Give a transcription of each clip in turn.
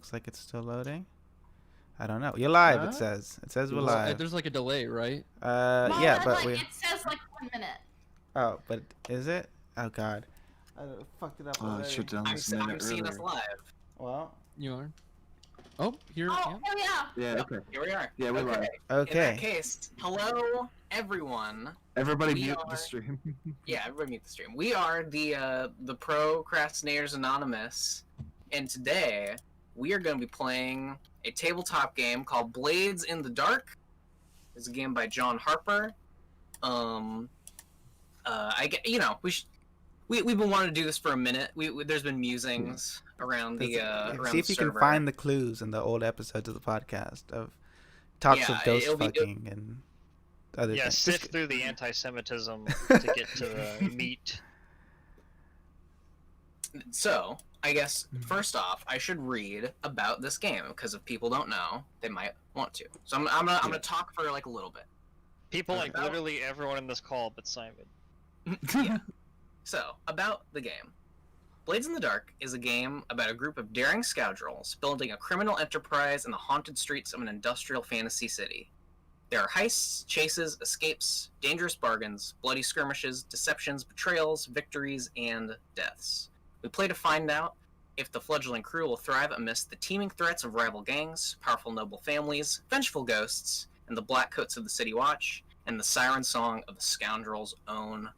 Looks like it's still loading. I don't know. You're live, it says. It says we're live. There's like a delay, right? Yeah, but like, we... it says like 1 minute. Oh, but is it? Oh, God. I fucked it up already. I should have done this a I'm minute seeing us earlier. live. Well, You are. Oh, here. Oh, Yeah. here we are. Yeah, okay. Here we are. Yeah, we're live. In okay. that case, hello everyone. Everybody We mute are- the stream. Yeah, everybody mute the stream. We are the Procrastinators Anonymous, and today we are going to be playing a tabletop game called Blades in the Dark. It's a game by John Harper. We've been wanting to do this for a minute. There's been musings around the around See if the you can server. find the clues in the old episodes of the podcast of talks Yeah, of ghost it'll be- fucking and other Yeah, things. sift through the anti-Semitism to get to the meat. So, I guess, first off, I should read about this game, because if people don't know, they might want to. So I'm gonna talk for, like, a little bit. People like About- literally everyone in this call but Simon. Yeah. So, about the game. Blades in the Dark is a game about a group of daring scoundrels building a criminal enterprise in the haunted streets of an industrial fantasy city. There are heists, chases, escapes, dangerous bargains, bloody skirmishes, deceptions, betrayals, victories, and deaths. We play to find out if the fledgling crew will thrive amidst the teeming threats of rival gangs, powerful noble families, vengeful ghosts, and the black coats of the City Watch, and the siren song of the scoundrels' own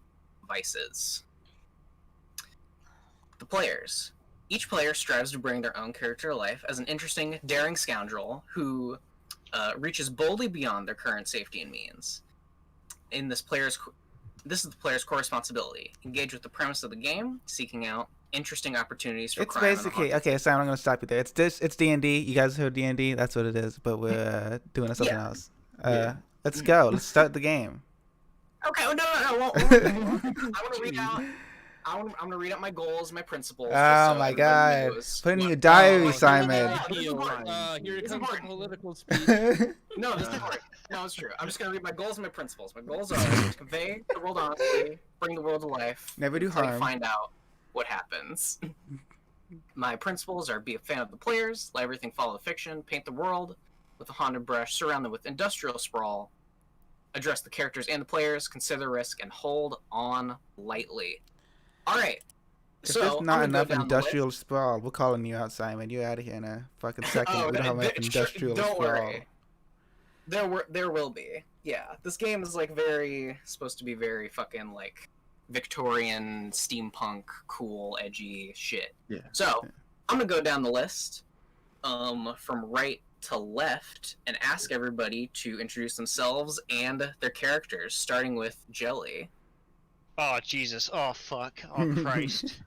vices. The players. Each player strives to bring their own character to life as an interesting, daring scoundrel who reaches boldly beyond their current safety and means. This is the player's core responsibility. Engage with the premise of the game, seeking out interesting opportunities for It's crime and basically haunted. okay. Simon, I'm gonna stop you there. It's D&D. You guys heard D&D? That's what it is. But we're doing something Yeah. else. Yeah. Let's go. Let's start the game. Okay, no. I want to read out. I'm gonna read out my goals, my principles. just Oh so my everybody God! knows Put in what- your diary, Oh, Simon. This is important. Here It's comes the important. political speech. No, this is important. No, it's true. I'm just gonna read my goals and my principles. My goals are to convey the world honestly, bring the world to life, Never do until you harm. find out what happens. My principles are: be a fan of the players, let everything follow the fiction, paint the world with a haunted brush, surround them with industrial sprawl, address the characters and the players, consider the risk, and hold on lightly. All right. If So there's I'm not gonna go enough down the industrial sprawl, we're calling you out, Simon. You're out of here in a fucking second. Oh, we don't have enough industrial don't sprawl. worry. There will be. Yeah, this game is like supposed to be very fucking like Victorian steampunk, cool, edgy shit. Yeah. So I'm gonna go down the list, from right to left, and ask everybody to introduce themselves and their characters, starting with Jelly. Oh Jesus! Oh fuck! Oh Christ!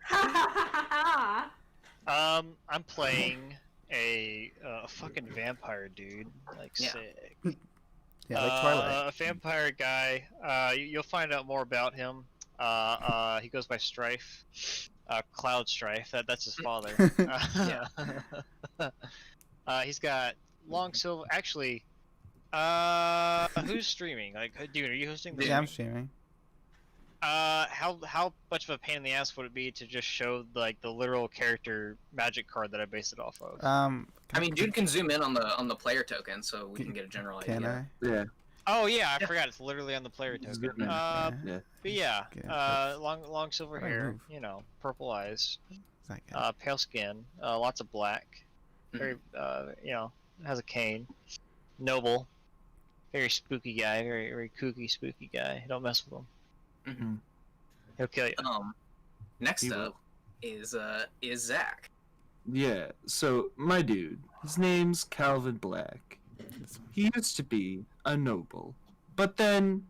I'm playing a fucking vampire dude. Like Yeah. sick. Yeah, like Twilight. A vampire guy. You'll find out more about him. He goes by Strife. Cloud Strife. That's his father. He's got long silver. Actually, who's streaming? Like, dude, are you hosting? the Yeah, I'm stream? streaming. How much of a pain in the ass would it be to just show like the literal character magic card that I based it off of? I mean, dude can zoom in on the player token, so we can get a general Can idea. Yeah. Oh yeah, I forgot it's literally on the player It's token. good, man. Yeah. But yeah, Okay, long silver Right, hair, move. you know, purple eyes, It's like, uh, pale skin, lots of black, very you know, has a cane, noble, very spooky guy, very kooky spooky guy. Don't mess with him. Mhm. He'll kill you. Next He up is Zach. Yeah, so my dude, his name's Calvin Black. He used to be a noble, but then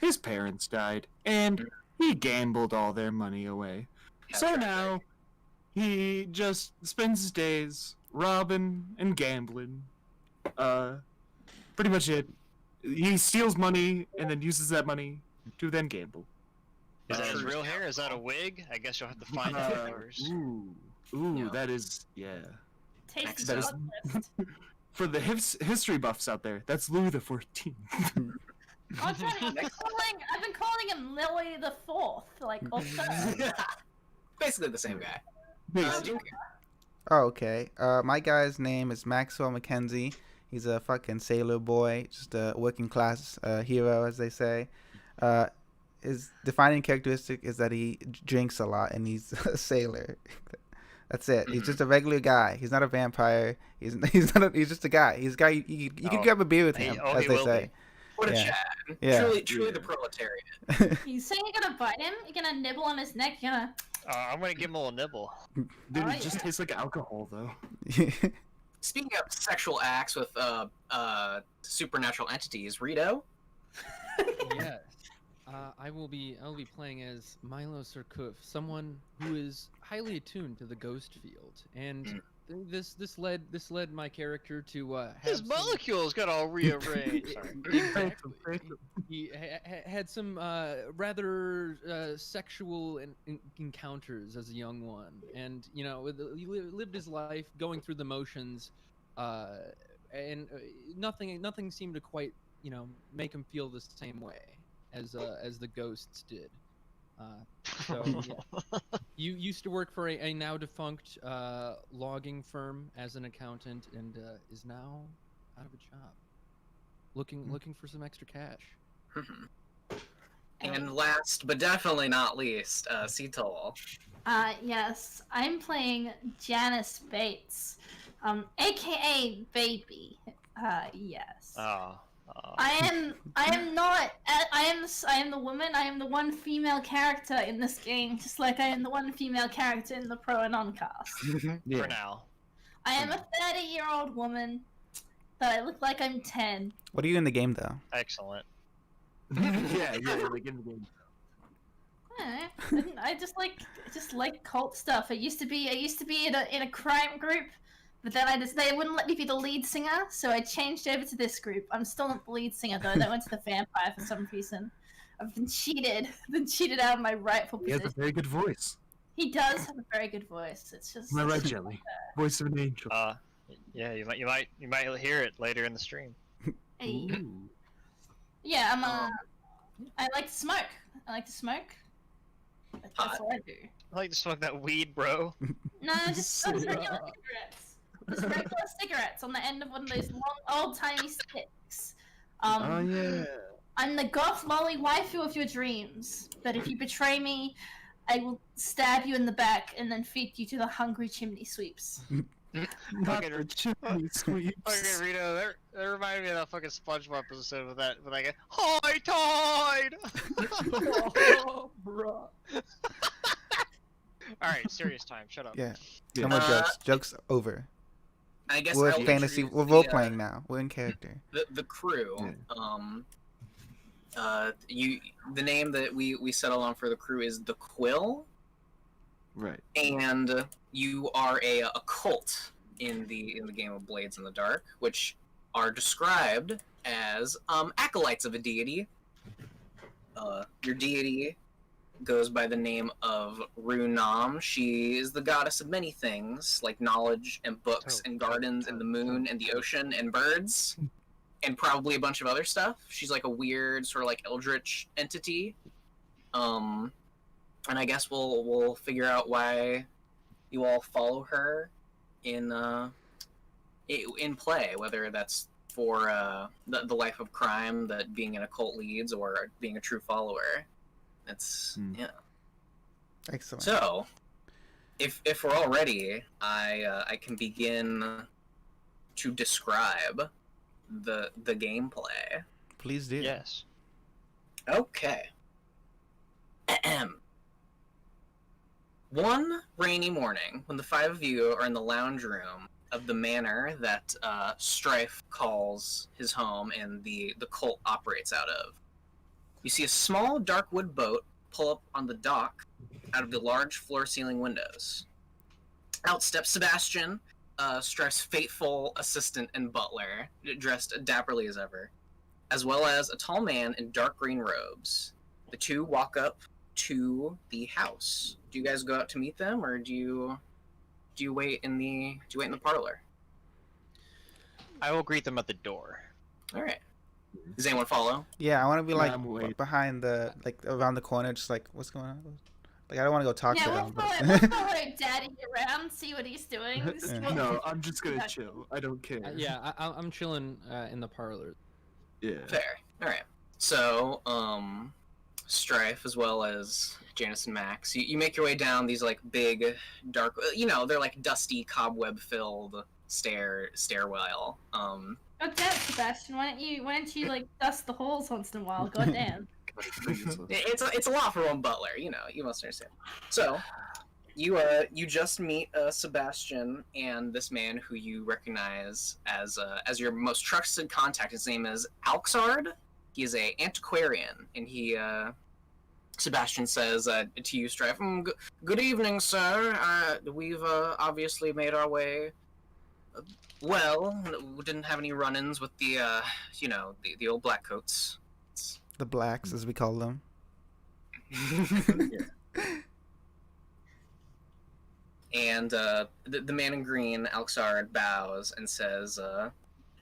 his parents died, and he gambled all their money away. So now, he just spends his days robbing and gambling. Pretty much it. He steals money and then uses that money to then gamble. Is that his True. real hair? Is that a wig? I guess you'll have to find out first. Ooh, Yeah. that is, yeah. Tasty That is- plot twist. For the history buffs out there, that's Louis the 14th. I'm sorry, I've been calling him Lily the Fourth, like, or third. Basically the same guy. Basically. Duke, Oh, okay. My guy's name is Maxwell McKenzie. He's a fucking sailor boy, just a working class hero, as they say. Uh, his defining characteristic is that he drinks a lot and he's a sailor. That's it. He's just a regular guy. He's not a vampire. He's not. He's just a guy. He's a guy. You can grab a beer with him, as he they will say. What a Yeah. Chad. Yeah. Truly the proletariat. You saying you're gonna bite him? You're gonna nibble on his neck? You're gonna... I'm gonna give him a little nibble. Dude, Alright. it just tastes like alcohol, though. Speaking of sexual acts with supernatural entities, Rito. Yes. I will be playing as Milo Surkuf, someone who is highly attuned to the ghost field, and this led my character to have His some- molecules got all rearranged. Sorry. Exactly. He had some rather sexual encounters as a young one, and he lived his life going through the motions, and nothing seemed to quite make him feel the same way as the ghosts did. So yeah. You used to work for a now defunct logging firm as an accountant, and is now out of a job, looking for some extra cash. And last but definitely not least, Cetol. Yes, I'm playing Janice Bates, aka Baby. Yes. I am not. I am the woman. I am the one female character in this game, just like I am the one female character in the pro and on cast. For now. I am a 30-year-old woman, but I look like I'm 10. What are you in the game though? Excellent. yeah, like in the game. I just like cult stuff. I used to be in a crime group, but then they wouldn't let me be the lead singer, so I changed over to this group. I'm still not the lead singer though. That went to the vampire for some reason. I've been cheated out of my rightful He position. has a very good voice. He does have a very good voice. It's just. Am I right, Jelly? Voice of an angel. Yeah, you might hear it later in the stream. Hey. Ooh. Yeah, I like to smoke. That's what I do. I like to smoke that weed, bro. No, just regular cigarettes. Just regular cigarettes on the end of one of those long, old-timey sticks. Oh yeah. I'm the goth lolly waifu of your dreams, but if you betray me, I will stab you in the back and then feed you to the hungry chimney sweeps. Not the chimney sweeps. Okay, Rito, that reminded me of that fucking SpongeBob episode with that, high tide! Oh, bro. Alright, serious time, shut up. Yeah. No more jokes. Jokes over. I guess We're I'll fantasy. introduce We're role playing now. We're in character. the crew. Yeah. The name that we settled on for the crew is the Quill, Right. and you are a cult in the game of Blades in the Dark, which are described as acolytes of a deity. Your deity goes by the name of Runam. She is the goddess of many things, like knowledge and books and gardens and the moon and the ocean and birds, and probably a bunch of other stuff. She's like a weird sort of like eldritch entity. And I guess we'll figure out why you all follow her in play, whether that's for the life of crime that being in a cult leads, or being a true follower. It's yeah. Excellent. So, if we're all ready, I can begin to describe the gameplay. Please do. Yes. Okay. One rainy morning, when the five of you are in the lounge room of the manor that Strife calls his home and the cult operates out of, you see a small dark wood boat pull up on the dock out of the large floor-ceiling windows. Out steps Sebastian, Strife's faithful assistant and butler, dressed dapperly as ever, as well as a tall man in dark green robes. The two walk up to the house. Do you guys go out to meet them, or do you wait in the parlor? I will greet them at the door. All right. Does anyone follow? Yeah, I want to be Yeah, like I'm waiting. behind the around the corner, just like what's going on. Like I don't want to go talk Yeah, to we'll him. follow, we'll follow Daddy around, see what he's doing. See Yeah. what- No, I'm just gonna chill. I don't care. I'm chilling in the parlor. Yeah. Fair. All right. So, Strife as well as Janice and Max, you make your way down these like big, dark. They're like dusty, cobweb-filled stairwell. God damn, Sebastian, why don't you like dust the halls once in a while? God damn. It's a lot for one butler. You must understand. So, you just meet Sebastian and this man who you recognize as your most trusted contact. His name is Alxard. He is a antiquarian, and he Sebastian says to you, Strife, good evening, sir. We've obviously made our way well. We didn't have any run-ins with the the old blackcoats. The blacks, as we call them. And the man in green, Alxard, bows and says,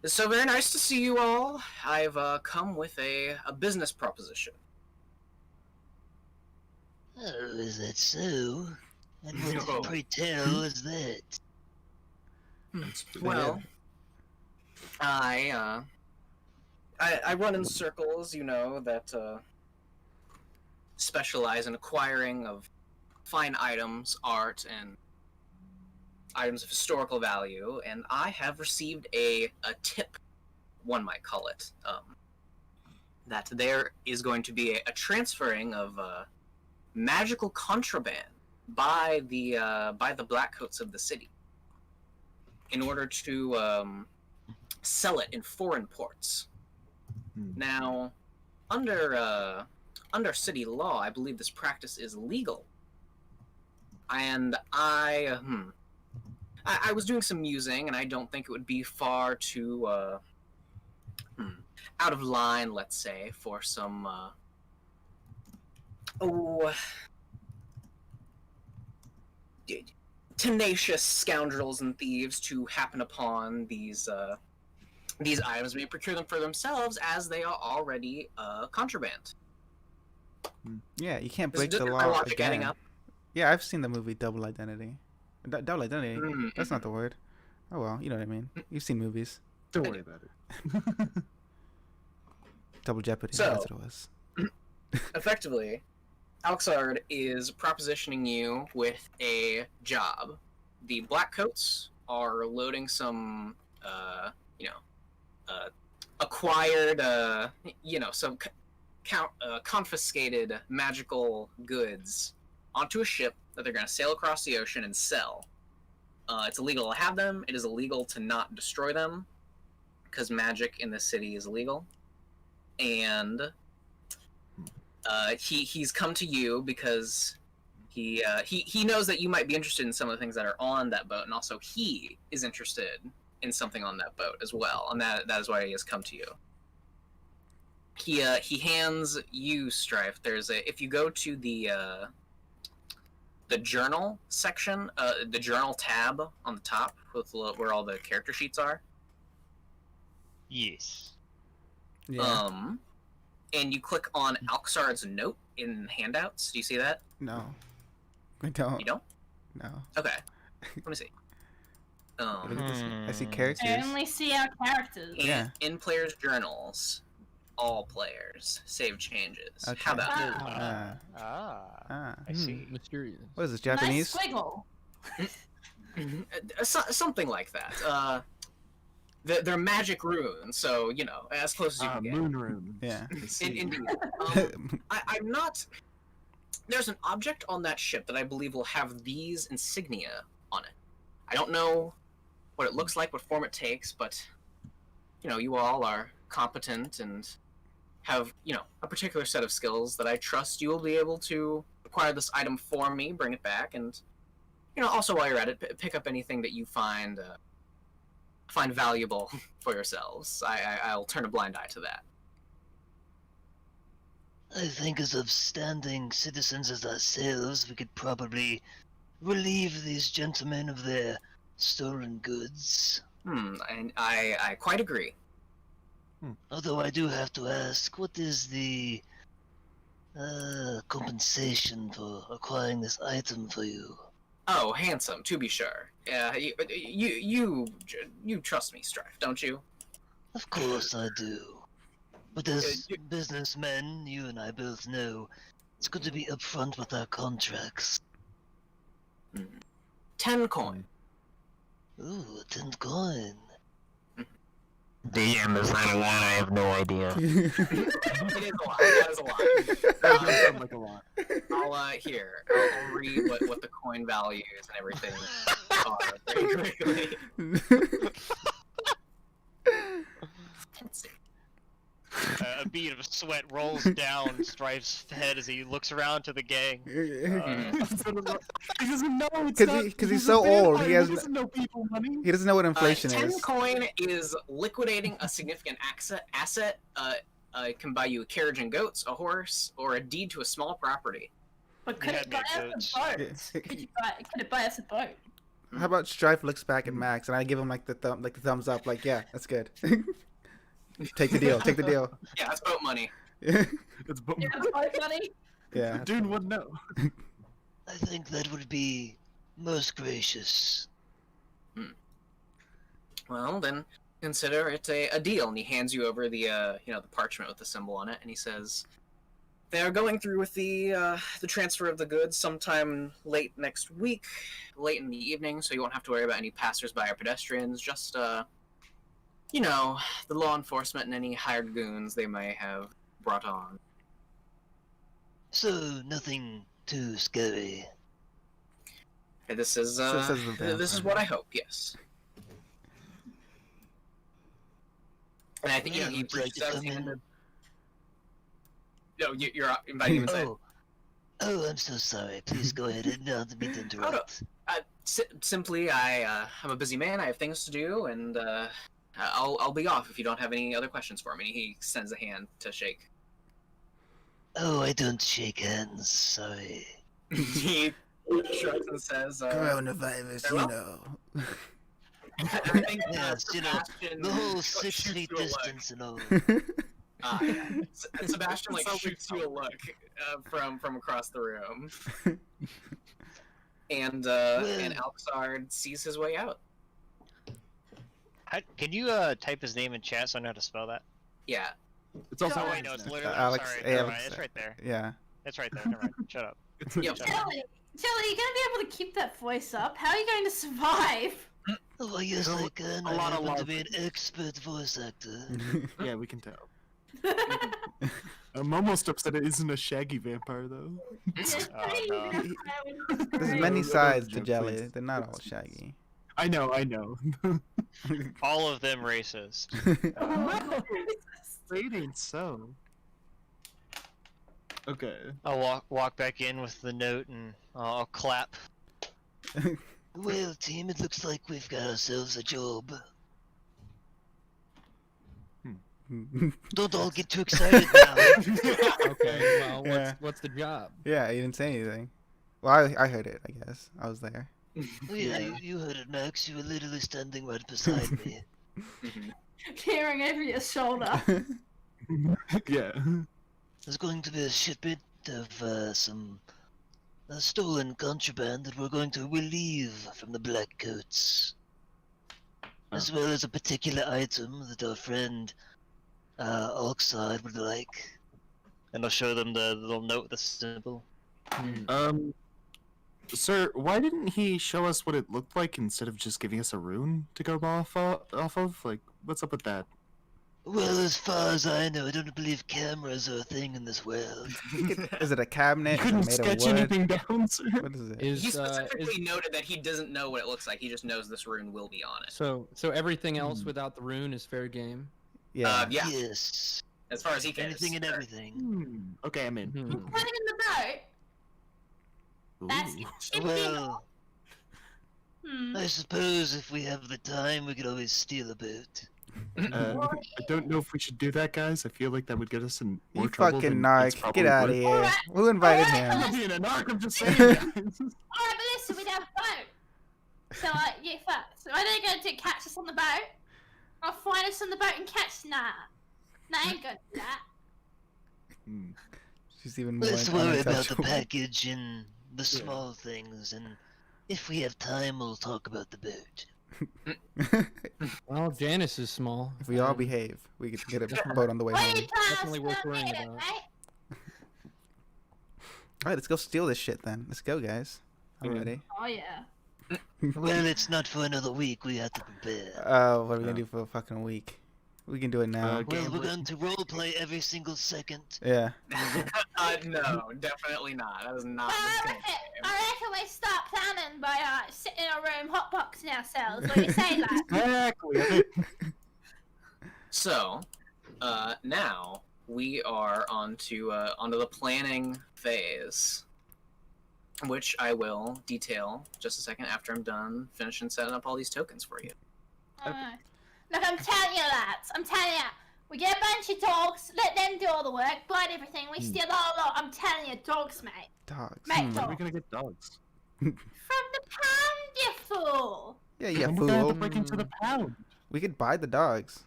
"It's so very nice to see you all. I've come with a business proposition." Oh, is that so? And what, pray tell, is that? Well, I run in circles, that specialize in acquiring of fine items, art, and items of historical value, and I have received a tip, one might call it, that there is going to be a transferring of magical contraband by the blackcoats of the city in order to sell it in foreign ports. Now, under city law, I believe this practice is legal, and I was doing some musing, and I don't think it would be far too out of line, let's say, for some tenacious scoundrels and thieves to happen upon these items, may procure them for themselves as they are already contraband. Yeah, you can't Is break the my law logic adding again. up? Yeah, I've seen the movie Double Identity. Double Identity? Mm-hmm. That's not the word. Oh well, you know what I mean. You've seen movies. Don't worry about it. Double Jeopardy, So- that's what it was. Effectively, Alxard is propositioning you with a job. The Blackcoats are loading some, acquired, some confiscated magical goods onto a ship that they're going to sail across the ocean and sell. It's illegal to have them. It is illegal to not destroy them, because magic in this city is illegal. And he's come to you because he knows that you might be interested in some of the things that are on that boat, and also he is interested in something on that boat as well, and that is why he has come to you. He hands you, Strife. If you go to the journal section, the journal tab on the top with where all the character sheets are. Yes. Yeah. And you click on Alxard's note in handouts. Do you see that? No. I don't. You don't? No. Okay. Let me see. Look at this. I see I characters. only see our characters. Yeah. In players' journals, all players save changes. Okay. How about Ah. Ah. Ah. I see. Mysterious. What is this, Japanese? Nice squiggle. something like that? They're magic runes, so as close as you can get. Moon rune. Yeah. Indeed. I'm not. There's an object on that ship that I believe will have these insignia on it. I don't know what it looks like, what form it takes, but you all are competent and have a particular set of skills that I trust you will be able to acquire this item for me, bring it back, and also while you're at it, pick up anything that you find valuable for yourselves. I'll turn a blind eye to that. I think as upstanding citizens as ourselves, we could probably relieve these gentlemen of their stolen goods. And I quite agree. Although I do have to ask, what is the Compensation for acquiring this item for you. Oh, handsome, to be sure. Yeah, you trust me, Strife, don't you? Of course I do. But as businessmen, you and I both know, it's good to be upfront with our contracts. 10 coin. Ooh, 10 coin. DM, is that a lot? I have no idea. It is a lot. That is a lot. That does sound like a lot. I'll read what the coin values and everything are very quickly. Let's see. A bead of sweat rolls down Strife's head as he looks around to the gang. He doesn't know it's Because he's so old, he doesn't know people money. He doesn't know what inflation 10 is. coin is liquidating a significant asset. It can buy you a carriage and goats, a horse, or a deed to a small property. But could it buy us a boat? Could it buy us a boat? How about Strife looks back at Max and I give him like the thumbs up, like, yeah, that's good. Take the deal. Take the deal. Yeah, that's boat money. It's boat money. Yeah. Dude wouldn't know. I think that would be most gracious. Well, then consider it a deal. And he hands you over the the parchment with the symbol on it, and he says, "They are going through with the transfer of the goods sometime late next week, late in the evening, so you won't have to worry about any passersby or pedestrians. Just the law enforcement and any hired goons they may have brought on." So, nothing too scary. This is So says the this is vampire. what I hope. Yes. And I think he Would you like reaches to out come to him. in? No, you're inviting him inside. Oh, I'm so sorry. Please go ahead. I didn't mean to interrupt. Simply, I'm a busy man. I have things to do, and I'll be off if you don't have any other questions for me. He extends a hand to shake. Oh, I don't shake hands. Sorry. He shrugs and says, Coronavirus, very well. I think Yes, Sebastian the whole shoots 6 feet you a look. distance and all. Sebastian shoots you a look from across the room, and Alxard sees his way out. Can you type his name in chat so I know how to spell that? Yeah. It's also Oh wait, no, it's literally. Alex- sorry, never mind, Alex- it's right there. Yeah. It's right there. Never mind. Shut up. Yep. Jelly, you're gonna be able to keep that voice up. How are you going to survive? Oh, yes, I can. a I lot of happen to love. be an expert voice actor. Yeah, we can tell. I'm almost upset it isn't a shaggy vampire though. no. There's No, many no, sides no, to joke, Jelly. please. They're not all shaggy. I know. All of them racist. It ain't so. Okay. I'll walk back in with the note and I'll clap. Well, team, it looks like we've got ourselves a job. Don't all get too excited now. Okay, well, Yeah. what's the job? Yeah, you didn't say anything. Well, I heard it, I guess. I was there. Oh, yeah, you heard it, Max. You were literally standing right beside me. Peering over your shoulder. Yeah. There's going to be a shipment of some stolen contraband that we're going to relieve from the Black Coats. As well as a particular item that our friend Oxide would like. And I'll show them the little note with the symbol. Sir, why didn't he show us what it looked like instead of just giving us a rune to go off of? Like, what's up with that? Well, as far as I know, I don't believe cameras are a thing in this world. Is it a cabinet? You couldn't Is it made of sketch wood? anything down, sir? What is it? He Is specifically noted that he doesn't know what it looks like. He just knows this rune will be on it. so everything else without the rune is fair game? Yeah. Yeah. Yes. As far as he cares. Anything and everything. Okay, I'm in. Hmm. Putting in the boat. That's Ooh. shipping. Well, Hmm. I suppose if we have the time, we could always steal a boat. I don't know if we should do that, guys. I feel like that would get us in more You trouble fucking than it's narc. probably Get out of worth. here. Alright. Who invited Alright. I'm not him? being a narc, I'm just saying, guys. Alright, but listen, we have a boat. So, yeah, fuck. So, what are they going to do? Catch us on the boat? Or find us on the boat and catch? Nah. Nah, I ain't gonna do that. She's even more Let's worry about the untouchable. package and the small things, and if we have time, we'll talk about the boat. Well, Janice is small. If we all and behave, we could get a boat on the way home. Definitely worth worrying about. All right, let's go steal this shit then. Let's go, guys. I'm ready. Oh yeah. Well, it's not for another week. We have to prepare. Oh, what are we gonna do for a fucking week? We can do it now. Well, we're going to roleplay every single second. Yeah. No, definitely not. That is not I the reckon, game. I reckon we start planning by sitting in a room hotboxing ourselves. What do you say, lad? Exactly. So, now we are onto the planning phase, which I will detail just a second after I'm done finishing setting up all these tokens for you. Alright. Look, I'm telling you, lads. I'm telling you. We get a bunch of dogs, let them do all the work, buy everything, we steal the whole lot. I'm telling you, dogs, mate. Dogs. Mate, Where are we dogs. gonna get dogs? From the pound, you fool. Yeah, yeah, We're gonna have fool. to break into the pound. We could buy the dogs.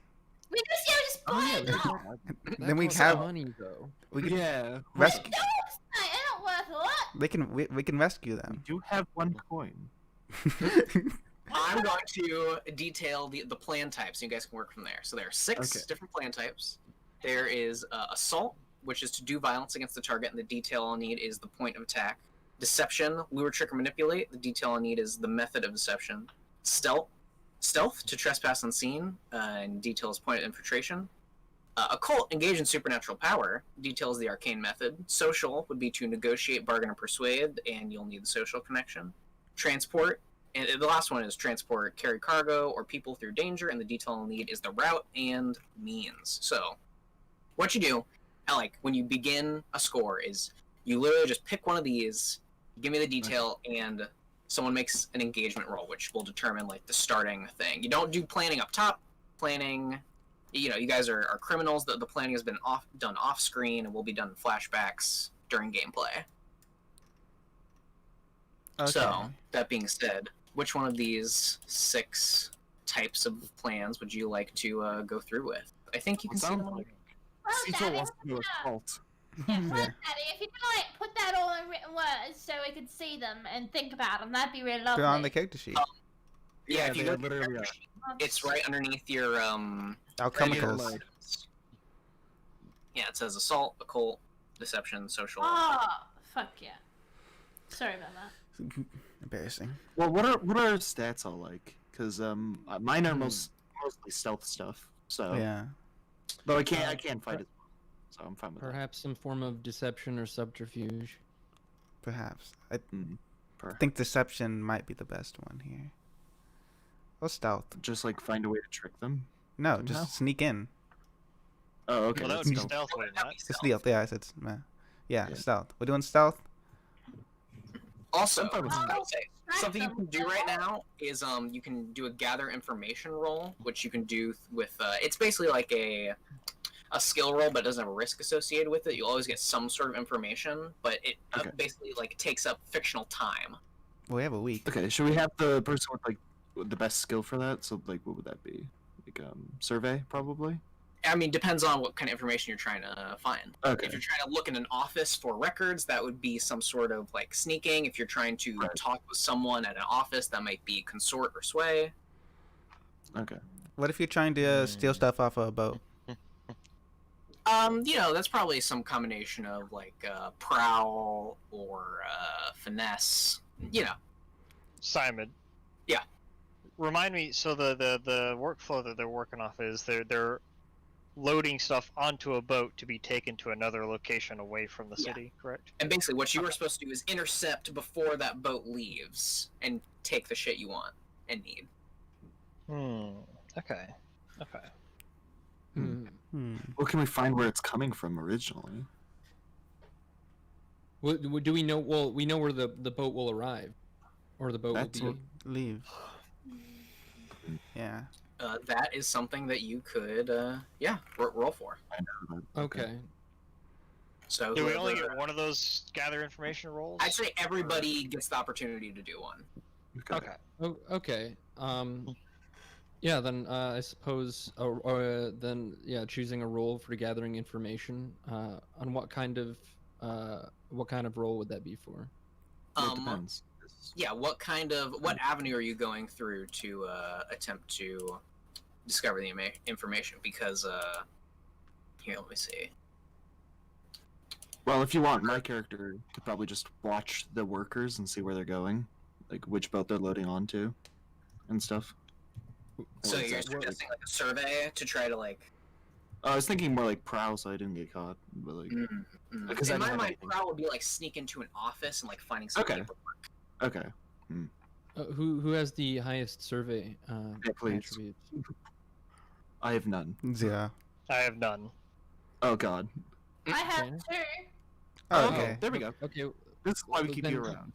We just buy a dog. That Then we costs have. money though. We could Yeah. rescue. Dogs, mate, they're not worth a lot. We can rescue We them. do have one coin. I'm going to detail the plan types, so you guys can work from there. So there are 6 Okay. different plan types. There is assault, which is to do violence against the target, and the detail I'll need is the point of attack. Deception, lure, trick, or manipulate. The detail I'll need is the method of deception. Stealth, to trespass unseen, and detail is point of infiltration. Occult, engage in supernatural power. Details the arcane method. Social would be to negotiate, bargain, or persuade, and you'll need the social connection. Transport, and the last one is transport, carry cargo, or people through danger, and the detail I'll need is the route and means. So, what you do, like, when you begin a score is you literally just pick one of these, give me the detail, and someone makes an engagement roll, which will determine, like, the starting thing. You don't do planning up top. Planning, you know, you guys are criminals. The planning has been done off screen and will be done in flashbacks during gameplay. Okay. So, that being said, which one of these 6 types of plans would you like to go through with? I think you can see them all. Well, Cecil Daddy, wants to do assault. yeah, well, Yeah. Daddy, if you could, like, put that all in written words so we could see them and think about them, that'd be really Put lovely. it on the character sheet. Yeah, if you they go literally are. it's right underneath your Alchemicals. Yeah, it says assault, occult, deception, social. Oh, fuck yeah. Sorry about that. Embarrassing. Well, what are our stats all like? Because mine are mostly stealth stuff. So Yeah. But I can't fight it. So I'm fine with Perhaps some form of deception or subterfuge. Perhaps. I that. think deception might be the best one here. Or stealth. Just like find a way to trick them. No, Somehow? just sneak in. Oh, okay. Well, that that's would be stealth. stealth, would it not? It's stealth. Yeah, I said. Yeah, Yeah. stealth. We're doing stealth. Also, I'm fine with I would say, Strike something you them. can do right now is you can do a gather information roll, which you can do with it's basically like a skill roll, but it doesn't have a risk associated with it. You'll always get some sort of information, but it Okay. basically like takes up fictional time. Well, we have a week. Okay, should we have the person with like the best skill for that? So like, what would that be? Like survey probably. I mean, depends on what kind of information you're trying to find. Okay. If you're trying to look in an office for records, that would be some sort of like sneaking. If you're trying to Right. talk with someone at an office, that might be consort or sway. Okay. What if you're trying to steal stuff off of a boat? You know, that's probably some combination of like prowl or finesse. You know, Simon. Yeah. Remind me. So the workflow that they're working off is they're loading stuff onto a boat to be taken to another location away from the Yeah. city. Correct. and basically what you were supposed to do is intercept before that boat leaves and take the shit you want and need. Okay. Okay. Hmm. Well, can we find where it's coming from originally? Do we know? Well, we know where the boat will arrive, or the boat That's will be. Leave. Yeah. That is something that you could, roll for. Okay. So Do we only whoever- get one of those gather information rolls? I'd say everybody gets the opportunity to do one. Okay. Oh, okay. Yeah. Then I suppose, then choosing a role for gathering information. On what kind of what kind of role would that be for? It depends. Yeah, what avenue are you going through to attempt to discover the information? Because here, let me see. Well, if you want, my character could probably just watch the workers and see where they're going, like which boat they're loading onto, and stuff. So you're suggesting like a survey to try to like. I was thinking more like prowl, so I didn't get caught. But like, because in my mind, prowl would be like sneak into an office and like finding some paperwork. Okay. Who has the highest survey? Yeah, please. Attributes? I have none. Yeah. I have none. Oh God. I have Okay. 2. Oh, okay. There we go. Okay. This is why we keep then- you around.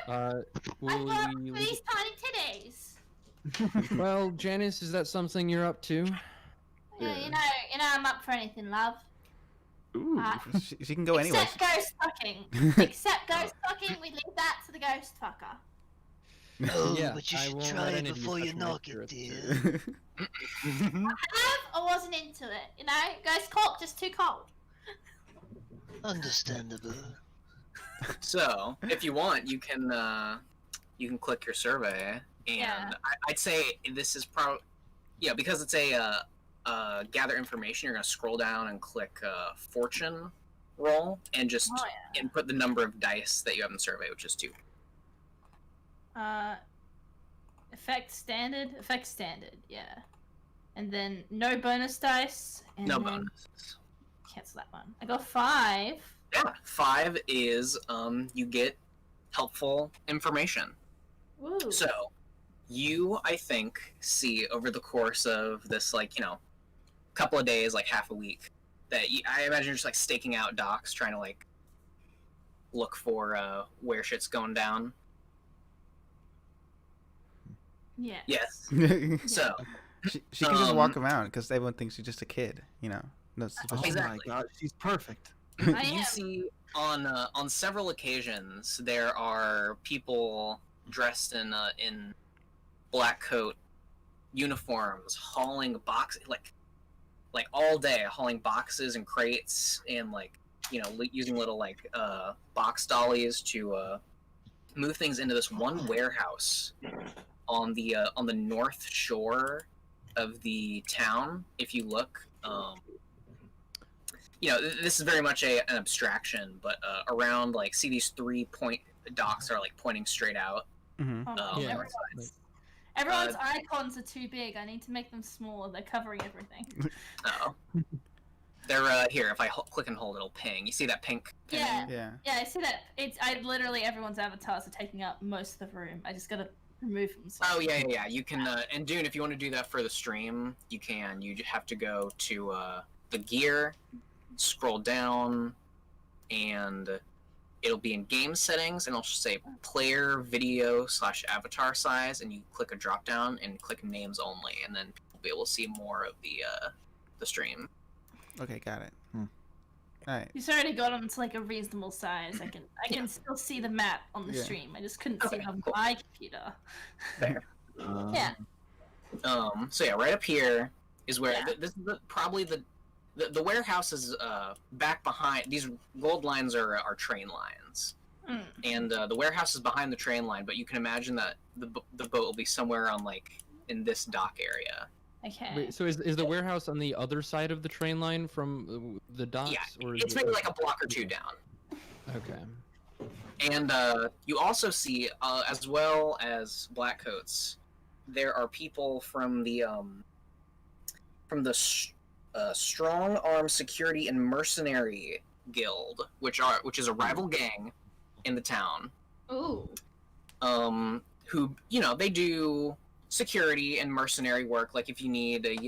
I Will work we for leave- these tiny titties. Well, Janice, is that something you're up to? Yeah, you know, I'm up for anything, love. Ooh. She can go anywhere. Except ghost fucking. Except ghost fucking, we leave that to the ghost fucker. Oh, Yeah, but you I should won't try let it any of you before you touch my knock spirit. it, dear. I wasn't into it, you know? Ghost cock, just too cold. Understandable. So if you want, you can click your survey, and Yeah. I'd say this is probably because it's a gather information. You're gonna scroll down and click fortune roll, and just Oh, input the number of dice that you have in the survey, which is 2. Effect standard, yeah. And then no bonus dice. And No then bonus. Cancel that one. I got 5. Yeah, 5 is you get helpful information. Woo. So you, I think, see over the course of this, like, couple of days, like half a week, that I imagine you're just like staking out docks, trying to like look for where shit's going down. Yeah. Yes. she So can just walk around because everyone thinks she's just a kid, No, Oh Exactly. my God, she's perfect. I you am. see on several occasions there are people dressed in black coat uniforms hauling boxes, like all day, hauling boxes and crates, and using little box dollies to move things into this one warehouse on the north shore of the town. If you look, this is very much an abstraction, but around see these 3-point docks are pointing straight out. Mm-hmm. Oh, Yeah. everyone's icons are too big. I need to make them smaller. They're covering everything. Oh. They're here. If I click and hold, it'll ping. You see that pink ping? Yeah. Yeah, I see that. I literally everyone's avatars are taking up most of the room. I just gotta remove them. Oh yeah. You can. And Dune, if you want to do that for the stream, you can. You just have to go to the gear, scroll down, and it'll be in game settings, and it'll just say player video / avatar size, and you click a drop down and click names only, and then you'll be able to see more of the stream. Okay, got it. Alright. He's already got them to a reasonable size. I can still see the map on the stream. I just couldn't see it on my computer. There. Yeah. So yeah, right up here is where this is probably the warehouse is back behind. These gold lines are train lines, and the warehouse is behind the train line. But you can imagine that the boat will be somewhere on in this dock area. Okay. Wait, so is the warehouse on the other side of the train line from the docks? Yeah, or is it's it maybe a block or 2 down. Okay. And you also see, as well as blackcoats, there are people from the Strong Arm Security and Mercenary Guild, which is a rival gang in the town. Ooh. Who they do security and mercenary work. Like if you need if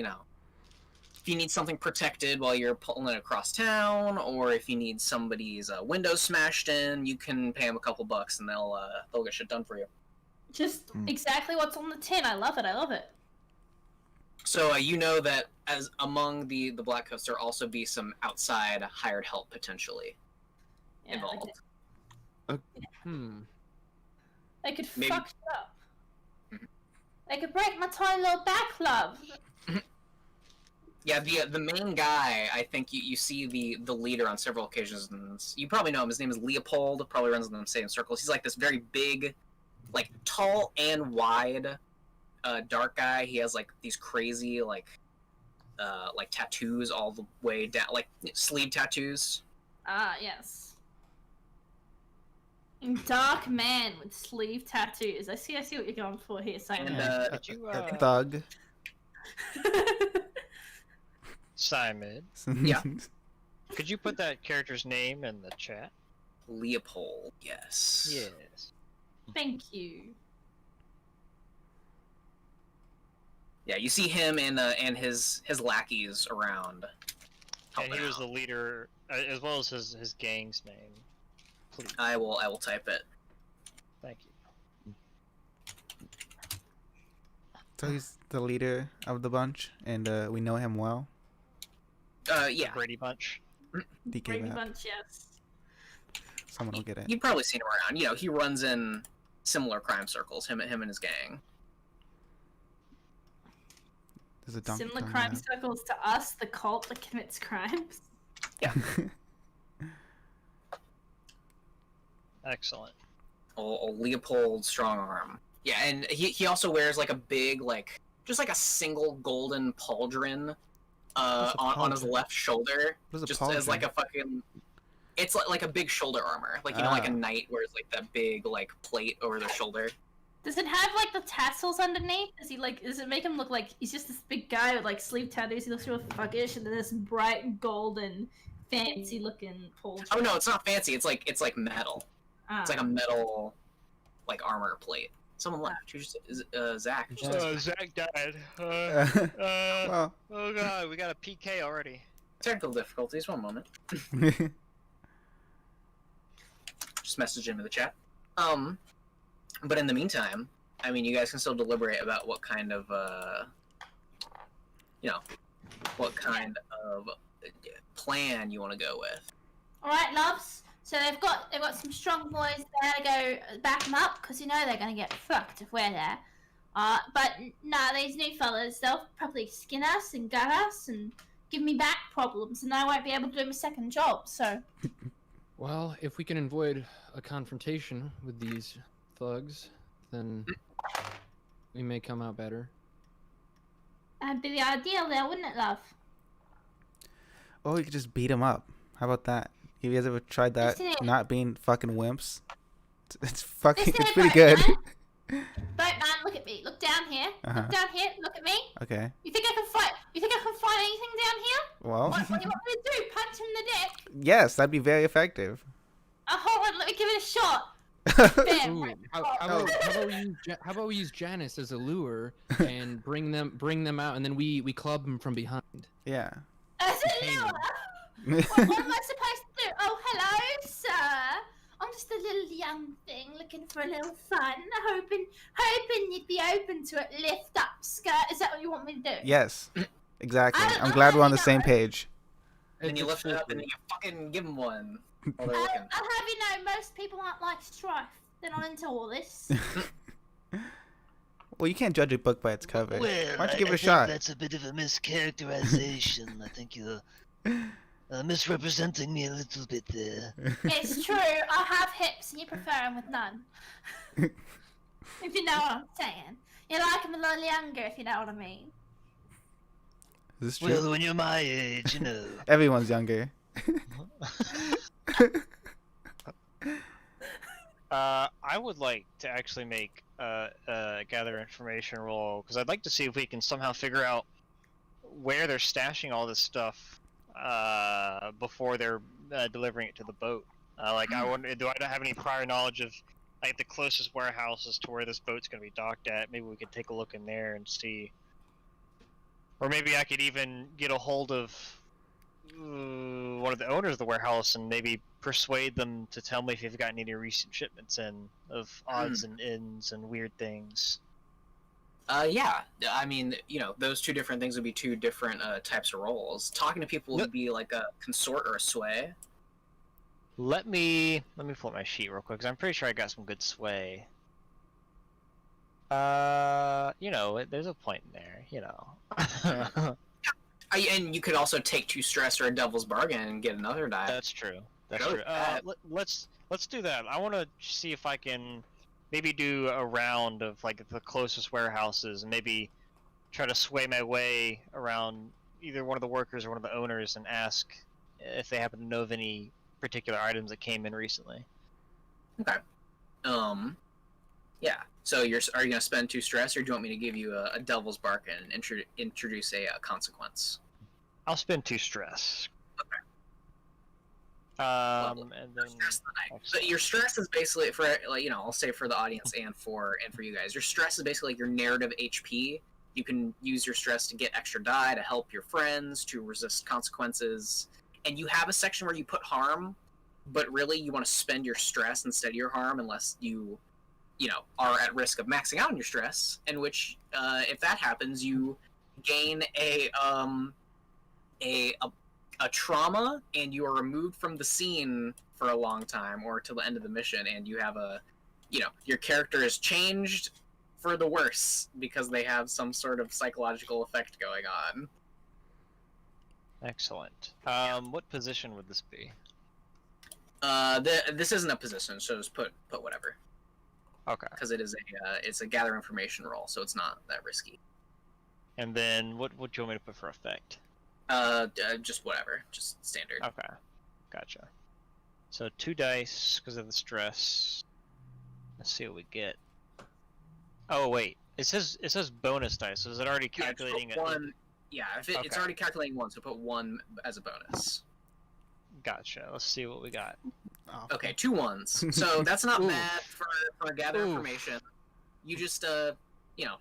you need something protected while you're pulling it across town, or if you need somebody's windows smashed in, you can pay them a couple bucks and they'll get shit done for you. Just exactly what's on the tin. I love it. So you know that as among the blackcoats, there'll also be some outside hired help potentially involved. They could Maybe. fuck it up. They could break my tiny little back, love. Yeah, the main guy, I think you see the leader on several occasions. And you probably know him. His name is Leopold. Probably runs in the same circles. He's like this very big, like tall and wide, dark guy. He has like these crazy like tattoos all the way down, like sleeve tattoos. Ah, yes. Dark man with sleeve tattoos. I see what you're going for here, Simon. And Could you, Thug. Simon, Yeah. could you put that character's name in the chat? Leopold, yes. Yes. Thank you. Yeah, you see him and his lackeys around. And he helping was the out. leader, as well as his gang's name. Please. I will type it. Thank you. So he's the leader of the bunch, and we know him well. Yeah. The Brady Bunch. DK Brady map. Bunch, yes. Someone will get it. You've probably seen him around. You know, he runs in similar crime circles. Him and his gang. There's a Donkey Similar Kong crime map. circles to us, the cult that commits crimes. Yeah. Excellent. Old Leopold Strongarm. Yeah, and he also wears like a big just like a single golden pauldron What's a on his pauldron? left shoulder, What's a just as like pauldron? a fucking. It's like a big shoulder armor, like you know, like a Ah. knight wears like that big like plate over their shoulder. Does it have like the tassels underneath? Does it make him look like he's just this big guy with like sleeve tattoos? He looks real fuckish, and then this bright golden, fancy looking pauldron. Oh no, it's not fancy. It's like metal. Ah. It's like a metal like armor plate. Someone left. Who just Zach? Zach died. Well, Oh god, we got a PK already. Technical difficulties. One moment. Just message him in the chat. But in the meantime, I mean, you guys can still deliberate about what kind of, what kind of plan you want to go with. All right, loves. So they've got some strong boys there to go back them up because you know they're gonna get fucked if we're there. But nah, these new fellas, they'll probably skin us and gut us and give me back problems, and I won't be able to do my second job. So. Well, if we can avoid a confrontation with these thugs, then we may come out better. That'd be the ideal there, wouldn't it, love? or we could just beat him up. How about that? Have you guys ever tried that? Listen, Not being fucking wimps. It's fucking. Listen, It's pretty good. Boatman, look at me. Look down here. Uh-huh. Look down here. Look at me. Okay. You think I can fight? You think I can fight anything down here? Well. What do you want me to do? Punch him in the dick? Yes, that'd be very effective. Hold on, let me give it a shot. Bam. Ooh, right. how about we use Janice as a lure and bring them out, and then we club them from behind. Yeah. As a Contain lure? them. What am I supposed to do? Oh, hello, sir. I'm just a little young thing looking for a little fun, hoping you'd be open to it. Lift up skirt. Is that what you want me to do? Yes. Exactly. I- I'm glad we're on the I- same page. And you lift it up and then you fucking give them one. While they're I'll looking. have you know, most people aren't like strife. They're not into all this. Well, you can't judge a book by its cover. Well, Why don't you give it a I think shot? that's a bit of a mischaracterization. I think you're misrepresenting me a little bit there. It's true. I have hips, and you prefer them with none. If you know what I'm saying. You like them a little younger, if you know what I mean. Is this true? Well, when you're my age, you know. Everyone's younger. I would like to actually make a gather information roll, because I'd like to see if we can somehow figure out where they're stashing all this stuff before they're delivering it to the boat. I wonder, do I have any prior knowledge of like the closest warehouses to where this boat's going to be docked at? Maybe we could take a look in there and see. Or maybe I could even get a hold of one of the owners of the warehouse and maybe persuade them to tell me if they've gotten any recent shipments in of odds and ends and weird things. Yeah. I mean, you know, those two different things would be two different types of roles. Talking to people would be like a consort or a sway. Let me pull up my sheet real quick, because I'm pretty sure I got some good sway. You know, there's a point in there, you know. And you could also take 2 stress or a devil's bargain and get another die. That's true. That's Go true. with that. Let's do that. I want to see if I can maybe do a round of like the closest warehouses and maybe try to sway my way around either one of the workers or one of the owners and ask if they happen to know of any particular items that came in recently. Okay. Yeah. So are you gonna spend 2 stress, or do you want me to give you a devil's bargain and introduce a consequence? I'll spend 2 stress. Well, And then so your stress is basically for, like, I'll say for the audience and for you guys. Your stress is basically like your narrative HP. You can use your stress to get extra die, to help your friends, to resist consequences, and you have a section where you put harm, but really you want to spend your stress instead of your harm, unless you are at risk of maxing out on your stress. In which, if that happens, you gain a trauma, and you are removed from the scene for a long time or till the end of the mission, and you have your character is changed for the worse because they have some sort of psychological effect going on. excellent. What position would this be? This isn't a position, so just put whatever. Okay. Because it's a gather information roll, so it's not that risky. And then what do you want me to put for effect? Just whatever, just standard. Okay, gotcha. So 2 dice because of the stress. Let's see what we get. Oh wait, it says bonus dice. So is it already calculating Yeah, one. Yeah, it's already calculating 1, so put 1 as a bonus. Gotcha. Let's see what we got. Oh, Okay, 2 1s. So that's not bad for gather information. You just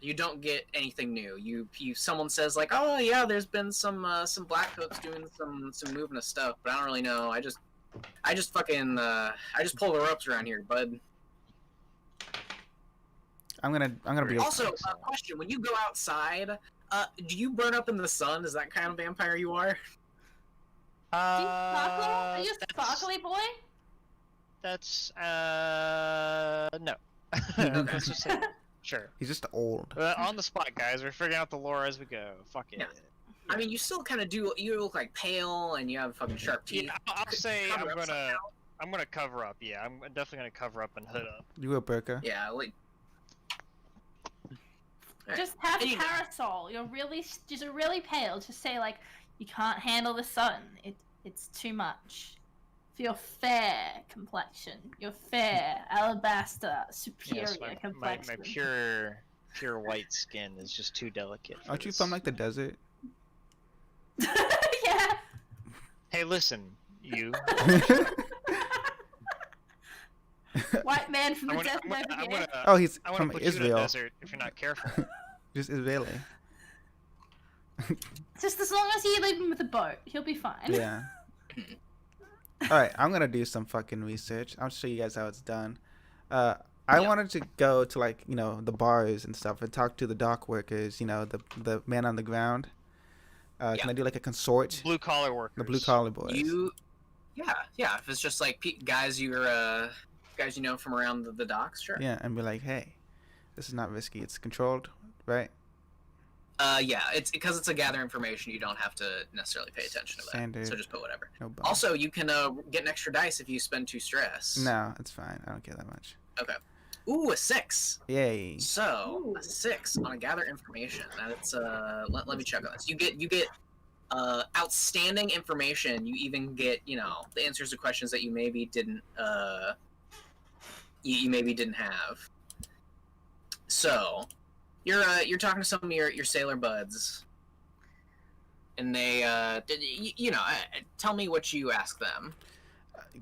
you don't get anything new. Someone says like, oh yeah, there's been some black coats doing some moving of stuff, but I don't really know. I just fucking pull the ropes around here, bud. I'm gonna be Also, question: when you go outside, do you burn up in the sun? Is that kind of vampire you are? Do you sparkle? Are you a sparkly boy? That's no. Let's just say sure. He's just old. On the spot, guys. We're figuring out the lore as we go. Fuck it. Yeah. I mean, you still kind of do. You look like pale, and you have fucking sharp teeth. Yeah, I'll say I'm Cover up somehow. gonna cover up. Yeah, I'm definitely gonna cover up and hood up. You a burqa? Yeah, like. Just have a And you- parasol. You're really pale. Just say like you can't handle the sun. It's too much. For your fair complexion, your fair alabaster superior Yes, my complexion. pure white skin is just too delicate. For Aren't you this. from like the desert? Yeah. Hey, listen, you. White man from the I'm desert gonna, over Oh, here. he's I want from to put you in Israel. a desert if you're not careful. Just Israeli. Just as long as you leave him with a boat, he'll be fine. Yeah. Alright, I'm gonna do some fucking research. I'll show you guys how it's done. I wanted to go to like, the bars and stuff and talk to the dock workers, the man on the ground. Can I do like a consort? Blue collar workers. The blue collar boys. Yeah. If it's just like guys you know from around the docks, sure. Yeah, and be like, hey, this is not risky. It's controlled, right? Yeah, it's because it's a gather information. You don't have to necessarily pay attention to that. Standard. So just put whatever. No bump. Also, you can get an extra dice if you spend 2 stress. No, it's fine. I don't care that much. Okay. Ooh, a 6. Yay. So a 6 on a gather information. That's let me check on this. You get outstanding information. You even get the answers to questions that you maybe didn't you maybe didn't have. So you're talking to some of your sailor buds, and they tell me what you ask them.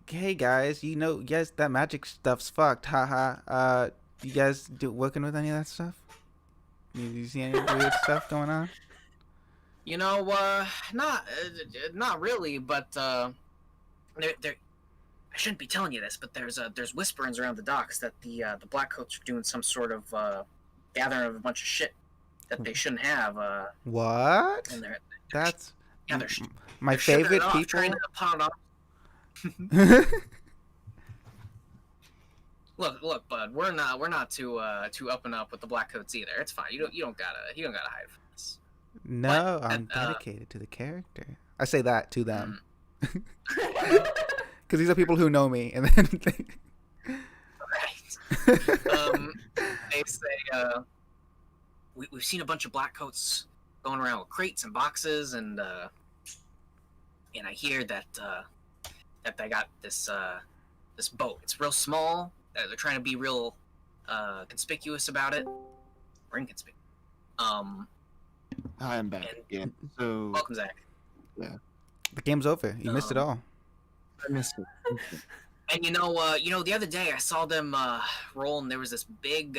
Hey guys, yes, that magic stuff's fucked. Haha. You guys working with any of that stuff? You see any weird stuff going on? Not really, but there. I shouldn't be telling you this, but there's whisperings around the docks that the Blackcoats are doing some sort of gathering of a bunch of shit that they shouldn't have. What? And That's they're my they're shipping favorite it off, people. trying to pound off. Look, bud. We're not too up and up with the Blackcoats either. It's fine. You don't gotta hide from this. No, But, I'm dedicated to the character. I say that to them. Mm. Because these are people who know me, and then Right. They say, we've seen a bunch of black coats going around with crates and boxes, and I hear that they got this boat. It's real small. They're trying to be real conspicuous about it, or inconspicuous. I'm back again. So Welcome, Zach. yeah, the game's over. You missed it all. I missed it. And the other day I saw them roll, and there was this big,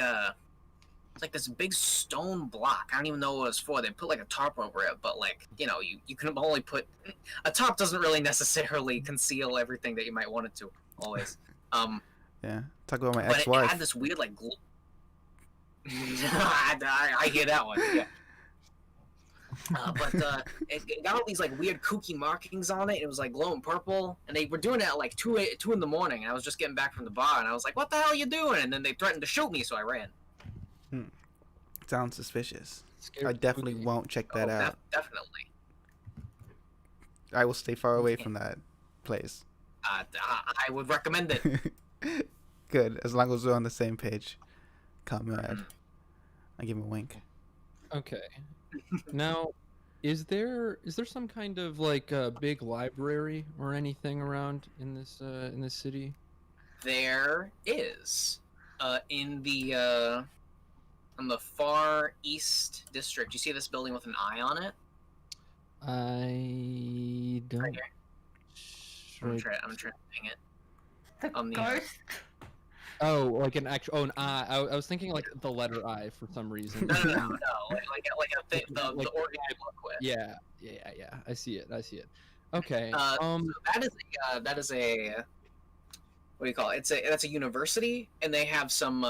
like this big stone block. I don't even know what it was for. They put like a tarp over it, but like you can only put a tarp doesn't really necessarily conceal everything that you might want it to always. Yeah. Talk about my But it ex-wife. had this weird like. I hear that one. Yeah. But it got all these like weird kooky markings on it. It was like glowing purple, and they were doing it at like 2 in the morning. And I was just getting back from the bar, and I was like, "What the hell are you doing?" And then they threatened to shoot me, so I ran. Sounds suspicious. Scary I definitely movie. won't check that out. Definitely. I will stay far away from that place. I would recommend it. Good, as long as we're on the same page. Comrade. I give him a wink. Okay. Now, is there some kind of like big library or anything around in this city? There is, on the far east district. You see this building with an eye on it? I don't. Right here. I'm trying to hang it. The On the, ghost. Oh, like an actual. Oh, an I. I was thinking like the letter I for some reason. No. Like a thing, the organ you look with. Yeah. I see it. Okay. So that is a what do you call it? That's a university, and they have some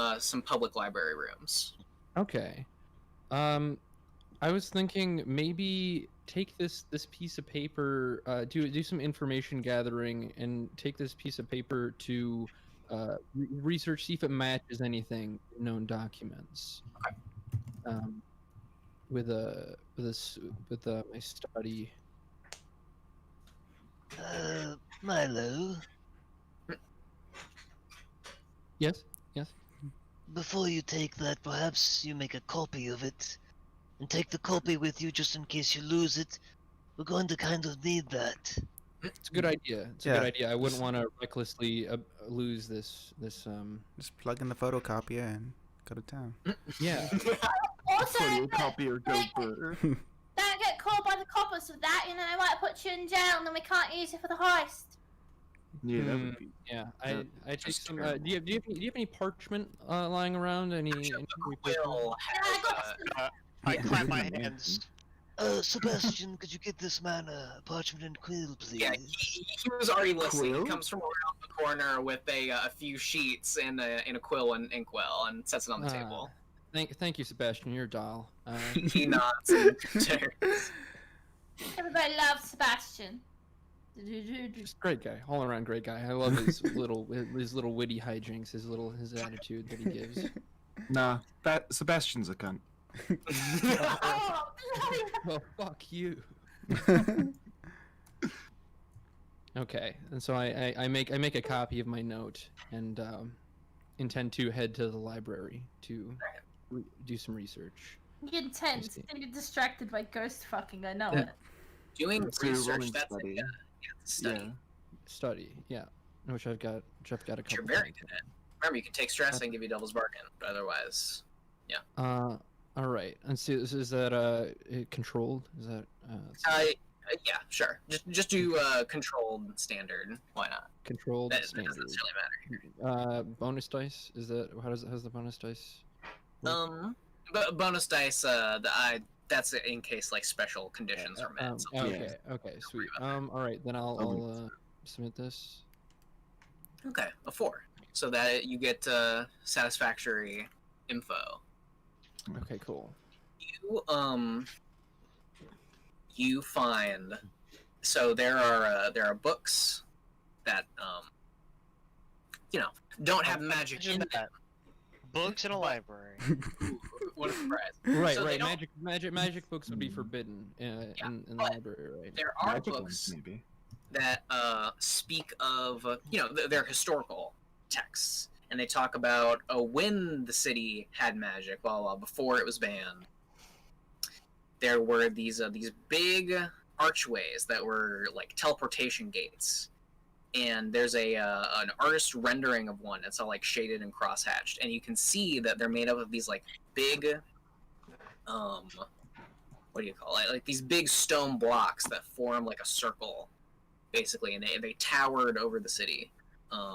public library rooms. Okay. I was thinking maybe take this piece of paper, do some information gathering, and take this piece of paper to research, see if it matches anything in known documents. Okay. With my study. Milo, Yes. before you take that, perhaps you make a copy of it, and take the copy with you just in case you lose it. We're going to kind of need that. It's a good idea. It's a good idea. I wouldn't want to recklessly lose this. Just plug in the photocopier and go to town. Yeah. Also, Photocopier go burr. don't get caught by the coppers with that. You know, they might put you in jail, and then we can't use it for the heist. Yeah, that would be. Yeah. That- I take just some. terrible. Do you have any parchment lying around? Any Will Yeah, I got has, I clap my hands. Sebastian, could you get this man a parchment and quill, please? yeah, he was already listening. Quill? He comes from around the corner with a few sheets and a quill and inkwell and sets it on the table. Thank you, Sebastian. You're a doll. He nods and turns. Everybody loves Sebastian. Just great guy, all around great guy. I love his little witty hijinks, his attitude that he gives. Nah, Sebastian's a cunt. Oh, Well, fuck you. Okay, and so I make a copy of my note and intend to head to the library to do some research. you're intense. Interesting. And you're distracted by ghost fucking. I know it. Doing So you're research, rolling that's study. study. Yeah. Study, yeah, which I've got a couple. Which you're very good at. Remember, you can take stress and give you devil's bargain, but otherwise, All right, and see, is that controlled? Is that let's see. yeah, sure. Just do controlled standard. Why not? Controlled That doesn't standard? necessarily matter. Bonus dice, is that how's the bonus dice? Bonus dice. That's in case like special conditions are met. Okay, sweet. All right, then I'll submit this. Okay, a 4, so that you get satisfactory info. Okay, cool. You find, so there are books that don't have magic in Imagine them. that. Books in a library. What a surprise! Right, So they right. don't- Magic books would be forbidden in the but library, right? There are Magic ones, books maybe. that speak of they're historical texts, and they talk about when the city had magic, blah blah, before it was banned. There were these big archways that were like teleportation gates, and there's an artist rendering of one that's all like shaded and crosshatched, and you can see that they're made up of these like big what do you call it, like these big stone blocks that form like a circle basically, and they towered over the city.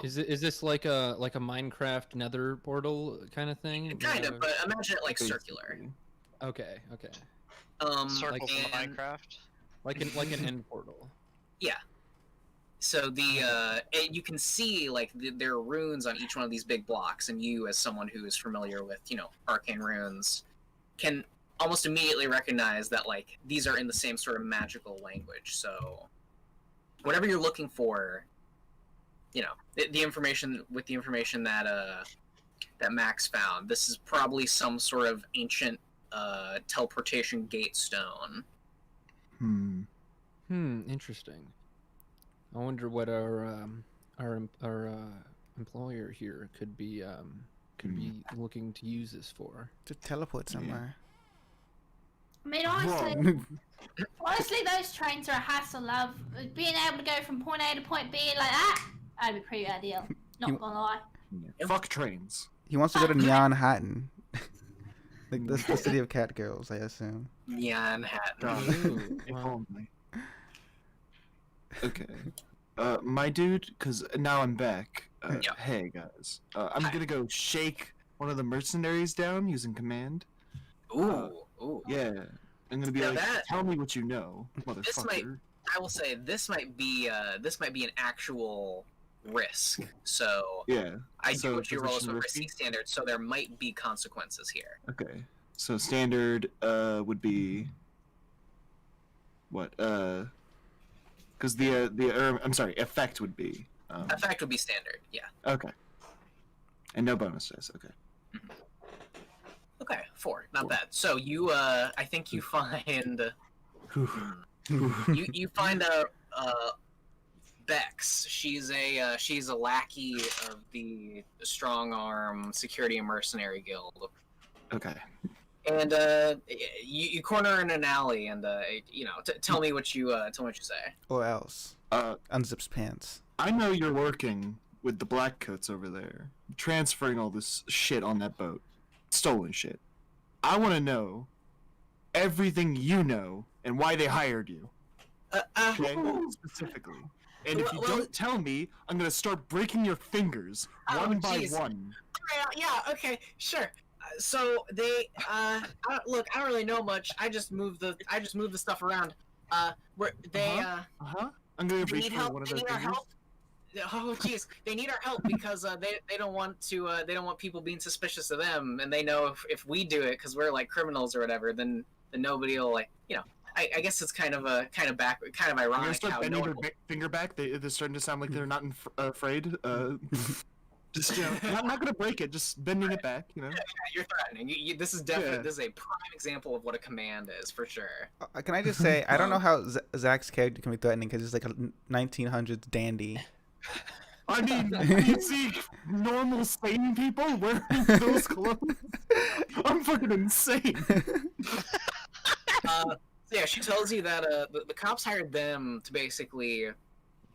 Is this like a Minecraft Nether portal kind of thing? Kind of, but imagine it like circular. Okay. Circle like- from Minecraft. Like an end portal. Yeah. So you can see like there are runes on each one of these big blocks, and you, as someone who is familiar with arcane runes, can almost immediately recognize that like these are in the same sort of magical language. So whatever you're looking for, the information that Max found, this is probably some sort of ancient teleportation gate stone. Interesting. I wonder what our employer here could be looking to use this for. To teleport somewhere. I mean, honestly, those trains are a hassle, love. Being able to go from point A to point B like that, that'd be pretty ideal. Not gonna lie. Fuck trains. He wants to go to Neon Hatton. Like that's the city of cat girls, I assume. Neon Hatton. God, Ooh, if wow. only. Okay. My dude, because now I'm back. Yeah. Hey, guys. I'm gonna go shake one of the mercenaries down using command. Ooh. Yeah. I'm gonna be Now like, that- tell me what you know, motherfucker. I will say this might be an actual risk. So Yeah. I do So what you roll as a position risky risky? standard, so there might be consequences here. Okay. So standard would be what? Because I'm sorry, effect would be. Effect would be standard, yeah. Okay. And no bonus dice. Okay. Okay, 4, not bad. So you, I think you find, you find Bex. She's a lackey of the Strong Arm Security and Mercenary Guild. Okay. And you corner her in an alley, and tell me what you say. Or else. Unzips pants. I know you're working with the black coats over there, transferring all this shit on that boat, stolen shit. I want to know everything you know and why they hired you. Okay, specifically. And if you don't tell me, I'm gonna start breaking your fingers one by one. Yeah. Okay. Sure. So they, look, I don't really know much. I just move the stuff around. I'm gonna they reach need for help. one of They those need our fingers. help. Oh jeez, they need our help because they don't want people being suspicious of them, and they know if we do it because we're like criminals or whatever, then nobody will like I guess it's kind of I'm gonna ironic start how bending no their one, finger back. They're starting to sound like they're not afraid. Just not gonna break it. Just bending it back. you're threatening. This is definitely Yeah. this is a prime example of what a command is for sure. Can I just say, I don't know how Zach's character can be threatening because he's like a 1900s dandy. I mean, you see normal sane people wearing those clothes. I'm fucking insane. Yeah, she tells you that the cops hired them to basically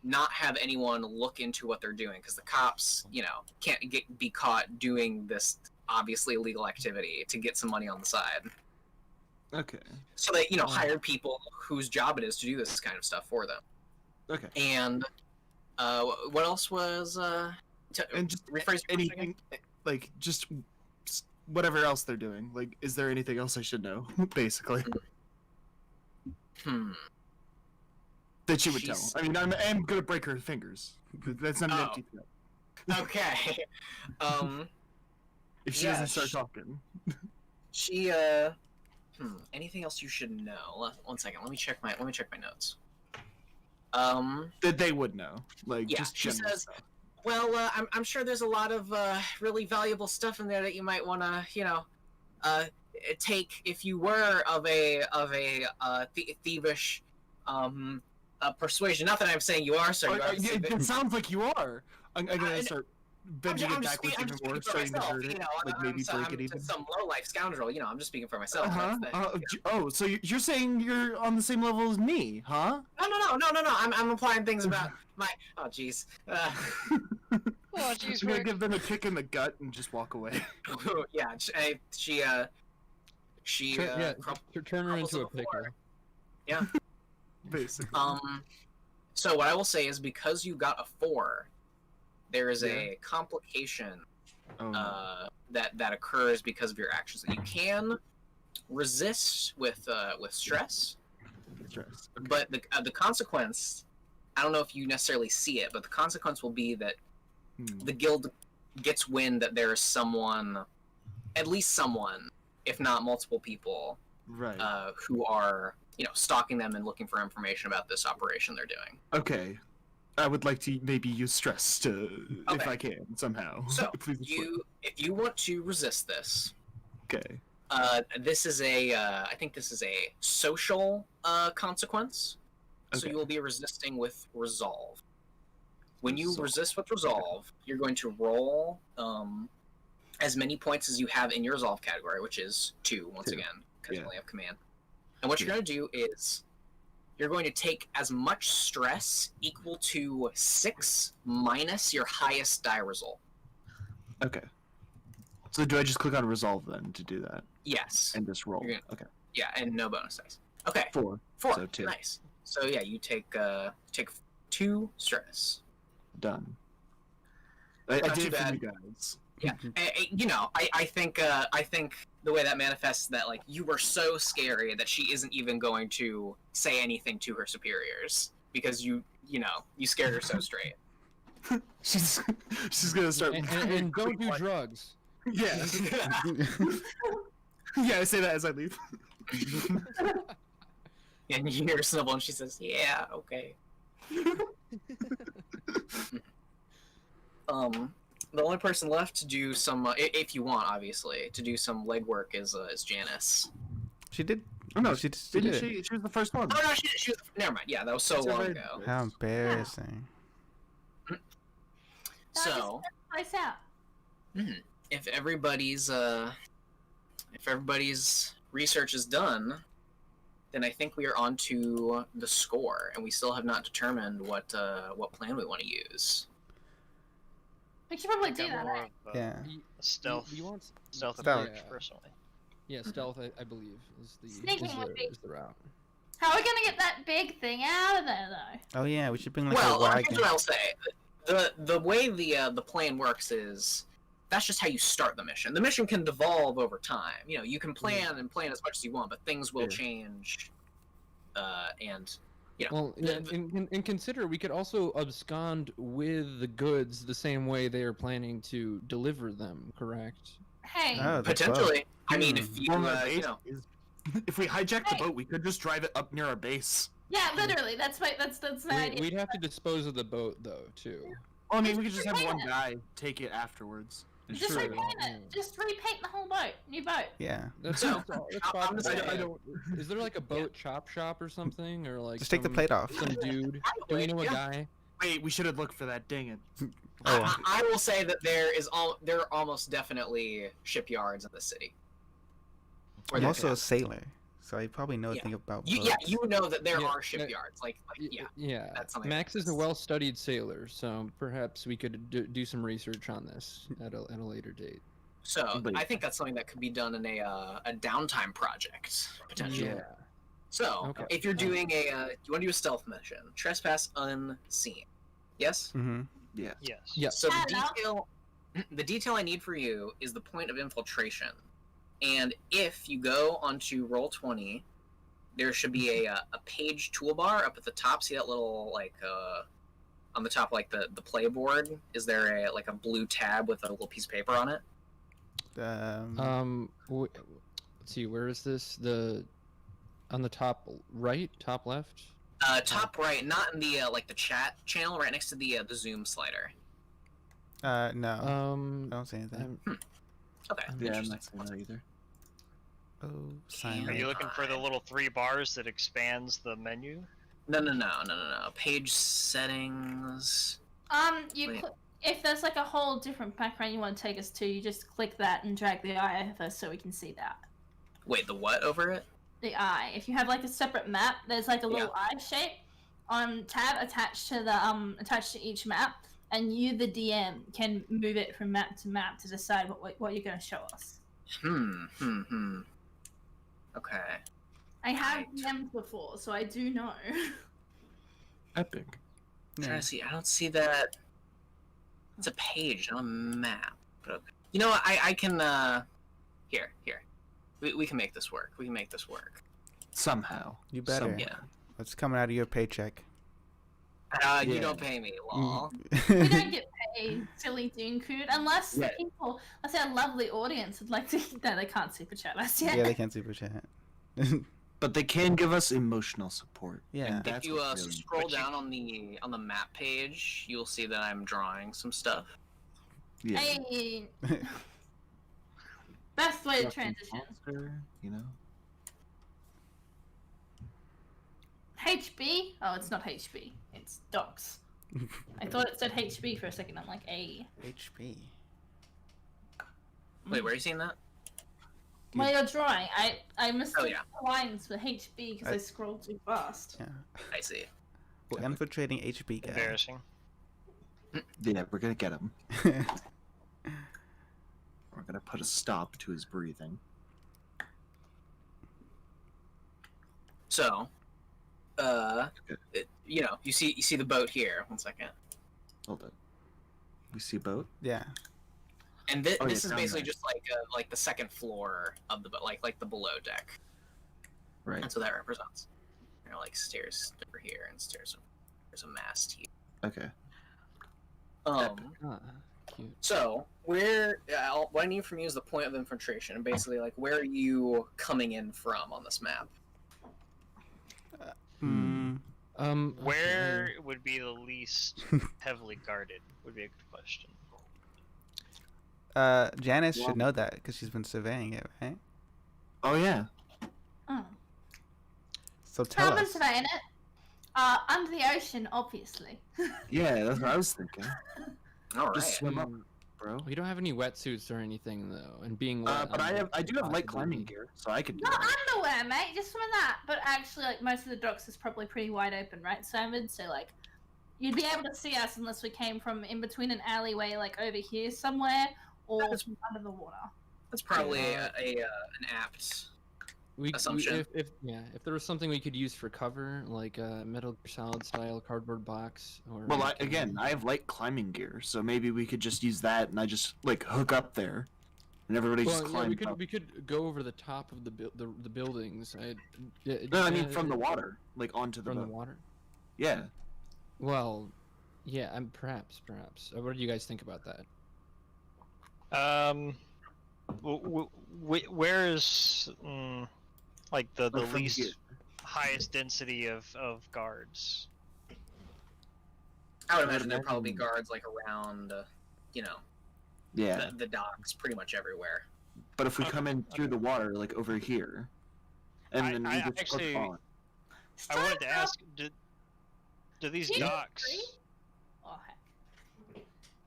not have anyone look into what they're doing because the cops, can't be caught doing this obviously illegal activity to get some money on the side. Okay. So they, hired people whose job it is to do this kind of stuff for them. Okay. And what else was? And just rephrase anything, like just whatever else they're doing. Like, is there anything else I should know? Basically. That you would tell. I mean, I'm gonna break her fingers. That's not an empty threat. Okay. If she doesn't start talking. She anything else you should know? One second. Let me check my notes. That they would know. Like, yeah, just she general says, stuff. well, I'm sure there's a lot of really valuable stuff in there that you might want to, take, if you were of a thievish persuasion. Not that I'm saying you are, sir. It sounds like you are. I'm gonna start bending it backwards even more, starting to hurt it. Like maybe break it even. Some low life scoundrel. I'm just speaking for myself. Oh, so you're saying you're on the same level as me, huh? No. I'm implying things about my. Oh, jeez. Oh, jeez, I'm gonna give them a kick in the gut and just walk away. Yeah, she turn her into a pickle. Yeah. Basically. So what I will say is, because you got a 4, there is a complication that occurs because of your actions that you can resist with stress. Okay. But the consequence, I don't know if you necessarily see it, but the consequence will be that the guild gets wind that there is someone, at least someone, if not multiple people, right, who are stalking them and looking for information about this operation they're doing. Okay. I would like to maybe use stress to, if I can, somehow. So, if you want to resist this, okay. This is I think this is a social consequence. So you will be resisting with resolve. When you resist with resolve, you're going to roll as many points as you have in your resolve category, which is 2, once again, because you only have command. And what you're going to do is you're going to take as much stress equal to 6 minus your highest die result. Okay. So do I just click on resolve then to do that? Yes. And just roll. Okay. Yeah, and no bonus dice. Okay. 4. 4. So 2. Nice. So yeah, you take 2 stress. Done. I did for you guys. Yeah. I think the way that manifests that, like, you were so scary that she isn't even going to say anything to her superiors because you scared her so straight. she's gonna start and don't do drugs. Yeah. Yeah, I say that as I leave. And you hear Snubble and she says, "Yeah, okay." The only person left to do some, if you want, obviously, to do some legwork is Janice. She did. Oh no, she did. She was the first one. Oh no, she was. Never mind. Yeah, that was so long ago. How embarrassing. So, Nice out. if everybody's research is done, then I think we are on to the score, and we still have not determined what plan we want to use. We should probably do that, right? Yeah. Stealth. You want Stealth Stealth. approach, personally. Yeah, stealth. I believe is Sneaking would be- the route. How are we gonna get that big thing out of there, though? Oh yeah, we should bring like Well, a here's wagon. what I'll say. The way the plan works is that's just how you start the mission. The mission can devolve over time. You can plan and plan as much as you want, but things will change. And Well, and consider we could also abscond with the goods the same way they are planning to deliver them. Correct? Hey. Oh, that's potentially. I mean, if you if we hijack the boat, we could just drive it up near our base. Yeah, literally. That's the idea. We'd have to dispose of the boat though, too. Well, I mean, we could just have one guy take it afterwards. Just repaint it. Just repaint the whole boat. New boat. Yeah. That's So, possible. I don't. Is there like a boat chop shop or something, or like Just take the plate off. Some dude. Do we know a guy? Wait, we should have looked for that. Dang it. Oh. I will say that there are almost definitely shipyards in the city. I'm also a sailor, so I probably know a thing about boats. You know that there are shipyards. Yeah. That's something Max is a well-studied sailor, so perhaps we could do some research on this at a later date. So I think that's something that could be done in a downtime project potentially. Yeah. So if you're doing you want to do a stealth mission, trespass unseen. Yes. Mm-hmm. Yeah. Yes. Yeah. So the detail I need for you is the point of infiltration. And if you go onto Roll20, there should be a page toolbar up at the top. See that little on the top, like the play board? Is there a blue tab with a little piece of paper on it? Let's see. Where is this? On the top right, top left. Top right, not in the the chat channel, right next to the Zoom slider. No. I don't see anything. Okay. Yeah, I'm not seeing that either. Oh, Are Simon. you looking for the little 3 bars that expands the menu? No. Page settings. You if there's like a whole different background you want to take us to, you just click that and drag the eye over so we can see that. Wait, the what over it? The eye. If you have like a separate map, there's like a little eye shape on tab attached to the attached to each map, and you, the DM, can move it from map to map to decide what you're going to show us. Okay. I have DM'd before, so I do know. Epic. I'm trying to see. I don't see that. It's a page, not a map. But okay. You know what? I can. Here. We can make this work. We can make this work. Somehow. You better. Somewhere. Yeah. It's coming out of your paycheck. You don't pay me, lol. We don't get paid, silly Dooncoot, unless people, let's say a lovely audience would like to. No, they can't super chat us yet. Yeah, they can't super chat. But they can give us emotional support. Yeah. and If that's you what's really scroll important. down on the map page, you'll see that I'm drawing some stuff. Yeah. Hey. Best way to Fucking transition. monster, you know. HB? Oh, it's not HB. It's docs. I thought it said HB for a second. I'm like, A. HP. Wait, where are you seeing that? While you're drawing, I mistook yeah. the lines for HB because I scrolled too fast. Yeah. I see. We're infiltrating HB guy. Embarrassing. Yeah, we're gonna get him. We're gonna put a stop to his breathing. So, you see the boat here. 1 second. Hold it. We see a boat. Yeah. And this is down basically there. just like the second floor of the boat, like the below deck. Right. That's what that represents. Like stairs over here and stairs. There's a mast here. Okay. Cute. So what I need from you is the point of infiltration, and basically like where are you coming in from on this map? Where would be the least heavily guarded? Would be a good question. Janice should know that because she's been surveying it, right? Oh yeah. Oh. So tell I've been us. surveying it. Under the ocean, obviously. Yeah, that's what I was thinking. All right. Just swim up, bro. We don't have any wetsuits or anything though, and being wet. But I do have light climbing gear, so I could do Not that. underwear, mate. Just some of that. But actually, like most of the docks is probably pretty wide open, right, Simon? So like, you'd be able to see us unless we came from in between an alleyway, like over here somewhere, or from under the water. That's probably an apt assumption. If there was something we could use for cover, like a Metal Gear Solid style cardboard box, or Well, like, I have light climbing gear, so maybe we could just use that, and I just like hook up there, and everybody just climb. we could go over the top of the buildings. No, I mean from the water, like onto the from boat. the water. Yeah. Well, yeah, perhaps. What do you guys think about that? Where is like the Like from least here. highest density of guards? I would imagine there'd probably be guards like around, Yeah. the docks, pretty much everywhere. But if we come in through the water, like over here, and then we just actually- hook on. I wanted to ask, do these Can you docks? agree? Oh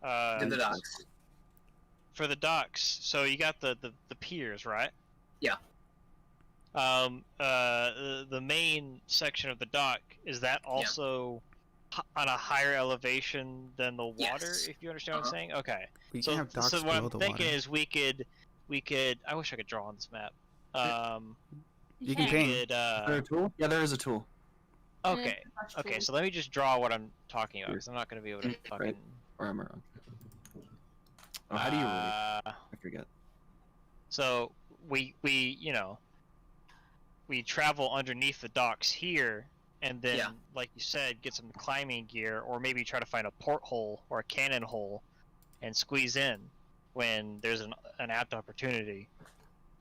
heck. In the docks. For the docks, so you got the piers, right? Yeah. The main section of the dock, is that also on a higher elevation than the water? Yes. If you understand what I'm saying? Okay. We So, can have docks so what below I'm the thinking water. is we could. I wish I could draw on this map. You can We change. could, Is there a tool? Yeah, there is a tool. okay. Okay, so let me just draw what I'm talking about, because I'm not going to be able to fucking... Or am I wrong? Oh, how do you roll? Uh, I forget. So we travel underneath the docks here, and then, like you said, get some climbing gear, or maybe try to find a porthole or a cannon hole, and squeeze in when there's an apt opportunity,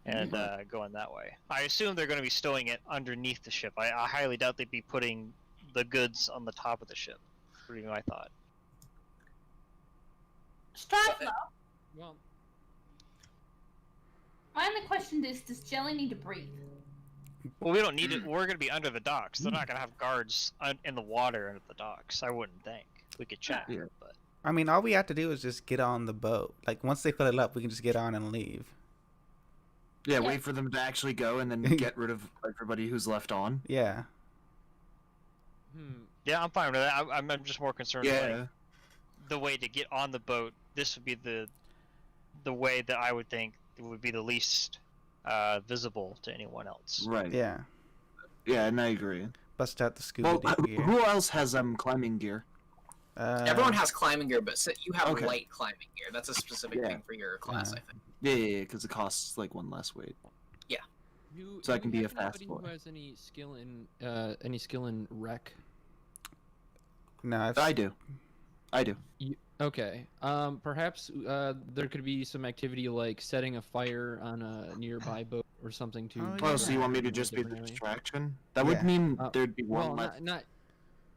and going that way. I assume they're going to be stowing it underneath the ship. I highly doubt they'd be putting the goods on the top of the ship. Would be my thought. Strike though. Well, My only question is, does Jelly need to breathe? Well, we don't need it. We're gonna be under the docks. They're not gonna have guards in the water under the docks. I wouldn't think. We could check, but I mean, all we have to do is just get on the boat. Like, once they fill it up, we can just get on and leave. Yeah, wait for them to actually go and then get rid of everybody who's left on. Yeah. Yeah, I'm fine with that. I'm just more concerned with Yeah. like, the way to get on the boat. This would be the way that I would think it would be the least visible to anyone else. Right. Yeah. Yeah, and I agree. Bust out the scuba Well, gear. who else has climbing gear? Everyone has climbing gear, but you have Okay. light climbing gear. That's a specific thing for your class, I think. Yeah, because it costs like one less weight. So I can be a fast boy. Who has any skill in rec? No, I do. Okay. Perhaps there could be some activity like setting a fire on a nearby boat or something to. Oh, Oh, so you want me to just be the distraction? That would mean there'd be one less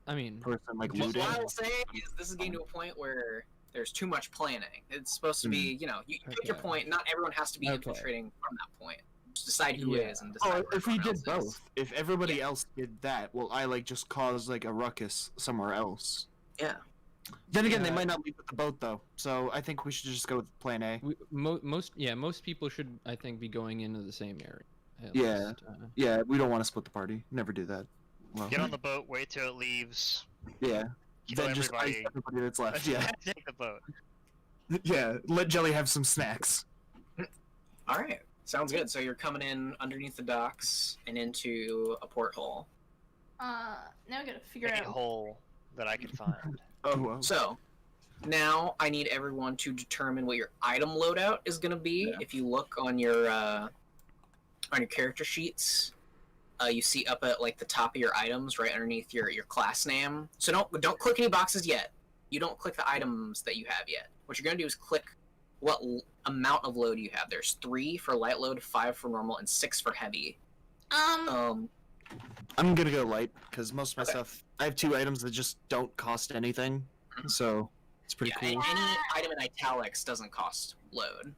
I mean, person like What looting. I will say is this is getting to a point where there's too much planning. It's supposed to be, you pick your point. Not everyone has to be infiltrating from that point. Just decide who is and decide. Oh, if we did everyone else both, if everybody else did that, well, I like just cause like a ruckus somewhere else. Yeah. Then again, they might not leave with the boat though, so I think we should just go with Plan A. Most people should, I think, be going into the same area. Yeah. Yeah, we don't want to split the party. Never do that. Well, Get on the boat, wait till it leaves. Yeah. Kill Then just ice everybody. everybody that's left. Yeah. Take the boat. Yeah. Let Jelly have some snacks. All right. Sounds good. So you're coming in underneath the docks and into a porthole. Now we gotta figure Any out. hole that I can find. Oh well. So now I need everyone to determine what your item loadout is going to be. Yeah. If you look on your character sheets, you see up at like the top of your items, right underneath your class name. So don't click any boxes yet. You don't click the items that you have yet. What you're going to do is click what amount of load you have. There's 3 for light load, 5 for normal, and 6 for heavy. I'm gonna go light because most of my stuff. I have 2 items that just don't cost anything, so it's pretty cool. Any item in italics doesn't cost load.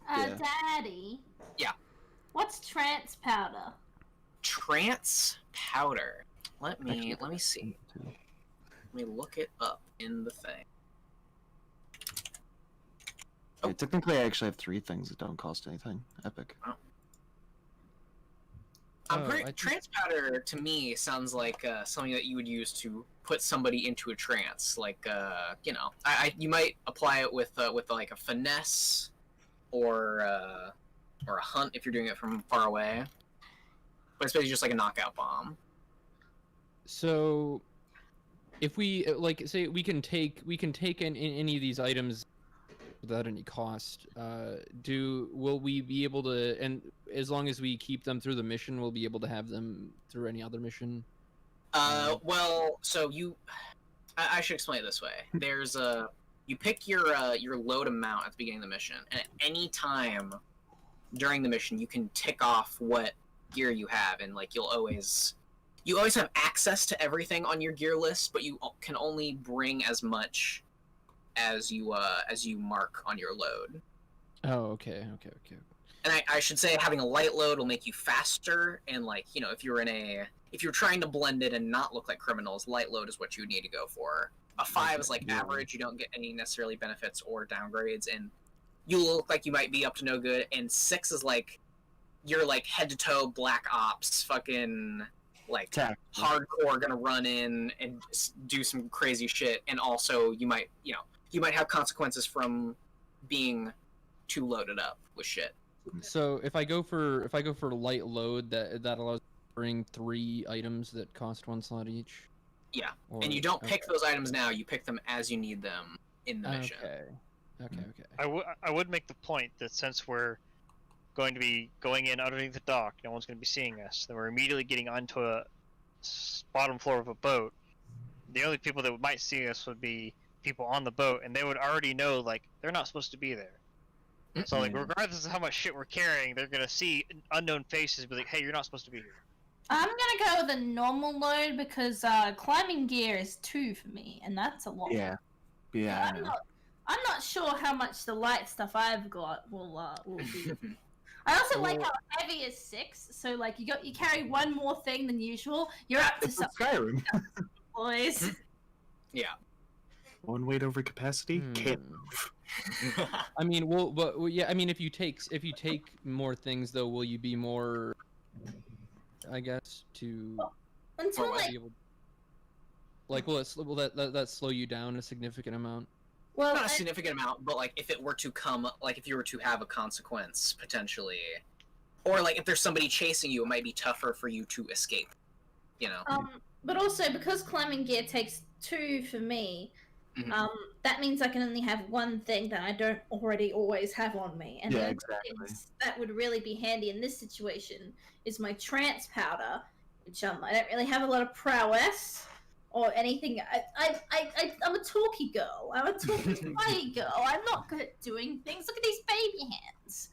Yeah. Daddy. Yeah. What's trance powder? Trance powder. Let me see. Let me look it up in the thing. Yeah, technically, I actually have 3 things that don't cost anything. Epic. Trance powder to me sounds like something that you would use to put somebody into a trance. Like you might apply it with like a finesse or a hunt if you're doing it from far away. But it's basically just like a knockout bomb. So, if we say we can take in any of these items without any cost, will we be able to, and as long as we keep them through the mission, we'll be able to have them through any other mission? Well, so I should explain it this way. There's you pick your load amount at the beginning of the mission, and at any time during the mission, you can tick off what gear you have, and like you always have access to everything on your gear list, but you can only bring as much as you mark on your load. Oh, okay. And I should say having a light load will make you faster, and like, if you're trying to blend it and not look like criminals, light load is what you need to go for. A 5 is like average, you don't get any necessarily benefits or downgrades, and you look like you might be up to no good, and 6 is like you're like head to toe black ops, fucking like hardcore gonna run in and do some crazy shit, and also you might have consequences from being too loaded up with shit. So if I go for light load, that allows me to bring 3 items that cost 1 slot each. Yeah, and you don't pick those items now. You pick them as you need them in the mission. Okay. I would make the point that since we're going to be going in underneath the dock, no one's going to be seeing us, then we're immediately getting onto a bottom floor of a boat. The only people that might see us would be people on the boat, and they would already know, like, they're not supposed to be there. So, like, regardless of how much shit we're carrying, they're gonna see unknown faces and be like, hey, you're not supposed to be here. I'm gonna go with a normal load because climbing gear is 2 for me, and that's a lot. Yeah. I'm not sure how much the light stuff I've got will be. I also like how heavy is 6, so like you carry one more thing than usual. You're up to It's something, Skyrim. boys. Yeah. One weight over capacity can't move. I mean, well, yeah. I mean, if you take more things, though, will you be more? I guess to Until like, be able, like, will that slow you down a significant amount? well, Not a significant amount, but like if it were to come, like if you were to have a consequence potentially, or like if there's somebody chasing you, it might be tougher for you to escape. You know. But also because climbing gear takes 2 for me, that means I can only have one thing that I don't already always have on me. And Yeah, the exactly. things that would really be handy in this situation is my trance powder, which I don't really have a lot of prowess or anything. I'm a talky girl. I'm a talky funny girl. I'm not good at doing things. Look at these baby hands.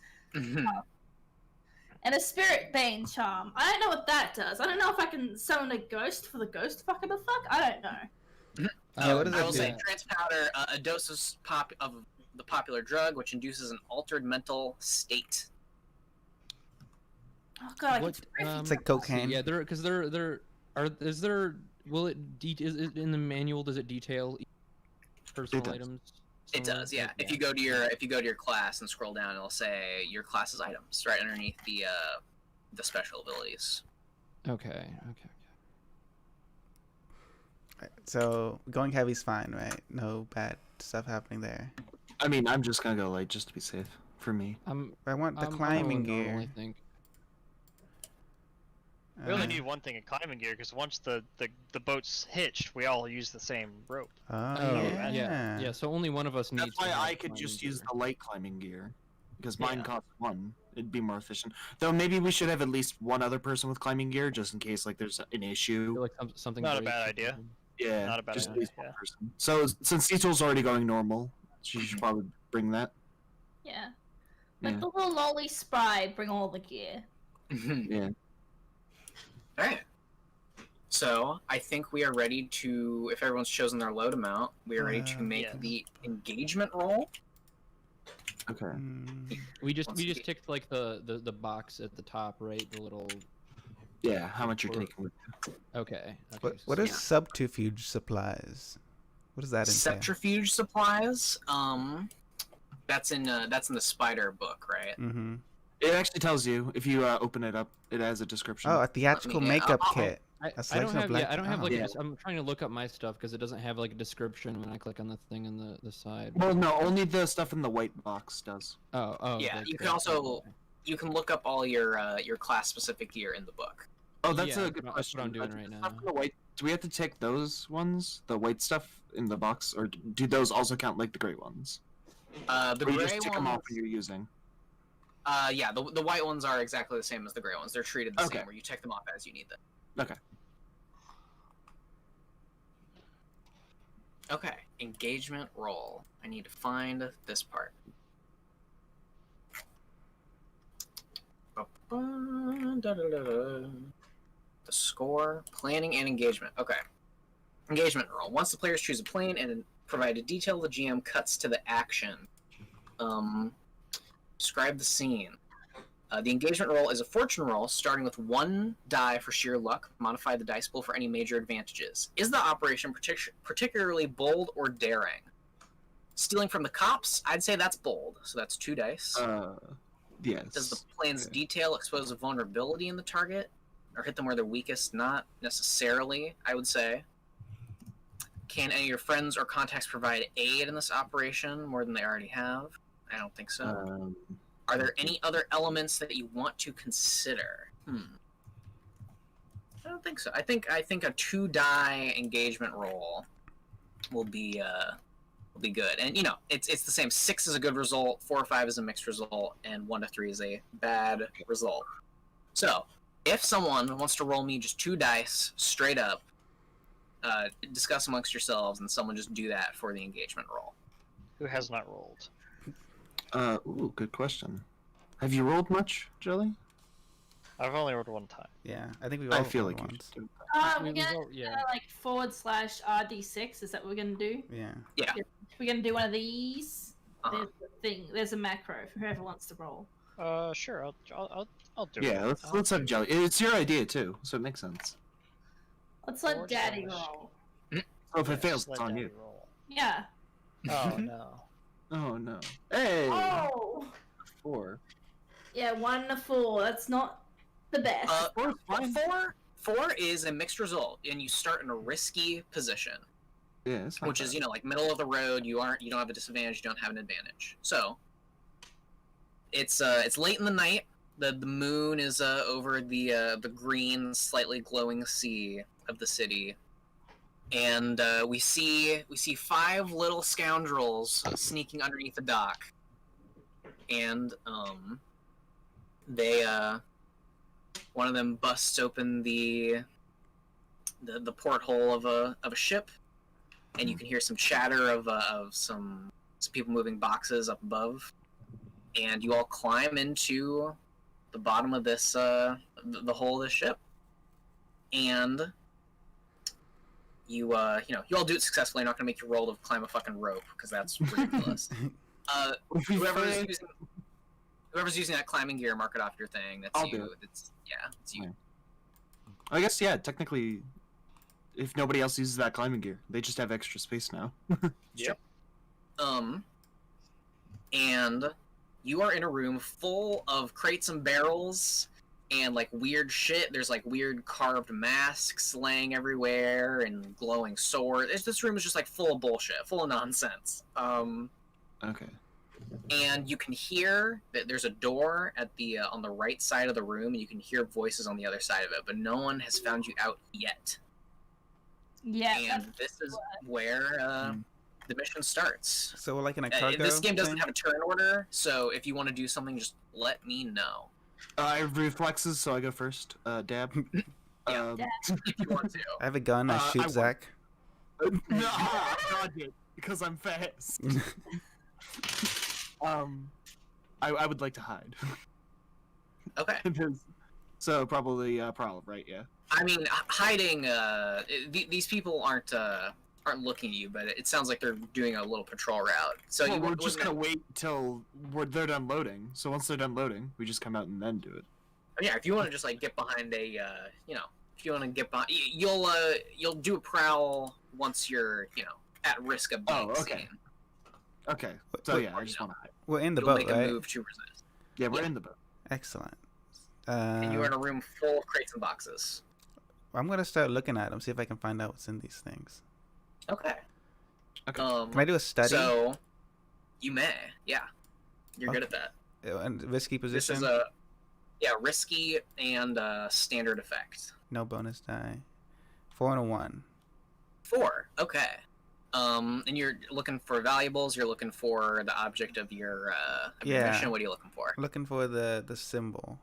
And a spirit bane charm. I don't know what that does. I don't know if I can summon a ghost for the ghost to fuck the fuck. I don't know. What does I that will do? say trance powder, a dose of the popular drug, which induces an altered mental state. Oh god, What, It's like cocaine. Yeah, will it is it in the manual? Does it detail personal does. items? It does, yeah. If you go to your class and scroll down, it'll say your class's items right underneath the special abilities. Okay. So going heavy's fine, right? No bad stuff happening there. I mean, I'm just gonna go light just to be safe. For me. I want the I'm climbing going normal, gear. I think. We only need one thing in climbing gear because once the boat's hitched, we all use the same rope. Oh, yeah. So only one of us needs. That's why to have I could climbing just use gear. the light climbing gear. Because mine Yeah. costs 1. It'd be more efficient. Though maybe we should have at least one other person with climbing gear just in case like there's an I issue. feel like something. Not a breaks bad or idea. something. Yeah, Not a bad just at idea, least one yeah. person. So since Cecil's already going normal, she should probably bring that. Yeah. Like Yeah. the little lolly spry, bring all the gear. Yeah. Alright. So, I think we are ready to, if everyone's chosen their load amount, we are ready to make Yeah. the engagement roll. Okay. We just Let's see. ticked like the box at the top, right? The little. Yeah, how much you're taking with Okay. What are subterfuge supplies? What does that entail? Subterfuge supplies, that's in the spider book, right? Mm-hmm. It actually tells you if you open it up. It has a description. Oh, a theatrical makeup kit. I A don't selection of have. black. Yeah, I don't have like. Yeah. I'm trying to look up my stuff because it doesn't have like a description when I click on the thing on the side. Well, no, only the stuff in the white box does. Oh. Yeah, okay, you can cool. also you can look up all your class specific gear in the book. Oh, that's Yeah, a good that's question. what I'm doing The right stuff now. in the white, do we have to take those ones, the white stuff in the box, or do those also count like the gray ones? The Or you gray just tick them ones, off when you're using? yeah, the white ones are exactly the same as the gray ones. They're treated the Okay. same, where you check them off as you need them. Okay. Okay, engagement roll. I need to find this part. The score, planning, and engagement. Okay. Engagement roll. Once the players choose a plane and provide a detail, the GM cuts to the action. Describe the scene. The engagement roll is a fortune roll, starting with 1 die for sheer luck. Modify the dice pool for any major advantages. Is the operation particularly bold or daring? Stealing from the cops? I'd say that's bold, so that's 2 dice. Yes. Does the plan's detail expose a vulnerability in the target? Or hit them where they're weakest? Not necessarily, I would say. Can any of your friends or contacts provide aid in this operation more than they already have? I don't think so. Are there any other elements that you want to consider? I don't think so. I think a 2-die engagement roll will be good. And you know, it's the same. 6 is a good result, 4 or 5 is a mixed result, and 1 to 3 is a bad result. So, if someone wants to roll me just 2 dice straight up, discuss amongst yourselves, and someone just do that for the engagement roll. Who has not rolled? Ooh, good question. Have you rolled much, Jelly? I've only rolled 1 time. Yeah, I think we've all I feel rolled like you once. should do We're gonna like /RD6. Is that what we're gonna do? Yeah. Yeah. We're gonna do one of these. Uh-huh. There's the thing. There's a macro for whoever wants to roll. Sure. I'll do it. Yeah, let's have Jelly. It's your idea too, so it makes sense. Let's let Or Daddy slash- roll. So if Yeah, it fails, just let it's on Daddy you. roll. Yeah. Oh no. Oh no. Hey! Oh. 4. Yeah, 1 and a 4. That's not the best. Four's fine. Four is a mixed result, and you start in a risky position, Yeah, it's not which is bad. like middle of the road. You don't have a disadvantage. You don't have an advantage. So it's late in the night. The moon is over the green, slightly glowing sea of the city, and we see 5 little scoundrels sneaking underneath the dock, and they one of them busts open the porthole of a ship, and you can hear some chatter of some people moving boxes up above, and you all climb into the bottom of this the hull of the ship, and you all do it successfully. I'm not gonna make you roll to climb a fucking rope because that's ridiculous. Whoever's using that climbing gear, mark it off your thing. That's I'll you. do it. It's you. I guess, yeah, technically, if nobody else uses that climbing gear, they just have extra space now. Yep. And you are in a room full of crates and barrels and like weird shit. There's like weird carved masks laying everywhere and glowing swords. This room is just like full of bullshit, full of nonsense. Okay. And you can hear that there's a door at the on the right side of the room, and you can hear voices on the other side of it, but no one has found you out yet. Yeah. And this is where the mission starts. So we're like in a cargo This game doesn't thing? have a turn order, so if you want to do something, just let me know. I have reflexes, so I go first. Dab. Yeah. If you want to. I have a gun. I I shoot won't. Zach. No, I dodge it because I'm fast. I would like to hide. Okay. So probably Prowl, right? Yeah. I mean, hiding. These people aren't looking at you, but it sounds like they're doing a little patrol route. So Well, you we're just gonna wait till they're done loading. So once they're done loading, we just come out and then do it. Yeah, if you want to just like get behind a, if you want to get behind, you'll do a prowl once you're, at risk of being Oh, okay. seen. Okay. So yeah, I just want to hide. We're in the You'll boat, make a right? move to resist. Yeah, we're Yeah. in the boat. Excellent. And you are in a room full of crates and boxes. I'm gonna start looking at them, see if I can find out what's in these things. Okay. Okay. Can I do a study? So, you may. Yeah. You're good at Okay. that. And risky This position. is risky and standard effect. No bonus die. 4 and a 1. 4. Okay. And you're looking for valuables. You're looking for the object of your Yeah. mission. What are you looking for? Looking for the symbol.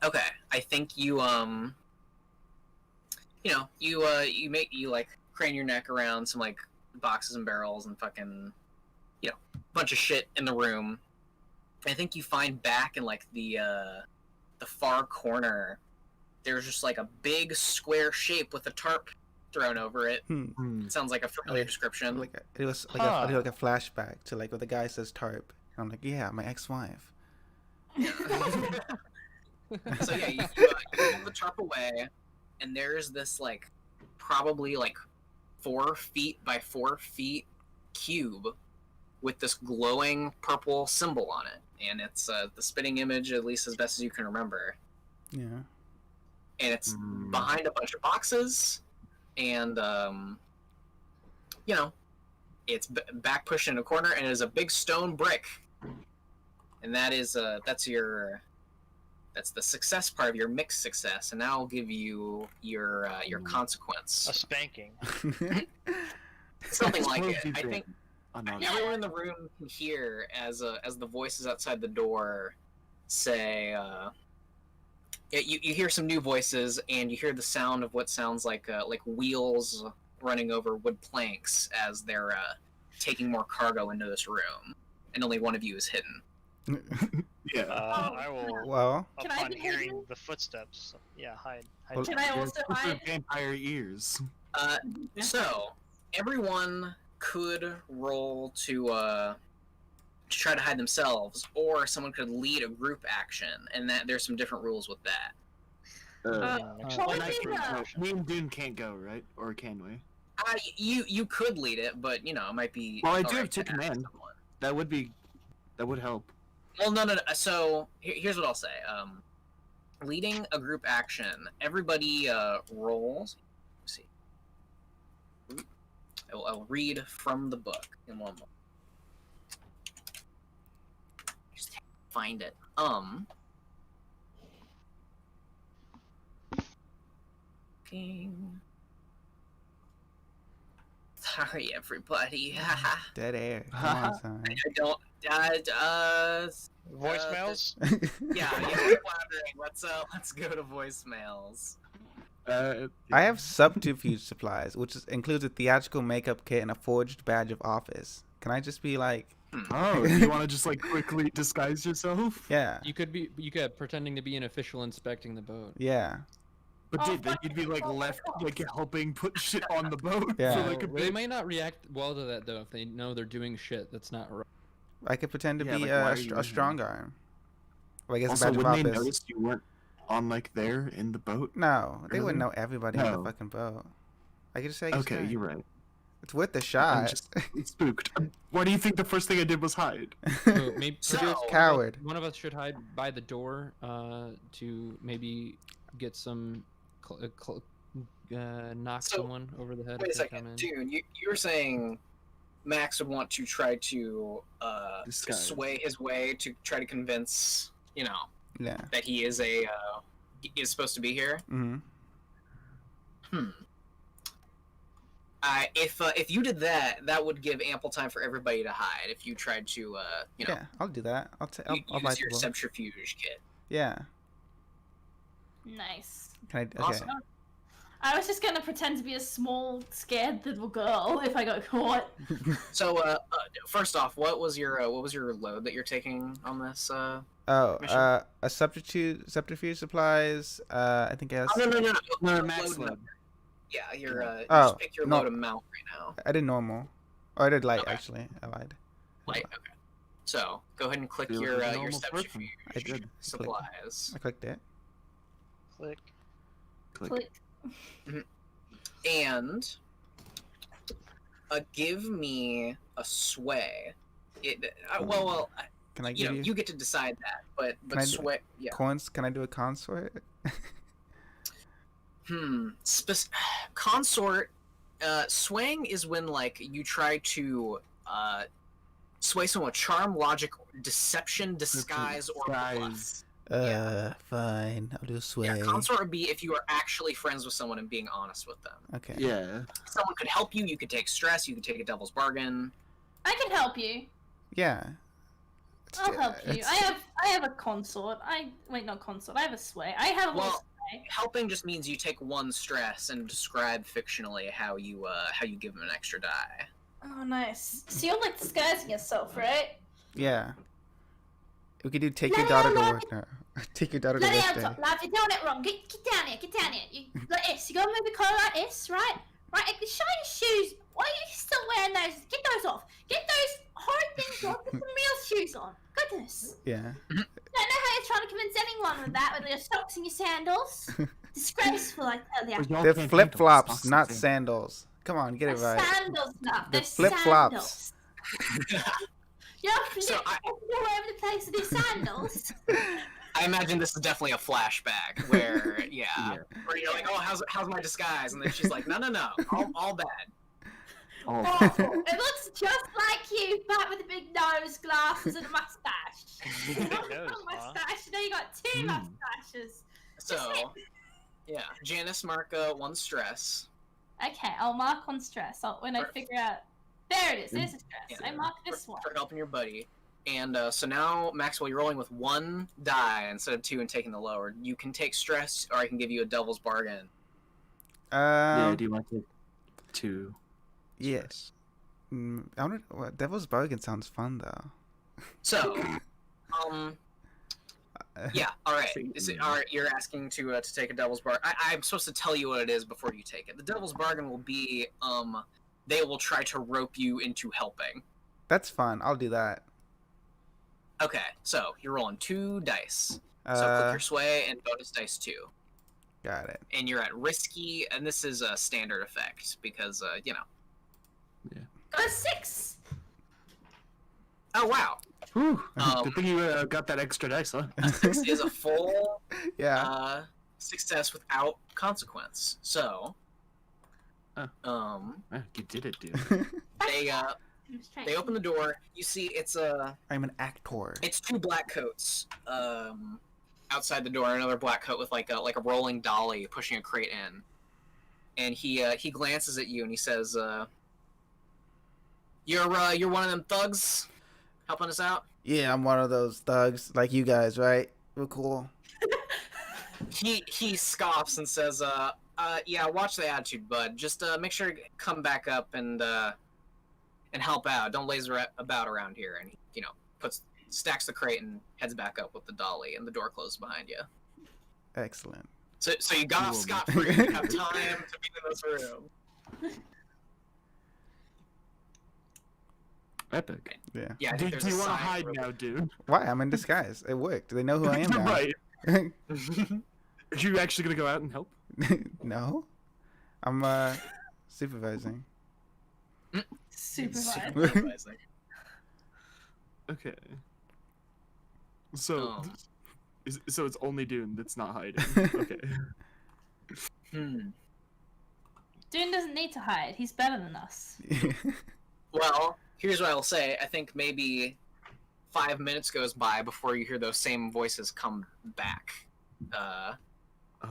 Okay. I think you you like crane your neck around some like boxes and barrels and fucking bunch of shit in the room. I think you find back in like the far corner, there's just like a big square shape with a tarp thrown over it. It sounds like a familiar description. Like it was like I did like a flashback to like where the guy says tarp. And I'm like, yeah, my ex-wife. So yeah, you pull the tarp away, and there's this like probably like 4 feet by 4 feet cube with this glowing purple symbol on it, and it's the spitting image, at least as best as you can remember. Yeah. And it's behind a bunch of boxes, and it's back pushed in a corner, and there's a big stone brick, and that is that's the success part of your mixed success, and now I'll give you your consequence. A spanking. Something like it. I think Another. everyone in the room can hear as the voices outside the door say. You hear some new voices, and you hear the sound of what sounds like wheels running over wood planks as they're taking more cargo into this room, and only one of you is hidden. Yeah. I will. Well, Can I upon be hearing hidden? the footsteps, yeah, hide. Well, Can I also Those are hide? vampire ears. So everyone could roll to try to hide themselves, or someone could lead a group action, and that there's some different rules with that. Me and Dune can't go, right? Or can we? You could lead it, but it might be. Well, I do have to command. That would help. Well, no. So here's what I'll say. Leading a group action, everybody rolls. Let's see. I'll read from the book in one moment. Just find it. Sorry, everybody. Dead air. Come on, son. I don't. Voicemails? Yeah. Let's go to voicemails. I have subterfuge supplies, which includes a theatrical makeup kit and a forged badge of office. Can I just be like? Oh, you want to just like quickly disguise yourself? Yeah. You could pretending to be an official inspecting the boat. Yeah. But dude, then you'd be like left, like helping put shit on the boat. Yeah. For, like, a They bit. may not react well to that though if they know they're doing shit that's not right. I could pretend to Yeah, be like, why are a you strong arm. Or I guess Also, a badge of wouldn't they office. notice you weren't on like there in the boat? No, they Really? wouldn't know everybody on No. the fucking boat. I could just say. Okay, you're right. It's worth the I'm shot. just spooked. Why do you think the first thing I did was hide? So maybe So- Coward. One of us should hide by the door to maybe get some knock So, someone over the head. Wait a if they come second, in. Dune. You were saying Max would want to try to Disguise. sway his way to try to convince Yeah. that he is supposed to be here. Mm-hmm. If you did that, that would give ample time for everybody to hide. If you tried to Yeah, I'll do that. I'll use bite your the bullet. subterfuge kit. Yeah. Nice. Can I? Okay. Awesome. I was just gonna pretend to be a small, scared little girl if I got caught. So first off, what was your load that you're taking on this? Oh, Mission? a subterfuge supplies. I think it has. Oh, no. No, max Load load. number. Yeah, you Oh, just pick your no. load amount right now. I did normal. Oh, I did light Okay. actually. I lied. Light. Okay. So go ahead and click Feel your like a normal subterfuge I did. supplies, I clicked it. Click. Click. and give me a sway. Can I give you you get to decide that, but Can I do- sway. Yeah. coins? Can I do a consort? Consort. Swaying is when like you try to sway someone with charm, logic, deception, disguise, or bluff. Fine. I'll do sway. Yeah, consort would be if you are actually friends with someone and being honest with them. Okay. Yeah. Someone could help you. You could take stress. You could take a devil's bargain. I can help you. Yeah. I'll help you. I have a consort. Not consort. I have a sway. I have a little sway. Helping just means you take one stress and describe fictionally how you give them an extra die. Oh, nice. So you're like disguising yourself, right? Yeah. We could do take your daughter to work now. Take your daughter to Bloody work hell, day. Top Lad, you're doing it wrong. Get down here, get down here. You, like this. You gotta move the collar like this, right? Right, shine your shoes. Why are you still wearing those? Get those off. Get those horrid things off. Put some real shoes on. Goodness. Yeah. Don't know how you're trying to convince anyone with that, with your socks and your sandals. Disgraceful, I tell ya. They're flip flops, not sandals. Come on, get it They're right. sandals now. They're They're flip-flops. sandals. You're So all over the place with these sandals. I imagine this is definitely a flashback where, where you're like, oh, how's my disguise? And then she's like, no, all bad. Awful. It looks just like you, but with a big nose, glasses, and a mustache. Big nose, mustache. You know you got two mustaches. So, yeah, Janice, mark one stress. Okay, I'll mark on stress. When I figure out. There it is. There's a stress. I mark this one. For helping your buddy. And so now, Maxwell, you're rolling with one die instead of two and taking the lower. You can take stress, or I can give you a devil's bargain. Yeah, do you want to take two? Yes. I wonder. Well, devil's bargain sounds fun though. So, yeah, all right. All right, you're asking to take a devil's bargain. I'm supposed to tell you what it is before you take it. The devil's bargain will be they will try to rope you into helping. That's fun. I'll do that. Okay, so you're rolling 2 dice. So click your sway and bonus dice 2. Got it. And you're at risky, and this is a standard effect because you know. Got a 6. Oh wow. Whew. Good thing you got that extra dice, huh? A 6 is a full Yeah. success without consequence. So, You did it, dude. they open the door. You see, it's I'm an actor. It's 2 black coats outside the door. Another black coat with like a rolling dolly pushing a crate in. And he glances at you and he says, "You're one of them thugs helping us out." Yeah, I'm one of those thugs like you guys, right? We're cool. He scoffs and says, "Yeah, watch the attitude, bud. Just make sure to come back up and help out. Don't laser about around here." And he, stacks the crate and heads back up with the dolly, and the door closes behind you. Excellent. So you got off scot-free. You have time to be in this room. Epic. Yeah. Yeah. Do you want to hide now, dude? Why? I'm in disguise. It worked. They know who I am now. Right. Are you actually gonna go out and help? No. I'm supervising. Supervising. Okay. So, so it's only Dune that's not hiding. Okay. Dune doesn't need to hide. He's better than us. Well, here's what I'll say. I think maybe 5 minutes goes by before you hear those same voices come back.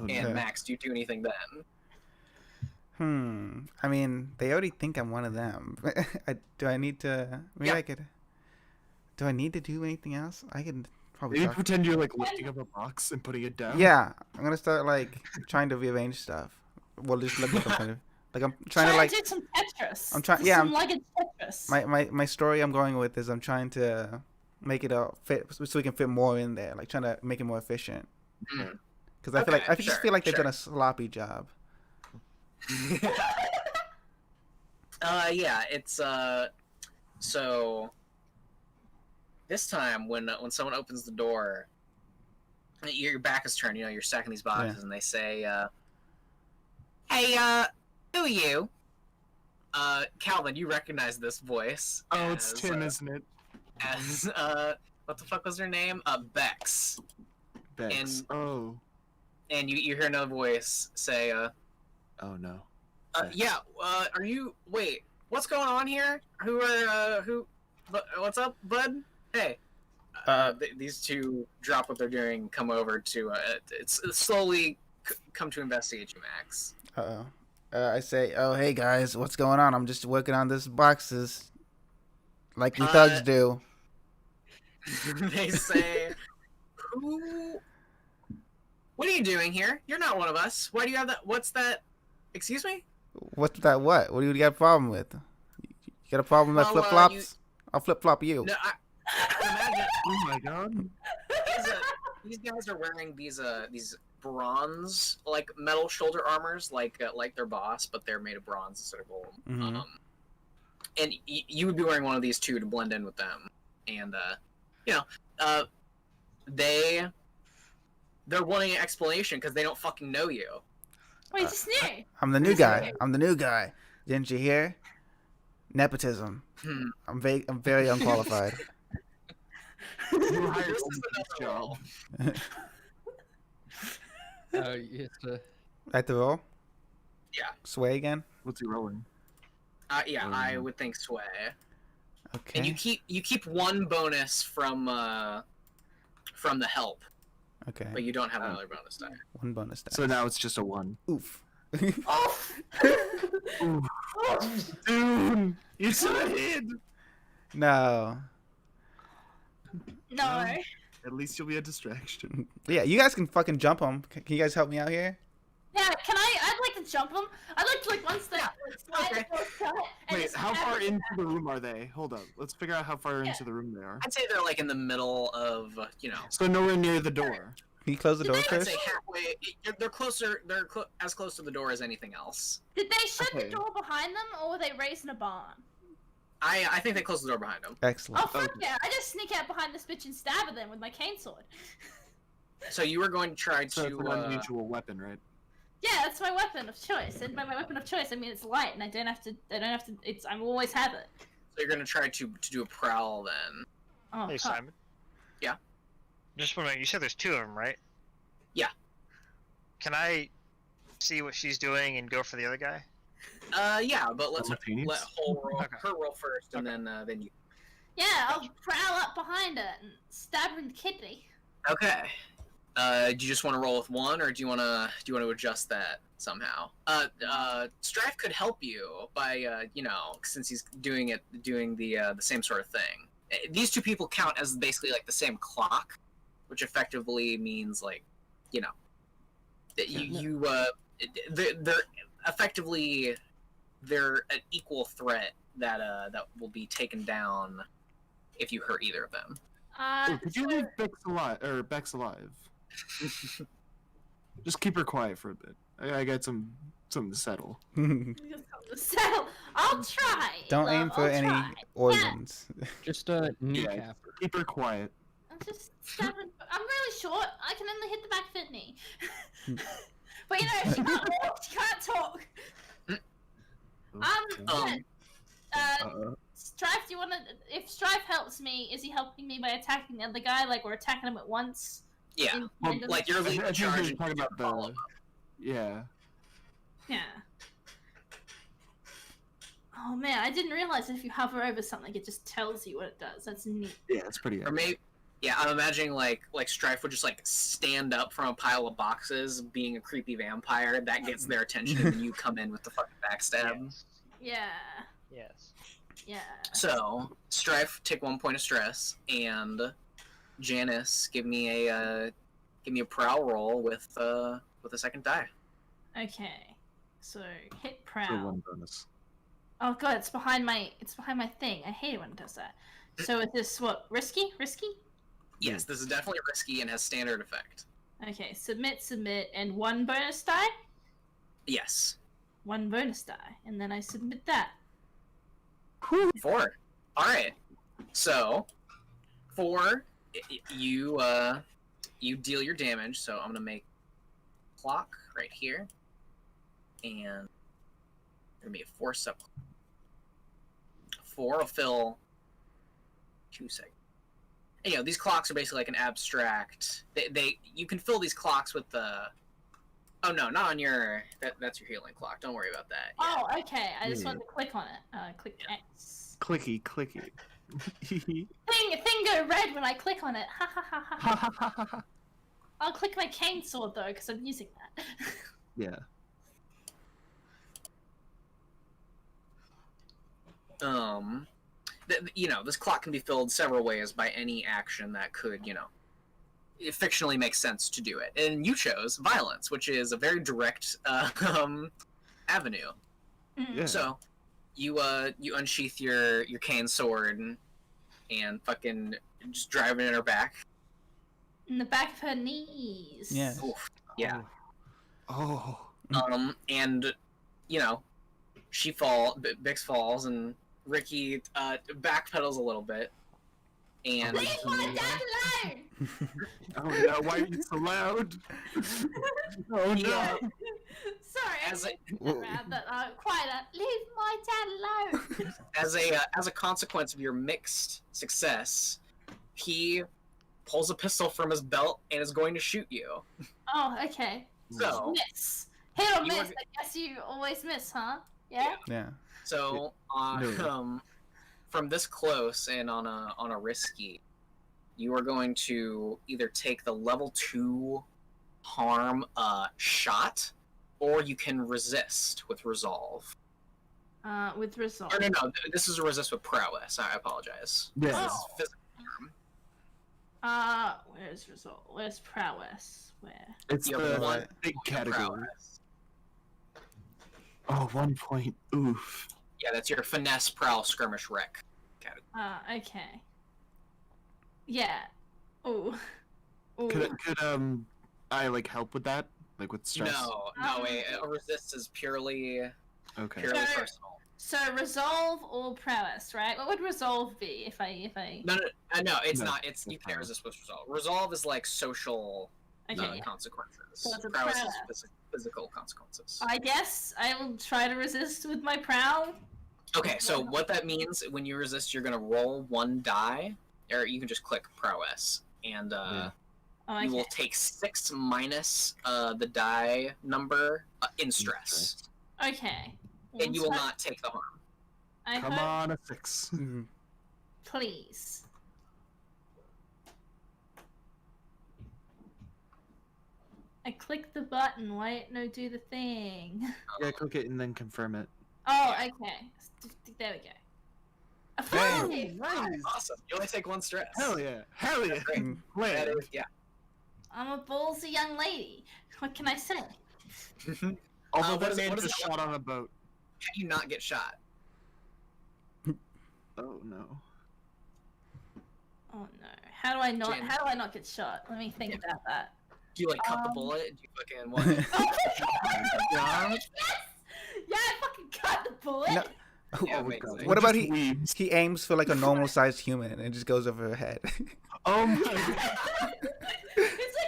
And Max, do you do anything then? I mean, they already think I'm one of them. Do I need to? Maybe I could. Do I need to do anything else? I can probably. Maybe pretend you're like lifting up a box and putting it down. Yeah, I'm gonna start like trying to rearrange stuff. Well, just look like I'm trying to like. Do some Tetris. I'm trying. Do Yeah. some luggage Tetris. My story I'm going with is I'm trying to make it all fit so we can fit more in there. Like trying to make it more efficient. Because I just feel like they've done a sloppy job. Yeah, it's so this time when someone opens the door, your back is turned, you're stacking these boxes, and they say, "Hey, who are you?" Calvin, you recognize this voice. Oh, it's Tim, isn't it? As what the fuck was her name? Bex. Bex. And you hear another voice say, "Oh no." Yeah. Are you? Wait. What's going on here? What's up, bud? Hey. These two drop what they're doing, come over to. It's slowly come to investigate you, Max. I say, "Oh, hey guys, what's going on? I'm just working on this boxes, like you thugs do." They say, "Who? What are you doing here? You're not one of us. Why do you have that? What's that? Excuse me? What's that? What do you got a problem with? You got a problem with flip flops? I'll flip flop you." No, I imagine. Oh my god. These guys are wearing these bronze like metal shoulder armors like their boss, but they're made of bronze instead of gold. Mm-hmm. And you would be wearing one of these too to blend in with them. And they're wanting an explanation because they don't fucking know you. Wait, it's new. I'm the new guy. I'm the new guy. Didn't you hear? Nepotism. I'm very unqualified. You were hired for this job. At the roll? Yeah. Sway again? What's he rolling? Yeah, I would think sway. Okay. And you keep one bonus from the help. Okay. But you don't have another bonus die. One bonus die. So now it's just a 1. Oof. Dude, you should have hid. No. No. At least you'll be a distraction. Yeah, you guys can fucking jump them. Can you guys help me out here? Yeah, I'd like to jump them. I'd like to one step. Okay. Wait, how far into the room are they? Hold up. Let's figure out how far into the room they are. I'd say they're like in the middle of, So nowhere near the door. Can you close the door I'd first? say halfway. They're closer. They're as close to the door as anything else. Did they shut Okay. the door behind them, or were they raising a barn? I think they closed the door behind him. Excellent. Oh fuck yeah! I just sneak out behind this bitch and stab her then with my cane sword. So you were going to try So it's to. an unusual weapon, right? Yeah, that's my weapon of choice. And by my weapon of choice, I mean it's light, and I don't have to. It's. I always have it. So you're going to try to do a prowl then. Oh, Hey, fuck. Simon. Yeah? Just one minute. You said there's 2 of them, right? Yeah. Can I see what she's doing and go for the other guy? Yeah, but let's let Simultaneous? her roll first, and then you. Yeah, I'll prowl up behind her and stab her in the kidney. Okay. Do you just want to roll with 1, or do you want to adjust that somehow? Strife could help you by since he's doing the same sort of thing. These 2 people count as basically like the same clock, which effectively means like, that they're effectively they're an equal threat that will be taken down if you hurt either of them. Could you leave Bex alive? Just keep her quiet for a bit. I got something to settle. So I'll try. Don't love, aim for I'll any try. organs. Just kneecap Yeah, her. keep her quiet. I'm just stabbing. I'm really short. I can only hit the back of the knee. But if she can't walk, she can't talk. Strife, do you want to? If Strife helps me, is he helping me by attacking the other guy? Like we're attacking him at once? Yeah, Well, like you're leading the charge. You're talking about the. Yeah. Yeah. Oh man, I didn't realize if you hover over something, it just tells you what it does. That's neat. Yeah, it's pretty. Or maybe, yeah, I'm imagining like Strife would just like stand up from a pile of boxes, being a creepy vampire. That gets their attention, and then you come in with the fucking backstab. Yeah. Yes. Yeah. So Strife, take 1 point of stress, and Janice, give me a prowl roll with a second die. Okay. So hit For prowl. 1 bonus. Oh god, it's behind my thing. I hate it when it does that. So is this what, risky? Yes, this is definitely risky and has standard effect. Okay, submit, and 1 bonus die? Yes. 1 bonus die, and then I submit that. 4. All right. So 4, you deal your damage. So I'm gonna make clock right here, and gonna be a 4 sub. 4 will fill 2 seconds. And, these clocks are basically like an abstract. You can fill these clocks with the. Oh no, not on your. That's your healing clock. Don't worry about that. Oh, okay. I just wanted to click on it. Click X. Clicky. Thing go red when I click on it. Ha ha ha ha ha. I'll click my cane sword though, because I'm using that. Yeah. This clock can be filled several ways by any action that could, it fictionally makes sense to do it. And you chose violence, which is a very direct avenue. Yeah. So you unsheath your cane sword and fucking just drive it in her back. In the back of her knees. Yeah. Oof, yeah. Oh. And Bix falls, and Ricky backpedals a little bit, and Leave my dad alone! Oh no! Why are you so loud? Oh no! Sorry, As I around that quieter. Leave my dad alone. as a consequence of your mixed success, he pulls a pistol from his belt and is going to shoot you. Oh, okay. So Miss. Hit or You miss. are- I guess you always miss, huh? Yeah. Yeah. So, from this close and on a risky, you are going to either take the level 2 harm shot, or you can resist with resolve. With resolve. Or no, this is a resist with prowess. I apologize. Yeah. This is physical harm. Where's resolve? Where's prowess? Where? It's You have the one big point of category. prowess. Oh, 1 point. Oof. Yeah, that's your finesse, prowl, skirmish, wreck category. Okay. Yeah. Ooh. Ooh. Could I like help with that? Like with stress? No, a resist is purely Okay. purely So- personal. So resolve or prowess, right? What would resolve be if I? No, it's No, not. It's you can't resist with resolve. Resolve is like social Okay. consequences. So it's a Prowess prowess. is physical consequences. I guess I will try to resist with my prowl. Okay, so what that means when you resist, you're gonna roll 1 die, or you can just click prowess, and you will take 6 minus the die number in stress, Okay. and you will not take the harm. I Come hope, on, a 6. please. I clicked the button. Why didn't I do the thing? Yeah, click it and then confirm it. Oh, okay. There we go. A Hey. 5! Nice. Awesome. You only take 1 stress. Hell yeah. Hell yeah. Great. Wait. That is, yeah. I'm a ballsy young lady. What can I say? Although what that is- man what is just it- shot on a boat. How do you not get shot? Oh no. Oh no. How do I not? Jen. How do I not get shot? Let me think about that. Do you like cut the bullet? Do you fucking what? Oh my god! Yes! Yeah, I fucking cut the bullet. No. Yeah, Oh my makes god. sense. What about Just weebs. he aims for like a normal sized human and it just goes over her head. Oh my god.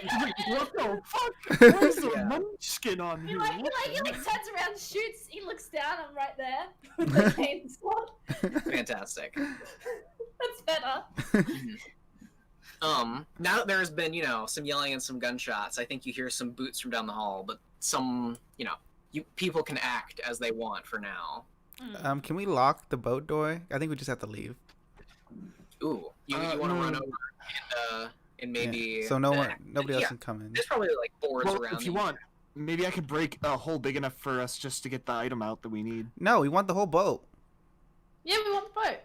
It's like, What the fuck? Where's the Yeah. munchkin on he here? like, he What like, he the- like turns around, shoots. He looks down. I'm right there with my chainsaw. Fantastic. That's better. Now that there's been, some yelling and some gunshots, I think you hear some boots from down the hall, but some, people can act as they want for now. Can we lock the boat door? I think we just have to leave. Ooh, you want to no. run over and maybe... Yeah. So nobody else yeah. can come in. There's probably, like, boards Well, around if you want, maybe I could break a hole big enough for us just to get the item out that we need. No, we want the whole boat. Yeah, we want the boat.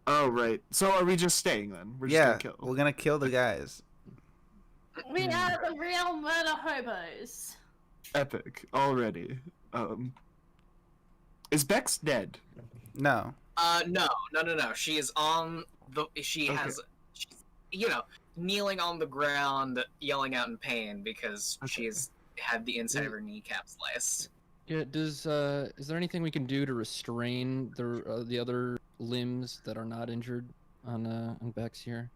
Oh, right. So are we just staying then? We're just Yeah, gonna kill. we're gonna kill the guys. We are the real murder hobos. Epic. Already. Is Bex dead? No. No. She is on the... She has... She's, kneeling on the ground, yelling out in pain because she's had the inside of her kneecap sliced. Yeah. Is there anything we can do to restrain the other limbs that are not injured on Bex here?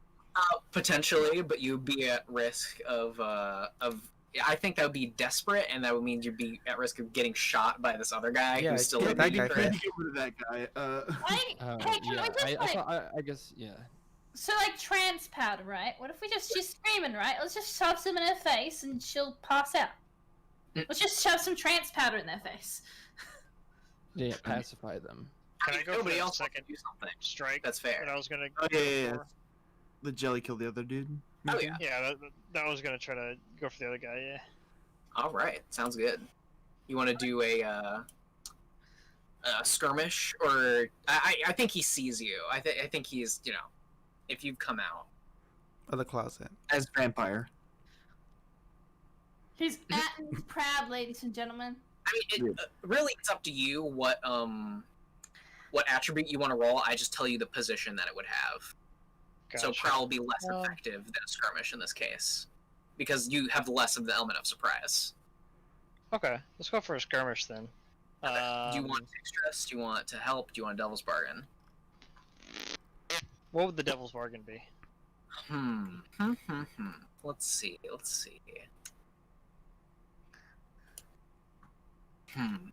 Potentially, but you'd be at risk of. I think that would be desperate, and that would mean you'd be at risk of getting shot by this other guy Yeah, who's still yeah, in that the guy grip. Get rid of that guy. Hey, can we just I guess yeah. So like trance powder, right? What if we she's screaming, right? Let's just shove some in her face and she'll pass out. Let's just shove some trance powder in their face. Yeah, pacify them. Can I go Nobody for a else wants to second do something. strike? That's fair. That I was gonna. Oh, go yeah. for? The jelly killed the other dude. Oh yeah. Yeah, that was gonna try to go for the other guy. Yeah. All right, sounds good. You want to do a skirmish, or I think he sees you. I think he's if you've come out. Of the closet. As vampire. He's acting proud, ladies and gentlemen. I mean, really, it's up to you what attribute you want to roll. I just tell you the position that it would have. Gotcha. So prowl will be less effective than a skirmish in this case, because you have less of the element of surprise. Okay, let's go for a skirmish then. Do you want stress? Do you want to help? Do you want a devil's bargain? What would the devil's bargain be? Let's see.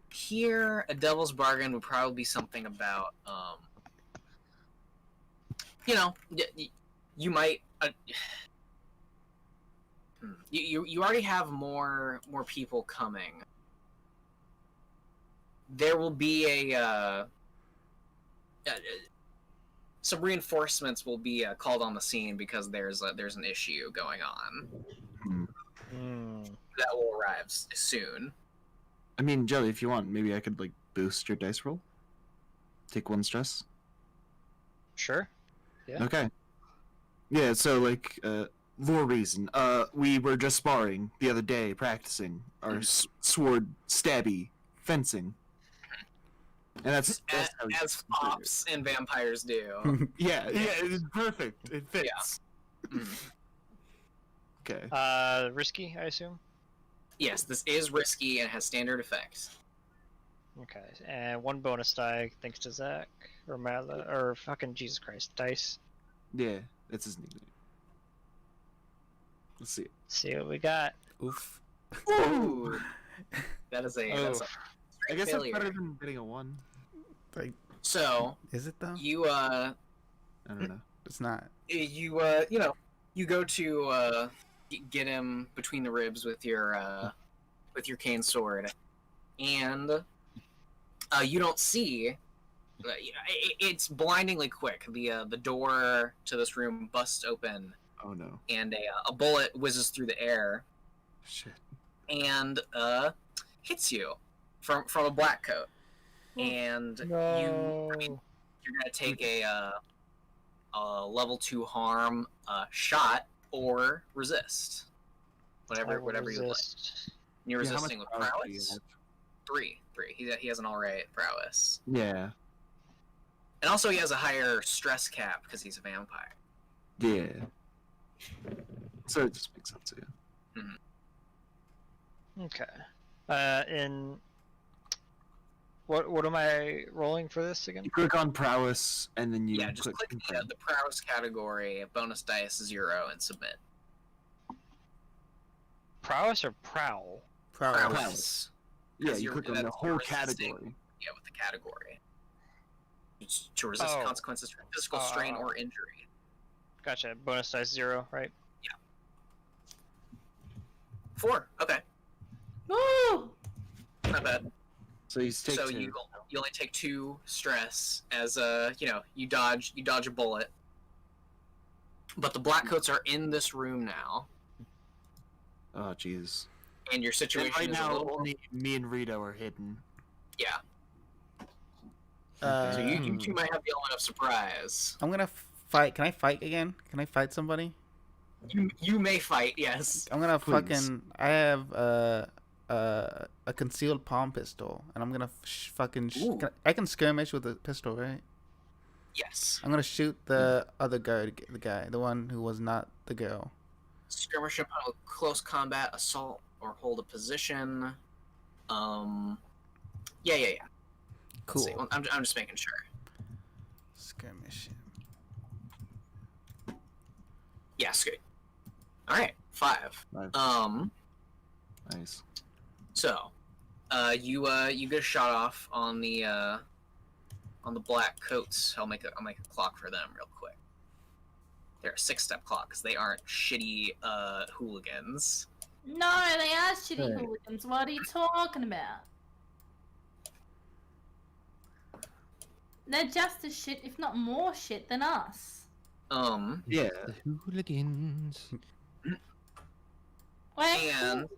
Here, a devil's bargain would probably be something about, you might. You already have more people coming. There will be some reinforcements will be called on the scene because there's an issue going on that will arrive soon. I mean, Jelly, if you want, maybe I could boost your dice roll. Take 1 stress. Sure. Yeah. Okay. Yeah. So lore reason. We were just sparring the other day, practicing our sword stabby fencing. And that's As fops and vampires do. yeah, it's perfect. It fits. Yeah. Okay. Risky, I assume. Yes, this is risky and has standard effects. Okay, and 1 bonus die thanks to Zach or Mala or fucking Jesus Christ, Dice. Yeah, that's his nickname. Let's see. See what we got. Oof. Ooh. That's a Oh. I guess failure. that's better than getting a 1. Like, So is it though? you I don't know. It's not. you go to get him between the ribs with your cane sword, and you don't see. It's blindingly quick. The door to this room busts open, Oh no. and a bullet whizzes through the air Shit. and hits you from a black coat, and you're gonna take a level 2 harm shot or resist, whatever you like. You're Yeah, how resisting much with prowess do you prowess. have? 3. He has an alright prowess, Yeah. and also he has a higher stress cap because he's a vampire. Yeah. So it just makes sense, yeah. Okay. In what am I rolling for this again? You click on prowess, and then you Yeah, just click confirm. the prowess category, bonus dice 0, and submit. Prowess or prowl? Prowess. Yeah, 'Cause you you're- click on the that's whole resisting. category. Yeah, with the category. It's to resist Oh. consequences from physical strain or injury. Gotcha. Bonus dice 0, right? 4. Okay, Woo! not bad. So you take So 2. you only take 2 stress as you dodge a bullet. But the black coats are in this room now, Oh, jeez. and your And situation right is now, a little only me and Rito are hidden. yeah. Uh, So you two might have the element of surprise. I'm gonna fight. Can I fight again? Can I fight somebody? You may fight, yes. I'm gonna Please. fucking. I have a concealed palm pistol, and I'm gonna Ooh. I can skirmish with a pistol, right? Yes. I'm gonna shoot the other guy, the one who was not the girl. Skirmish upon a close combat, assault, or hold a position. Yeah. Cool. Let's see. Well, I'm just making sure. Skirmish. Yeah, it's good. All right, 5. 5. Nice. So, you get a shot off on the black coats. I'll make a clock for them real quick. They're a 6-step clock because they aren't shitty hooligans. No, they are shitty hooligans. What are you talking about? They're just as shit, if not more shit, than us. Yeah. The hooligans. We're And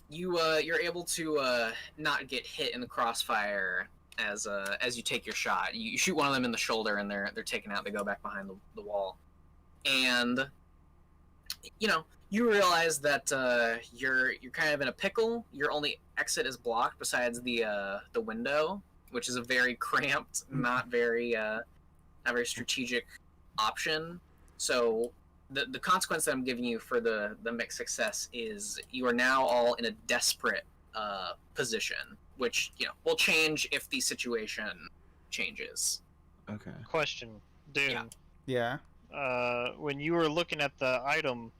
you're able to not get hit in the crossfire as you take your shot. You shoot one of them in the shoulder, and they're taken out. They go back behind the wall, and you realize that you're kind of in a pickle. Your only exit is blocked, besides the window, which is a very cramped, not very strategic option. So the consequence that I'm giving you for the mixed success is you are now all in a desperate position, which will change if the situation changes. Okay. Question, Dune. Yeah. When you were looking at the item,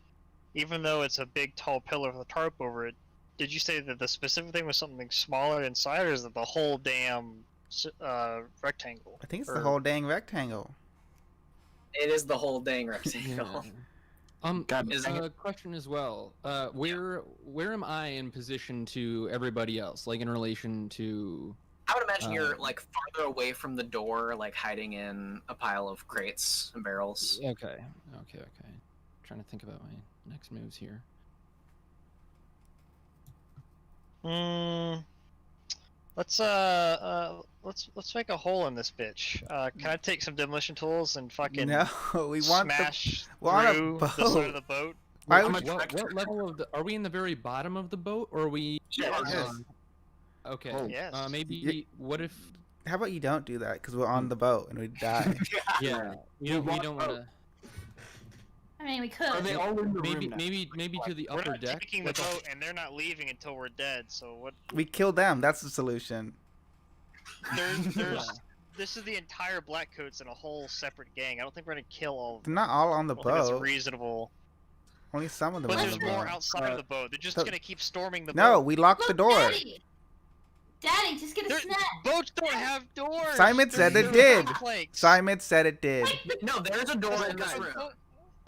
even though it's a big tall pillar with a tarp over it, did you say that the specific thing was something smaller inside, or is it the whole damn rectangle? I think it's the whole dang rectangle. It is the whole dang rectangle. God, Is Question as well. Where am I in position to everybody else? Like in relation to? I would imagine you're like farther away from the door, like hiding in a pile of crates and barrels. Okay. Trying to think about my next moves here. Let's make a hole in this bitch. Can I take some demolition tools and fucking No, we want smash we're on a through the side boat. of the boat? Why What, would you- what level of the? Are we in the very bottom of the boat, or are we? Yes. Okay. Oh. Yes. Maybe. Ye- What if? How about you don't do that? Because we're on the boat and we die. Yeah. We don't want to. I mean, we could. Are they all in the Maybe, room now? maybe to the We're upper not deck. taking the boat, and they're not leaving until we're dead. So what? We kill them. That's the solution. There's. This is the entire Blackcoats in a whole separate gang. I don't think we're gonna kill all of They're them. not all on the I don't think that's boat. reasonable. Only some of them But are on there's the more boat. outside of the boat. They're just so- gonna keep storming the No, boat. we locked the Look, door. Daddy! Daddy, just get a There- snack! Boats don't have doors. Simon said They're it did. planks. Simon said it did. No, there's a door in this There's a room. boat-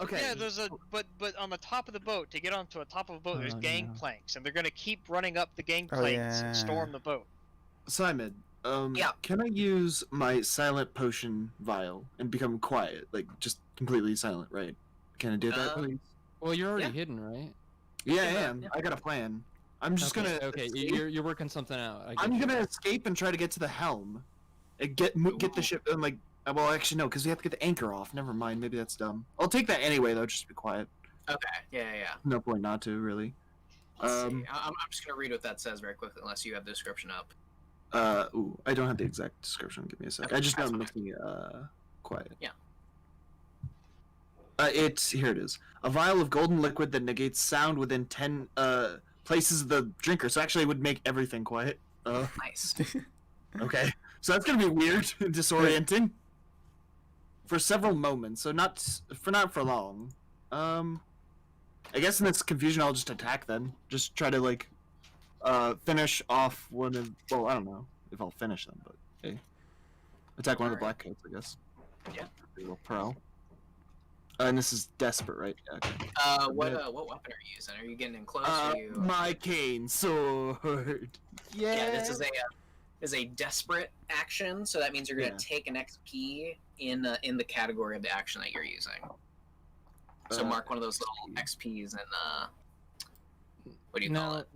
Okay. Yeah, there's a but on the top of the boat to get onto a top of a boat, there's Oh, gangplanks, and they're gonna keep running up the Oh, gangplanks yeah. and storm the boat. Simon, Yeah. can I use my silent potion vial and become quiet, like just completely silent, right? Can I do that, please? Well, you're already Yeah. hidden, right? Yeah, I Yeah. am. I got a plan. I'm just okay, gonna. Okay, escape. you're working something out. I get I'm you. gonna escape and try to get to the helm, and get the ship. And like, well, actually no, because we have to get the anchor off. Never mind. Maybe that's dumb. I'll take that anyway, though. Just to be quiet. Okay, yeah. No point not to, really. Let's see. I'm just gonna read what that says very quickly, unless you have the description up. Ooh, I don't have the exact description. Give me a sec. Okay, I just know that's I'm making quiet. Yeah. Here it is. A vial of golden liquid that negates sound within 10 places of the drinker. So actually, it would make everything quiet. Nice. Okay. So that's gonna be weird and disorienting. For several moments, so not for long. I guess in this confusion, I'll just attack then. Just try to like, finish off one of. Well, I don't know if I'll finish them, but hey, attack one of the black coats, I guess. Yeah. A little pro. And this is desperate, right? Yeah, okay. What weapon are you using? Are you getting in close? Are you... My cane sword. Yeah, this is a desperate action, so that means you're gonna take an XP in the category of the action that you're using. So mark one of those little XPs and what do you call it?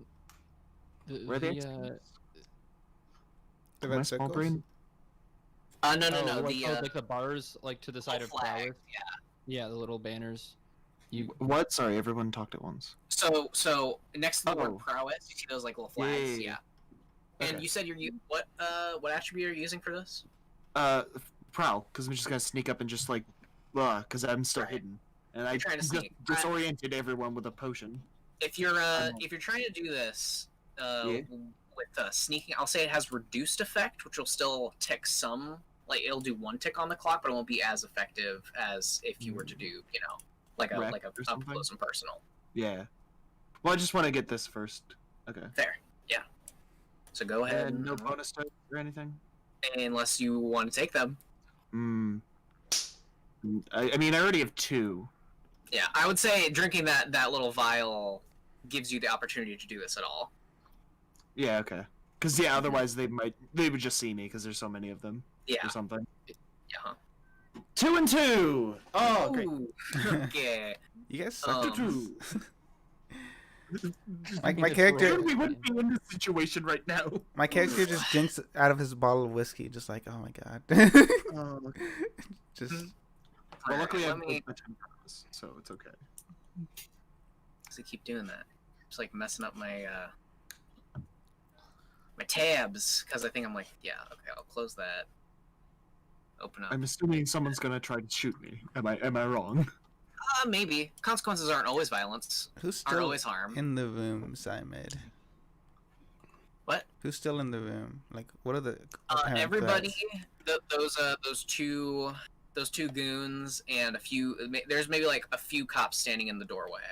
Where are the the, XPs? The My red small circles? brain. No, like the bars, like to the side of flag. flowers. Yeah, the little banners. You What? Sorry, everyone talked at once. So next to the Oh. word prowess, you see those like little flags. Yeah. And Okay. you said what attribute are you using for this? Prowl, because I'm just gonna sneak up and just like, because I'm still Right. hidden, and I You're trying to just sneak. disoriented everyone with a potion. If you're trying to do this with sneaking, I'll say it has reduced effect, which will still tick some. Like it'll do one tick on the clock, but it won't be as effective as if you were to do, like a Wreck up or something? close and personal. Yeah. Well, I just want to get this first. Okay. Fair, yeah. So go ahead. And no bonus dice or anything. Unless you want to take them. I mean, I already have 2. Yeah, I would say drinking that little vial gives you the opportunity to do this at all. Yeah. Okay. Because otherwise they would just see me because there's so many of them. Yeah. Or something. Yeah. 2 and 2. Oh, great. Ooh, okay. You guys suck. 2. My character, We wouldn't be in this situation right now. my character just drinks out of his bottle of whiskey, just like, oh my god. Just Well, luckily I let have me a 10 purpose, so it's okay. keep doing that. Just like messing up my my tabs because I think I'm like, yeah, okay, I'll close that. Open up. I'm assuming someone's gonna try to shoot me. Am I wrong? Maybe consequences aren't always violence. who's Aren't still always harm. in the room, Psymid? What? Who's still in the room? Like, what are the apparent Everybody, threats? those two goons and a few. There's maybe like a few cops standing in the doorway.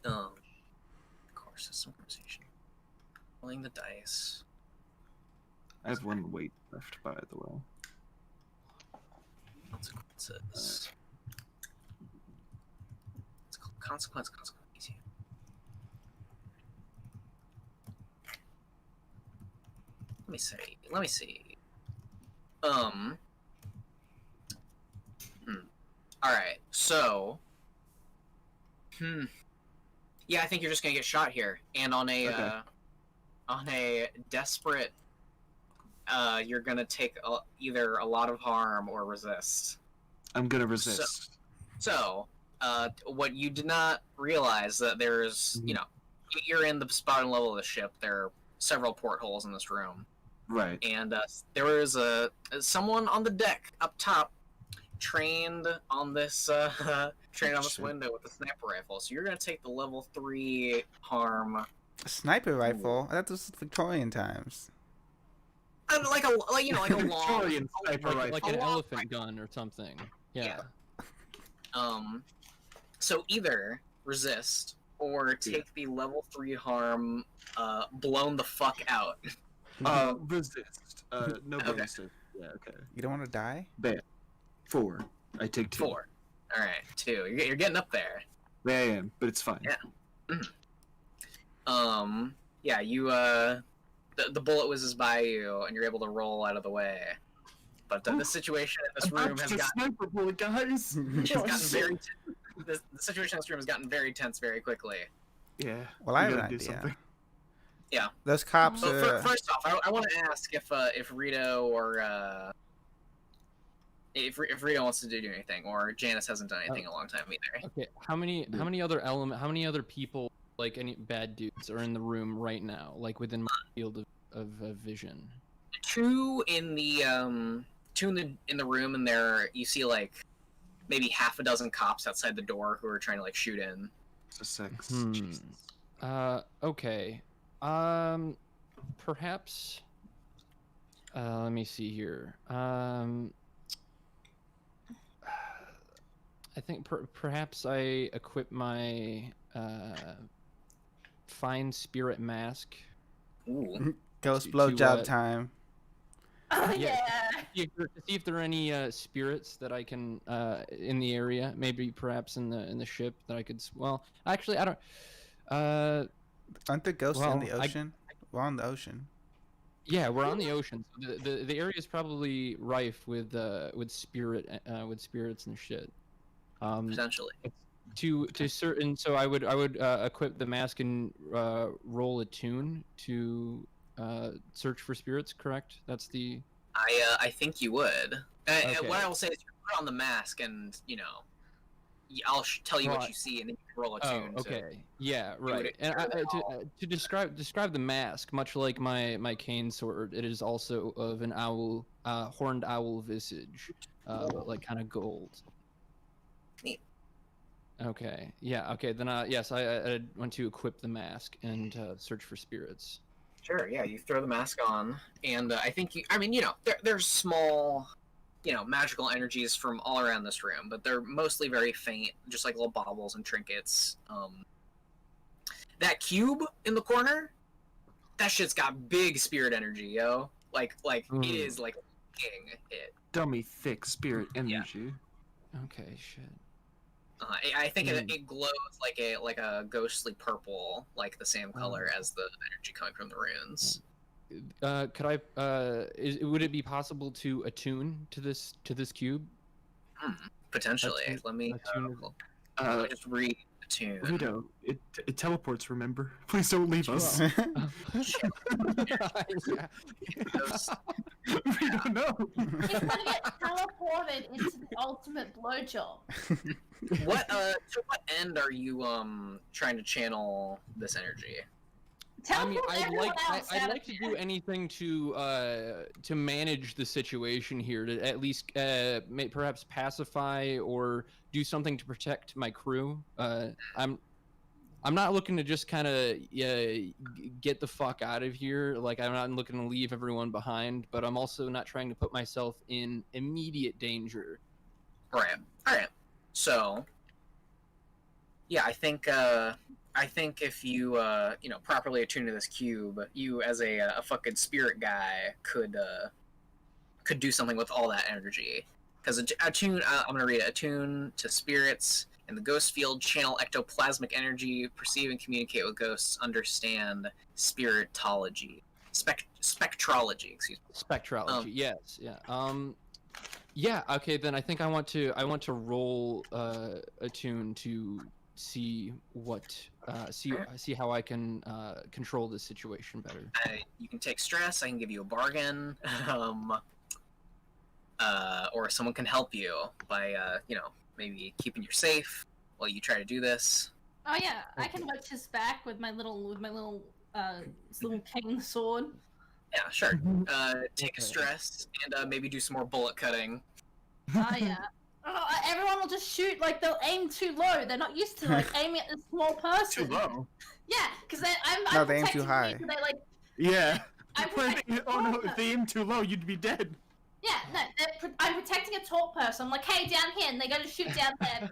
Of course, it's some conversation. Rolling the dice. I have 1 weight left, by the way. Consequences. It's called consequence. Easy. Let me see. Alright, so. Yeah, I think you're just gonna get shot here. And on a desperate, you're gonna take either a lot of harm or resist. I'm gonna resist. So, what you did not realize that there's, you're in the bottom level of the ship. There are several portholes in this room. Right. And there was someone on the deck up top, trained on this window with the sniper rifle, so you're gonna take the level 3 harm. A sniper rifle? That was Victorian times. Like a long Victorian sniper rifle. Like an elephant gun or something. Yeah. So either resist or take the level 3 harm, blown the fuck out. Resist. No bonuses. Yeah, okay. You don't want to die? Bam. 4. I take 2. 4. All right, 2. You're getting up there. Yeah, I am, but it's fine. Yeah. Yeah. You the bullet whizzes by you, and you're able to roll out of the way. But the situation in this room has gotten sniper bullet, guys. The situation in this room has gotten very tense very quickly. Yeah. Well, I have an idea. Yeah. Those cops. So first off, I want to ask if Rito or if Rito wants to do anything, or Janice hasn't done anything in a long time either. Okay. How many other people, like any bad dudes, are in the room right now, like within my field of vision? 2 in the room, and there you see like maybe half a dozen cops outside the door who are trying to like shoot in. It's a 6. Okay. Perhaps. Let me see here. I think perhaps I equip my fine spirit mask. Ooh. Ghost blowjob time. Oh yeah. To see if there are any spirits that I can in the area, maybe perhaps in the ship that I could. Well, actually, I don't. Aren't there ghosts in the ocean? We're on the ocean. Yeah, we're on the ocean. So the area is probably rife with spirits and shit. Potentially. To certain, so I would equip the mask and roll a tune to search for spirits. Correct? That's the. I think you would. Okay. What I will say is you put on the mask, and I'll tell you what you see, and then you can roll a tune. Oh, okay. Yeah, right. And to describe the mask, much like my cane sword, it is also of an owl, horned owl visage, but like kind of gold. Neat. Okay. Yeah. Okay. Then yes, I want to equip the mask and search for spirits. Sure. Yeah. You throw the mask on, and I think there's small, magical energies from all around this room, but they're mostly very faint, just like little baubles and trinkets. That cube in the corner, that shit's got big spirit energy, yo. Like it is like king it. Dummy thick spirit energy. Okay. Shit. I think it glows like a ghostly purple, like the same color as the energy coming from the runes. Could I? Would it be possible to attune to this cube? Potentially. Let me just read the tune. Rito, it teleports. Remember, please don't leave us. We don't know. He's gonna get teleported into the ultimate blowjob. To what end are you trying to channel this energy? I mean, I'd like to do anything to manage the situation here, to at least perhaps pacify or do something to protect my crew. I'm not looking to just kind of get the fuck out of here. Like, I'm not looking to leave everyone behind, but I'm also not trying to put myself in immediate danger. Right. All right. So, yeah, I think if you properly attune to this cube, you as a fucking spirit guy could do something with all that energy. Because attune, I'm gonna read it. Attune to spirits in the ghost field, channel ectoplasmic energy, perceive and communicate with ghosts, understand spiritology, spectrology. Excuse me. Spectrology. Yes. Yeah. Yeah. Okay. Then I think I want to roll attune to see what see how I can control this situation better. You can take stress. I can give you a bargain, or someone can help you by maybe keeping you safe while you try to do this. Oh yeah, I can watch his back with my little cane sword. Yeah, sure. Take a stress and maybe do some more bullet cutting. Oh yeah. everyone will just shoot, like, they'll aim too low. They're not used to, like, aiming at a small person. Too low. Yeah, because I'm No, they aim protecting too high. you, so they, like, Yeah. I'm protecting Oh no, if they aim too low, you'd be dead. Yeah, no, I'm protecting a tall person. I'm like, hey, down here, and they go to shoot down there.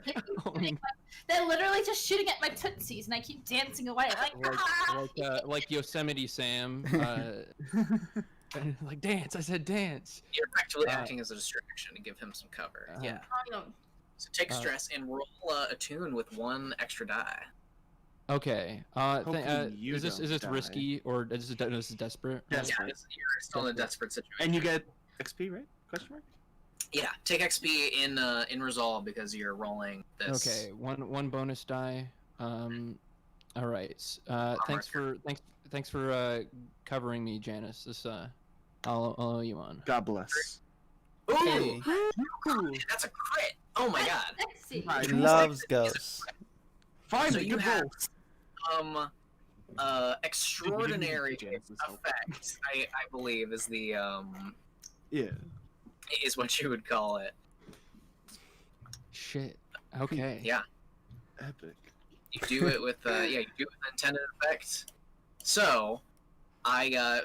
They're literally just shooting at my tootsies, and I keep dancing away, like Yosemite Sam. Like dance. I said dance. You're actually acting as a distraction to give him some cover. Yeah. So take a stress and roll a tune with 1 extra die. Okay. Is this risky or is this desperate? Yeah, you're still in a desperate situation. And you get XP, right? Question mark? Yeah, take XP in resolve because you're rolling this. Okay, one bonus die. All right. Thanks for covering me, Janice. This I'll owe you on. God bless. Ooh, Hey. that's a crit. Oh my god. Sexy. He loves ghosts. So you have extraordinary effect. I believe is the yeah. Is what you would call it. Shit. Okay. Yeah. Epic. You do it with you do it with intended effect. So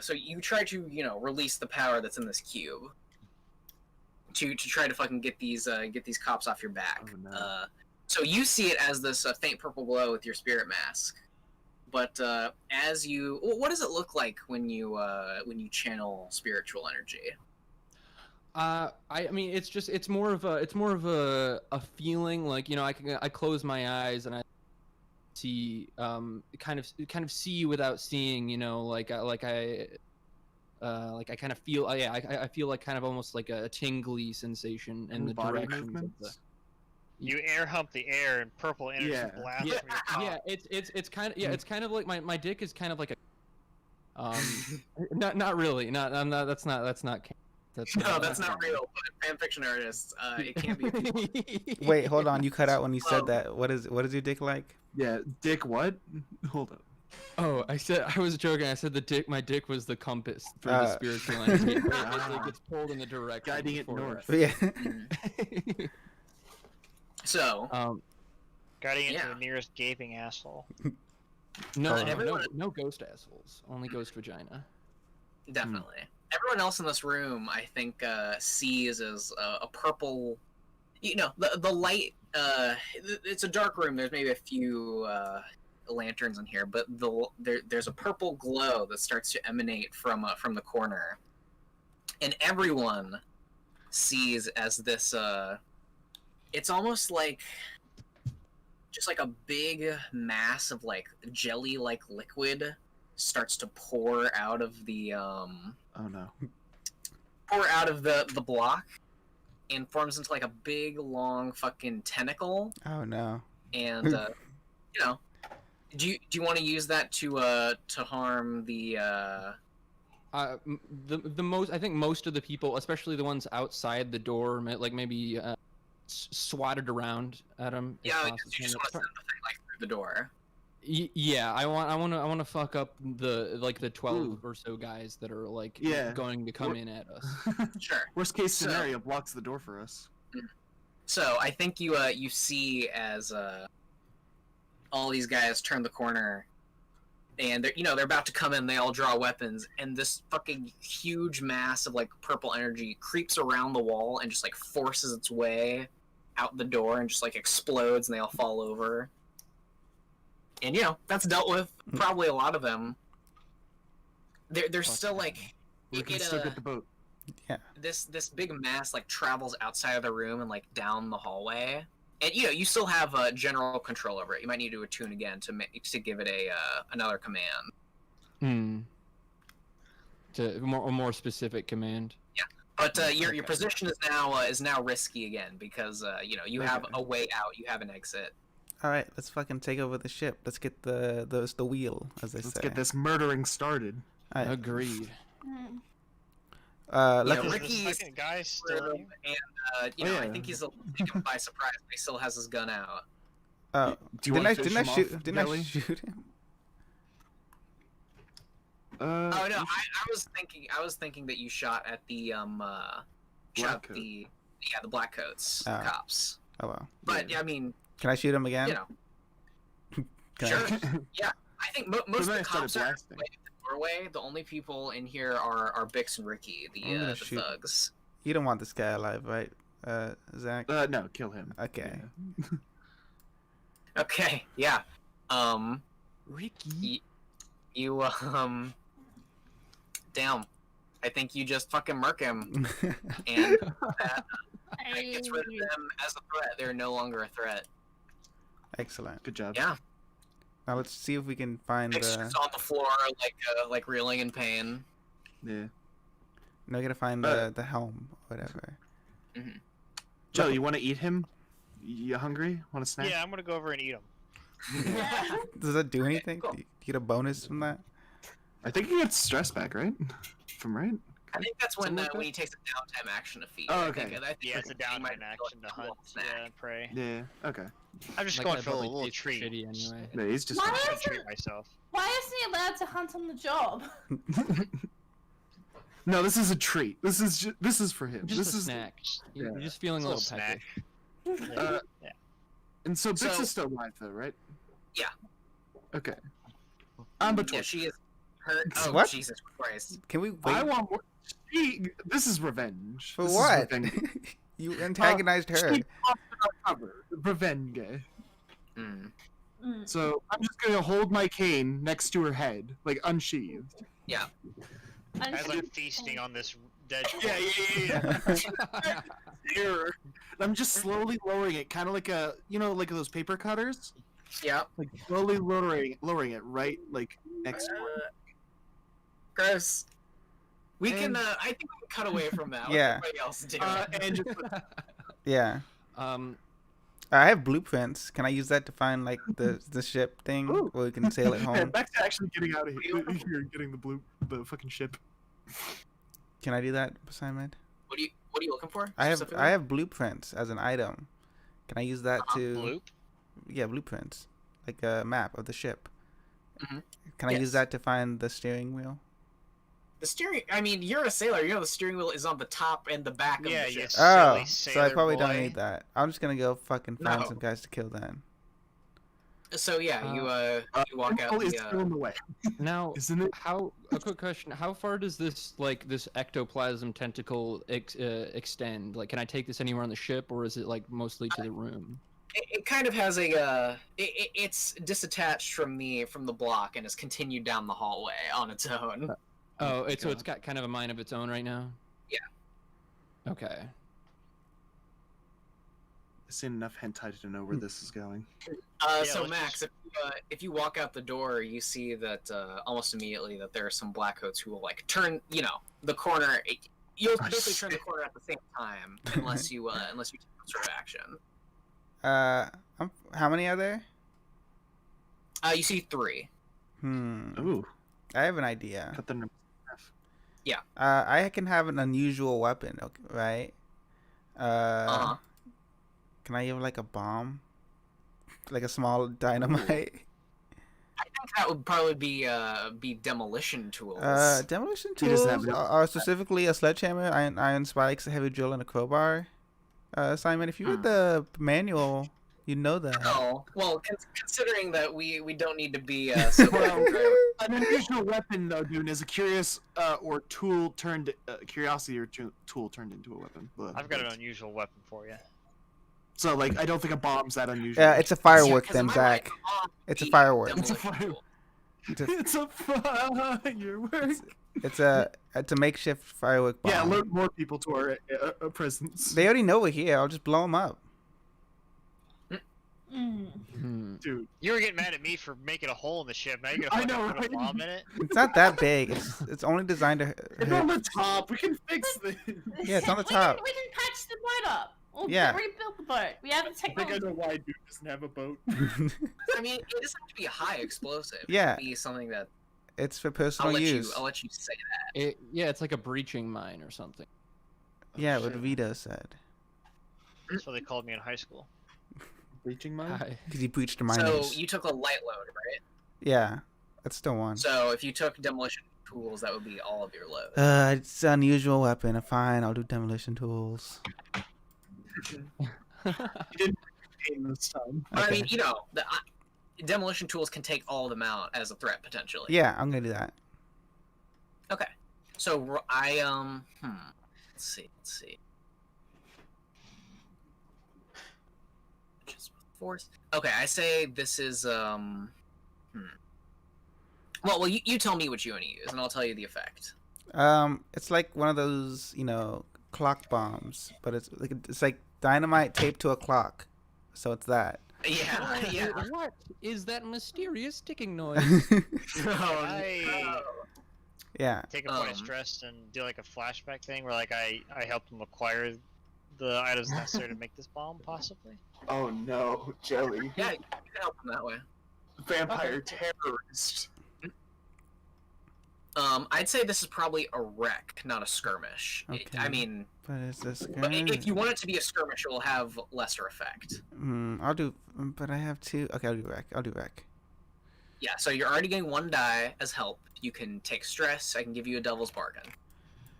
so you try to, release the power that's in this cube to try to fucking get these cops off your back. Oh, no. So you see it as this faint purple glow with your spirit mask. But as you, what does it look like when you channel spiritual energy? I mean, it's more of a feeling, like, I close my eyes and I see kind of see without seeing, like I kind of feel, I feel like kind of almost like a tingly sensation in the direction of the. You air hump the air and purple energy blast from your top. Yeah, it's kind of it's kind of like my dick is kind of like a not really, that's not that's not real, but fanfiction artists, it can be. Wait, hold on. You cut out when you said that. What is your dick like? Yeah, dick what? Hold up. Oh, I was joking. I said my dick was the compass for the spiritual energy. It gets pulled in the direction. Guiding it north. Yeah. So, guiding it to the nearest gaping asshole. No ghost assholes. Only ghost vagina. Definitely. Everyone else in this room, I think, sees as a purple. The light. It's a dark room. There's maybe a few lanterns in here, but there's a purple glow that starts to emanate from the corner, and everyone sees as this. It's almost like just like a big mass of like jelly-like liquid starts to pour out of the oh no. Pour out of the block and forms into like a big long fucking tentacle. Oh no. And do you want to use that to harm the most, I think most of the people, especially the ones outside the door, like maybe swatted around at him. Yeah, you just want to send the thing like through the door. Yeah, I want to fuck up the 12 or so guys that are like going to come in at us. Sure. Worst case scenario blocks the door for us. So I think you see as all these guys turn the corner, and they're about to come in. They all draw weapons, and this fucking huge mass of like purple energy creeps around the wall and just like forces its way out the door and just like explodes, and they all fall over. And that's dealt with. Probably a lot of them. They're still like. We can still get the boat. Yeah. This big mass like travels outside of the room and like down the hallway, and you still have general control over it. You might need to attune again to give it another command. To a more specific command. Yeah, but your position is now risky again because you have a way out. You have an exit. All right, let's fucking take over the ship. Let's get the wheel, as they say. Let's get this murdering started. All right. Agreed. Ricky's second guy still and I think he's taken by surprise, but he still has his gun out. Didn't I shoot him? Oh no, I was thinking that you shot at the Yeah, the black coats, Oh. cops. Oh well. But I mean, Can I shoot him again? you know, Can sure. I- Yeah, I think most of then the I started cops are blasting. away at the doorway. The only people in here are Bix and Ricky, I'm gonna the shoot. thugs. You don't want this guy alive, right, Zach? No, kill him. Okay. Yeah. Okay, yeah. Ricky. You damn. I think you just fucking murk him, and that gets rid of them as a threat. They're no longer a threat. Excellent. Good job. Yeah. Now let's see if we can find Bix the. just on the floor, like reeling in pain. Yeah. No, we gotta find the helm, whatever. Joe, you want to eat him? You hungry? Want a snack? Yeah, I'm gonna go over and eat them. Does that do anything? Cool. Do you get a bonus from that? I think he gets stress back, right? From right? I think that's when Something like when that? he takes a downtime action to feed. Oh, I okay. think Yeah, it's a he might downtime feel action like to a little hunt, snack. and prey. Yeah. Okay. I'm just Like going that for a probably little tastes treat. shitty anyway. Yeah, he's just. Why I'm is gonna it- treat myself. Why isn't he allowed to hunt on the job? No, this is a treat. This is for him. Just this a is snack. You're yeah. just feeling a It's a little snack. peckish. Uh, Yeah. And so Bix So- is still alive, though, right? Yeah. Okay. I'm Yeah, between. she is hurt. Oh, What? Jesus Christ. Can we wait I want more. This is revenge. for This is what? revenge. You antagonized her. She lost our cover. Revenge. Mm. Mm. So I'm just gonna hold my cane next to her head, like unsheathed. I'm As just- I'm feasting on this dead. Yeah. Here. I'm just slowly lowering it, kind of like like those paper cutters. Yeah. Like slowly lowering it right, like next to her. Gross. We And- can. I think we can cut away from that. Let Yeah. everybody else do it. And just Yeah. I have blueprints. Can I use that to find like the ship thing, Ooh. where we can sail it yeah, home? back to actually getting out of here, getting the fucking ship. Can I do that, Simon? What are you looking for? I specifically? have blueprints as an item. Can I use that to? Bloop. Yeah, blueprints, like a map of the ship. Mhm. Can I use Yes. that to find the steering wheel? The steering. I mean, you're a sailor. You know the steering wheel is on the top and the back of Yeah, the ship. yes. Oh, Silly so I sailor probably don't boy. need that. I'm just gonna go fucking find No. some guys to kill then. So yeah, you walk out Is the. still in the way, Now, isn't it? a quick question: how far does this ectoplasm tentacle extend? Like, can I take this anywhere on the ship, or is it like mostly to the room? It kind of has a. It's disattached from the block and has continued down the hallway on its own. Oh, so it's got kind of a mind of its own right now. Yeah. Okay. I've seen enough hentai to know where this is going. Yeah, So let's Max, if you walk out the door, you see that almost immediately that there are some blackcoats who will like turn, the corner. You'll Oh, basically turn the shit. corner at the same time, unless you take some sort of action. How many are there? You see 3. Ooh, I have an idea. cut the numbers in half. I can have an unusual weapon, okay, right? Uh-huh. Can I have like a bomb, like a small dynamite? I think that would probably be demolition tools. Demolition He doesn't tools have are specifically a sledgehammer, iron spikes, a heavy drill, and a crowbar. Simon, if you read the manual, you know that. Oh, well, considering that we don't need to be so Well, an unusual weapon, though, dude, is a curious or tool turned curiosity or tool turned into a weapon. I've got an unusual weapon for you. So, like, I don't think a bomb's that unusual. Yeah, it's a firework Yeah, 'cause then, in my Zach. mind, a bomb It's a would be firework. demolition It's a fire- tool. It's a firework. It's a makeshift firework bomb. Yeah, alert more people to our presence. They already know we're here. I'll just blow them up. Mm. Dude, You were getting mad at me for making a hole in the ship. Now you're I gonna know, fucking put a right? bomb in it. It's not that big. It's only designed to it's on the top. We can fix this. Yeah, it's on the top. We can patch the boat up. We'll Yeah. rebuild the boat. We have the I think technology. I know why dude doesn't have a boat. I mean, it doesn't have to be a high explosive. Yeah. It can be something that It's for personal use. I'll let you say that. Yeah, it's like a breaching mine or something. Yeah, Oh, what shit. Vito said. That's what they called me in high school. Breaching mine? Hi. Because he breached the So miners. you took a light load, right? Yeah, that's still one. So if you took demolition tools, that would be all of your load. It's an unusual weapon. Fine, I'll do demolition tools. You didn't aim this time. But I Okay. mean, you know, the demolition tools can take all of them out as a threat potentially. Yeah, I'm gonna do that. Okay. So let's see. Just force. Okay, I say this is Well, you tell me what you want to use, and I'll tell you the effect. It's like one of those, clock bombs, but it's like dynamite taped to a clock. So it's that. Yeah, yeah. What is that mysterious ticking noise? I Yeah. take a point of stress and do like a flashback thing where like I helped them acquire the items necessary to make this bomb, possibly. Oh no, Jelly. Yeah, you can help them that way. Vampire terrorist. I'd say this is probably a wreck, not a skirmish. Okay. I mean, But is this but if you want it to be a skirmish, it will have lesser effect. I'll do. But I have two. Okay, I'll do wreck. Yeah, so you're already getting 1 die as help. You can take stress. I can give you a devil's bargain.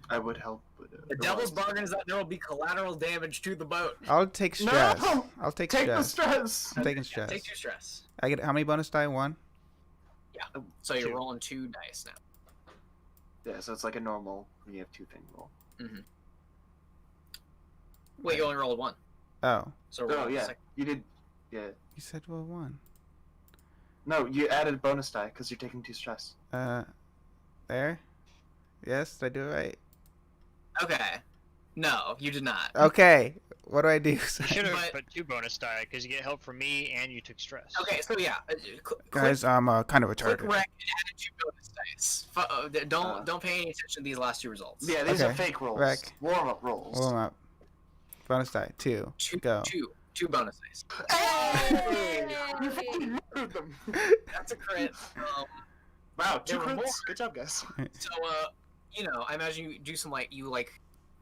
I would help. The devil's bargain is that there will be collateral damage to the boat. I'll take stress. No! I'll take Take the stress. stress. I'm taking Yeah, stress. take 2 stress. I get how many bonus die? 1. Yeah. So you're 2. rolling 2 dice now. Yeah, so it's like a normal. You have 2 thing roll. Wait, you only rolled 1. Oh, So roll Oh the yeah, second. you did. Yeah. you said 1. No, you added a bonus die because you're taking 2 stress. There. Yes, did I do it right? Okay. No, you did not. Okay. What do I do? You should have But- put 2 bonus die because you get help from me and you took stress. Okay, so yeah. Guys, I'm kind of Click retarded. rec and add 2 bonus dice. Don't pay any attention to these last 2 results. Yeah, these are Okay. fake rolls. Rec. Warm up rolls. Warm up. Bonus die. 2. Go. 2 bonus dice. Hey! You fucking ruined them. That's a crit. Wow, 2 There were more. crits. Good job, guys. So I imagine you do some I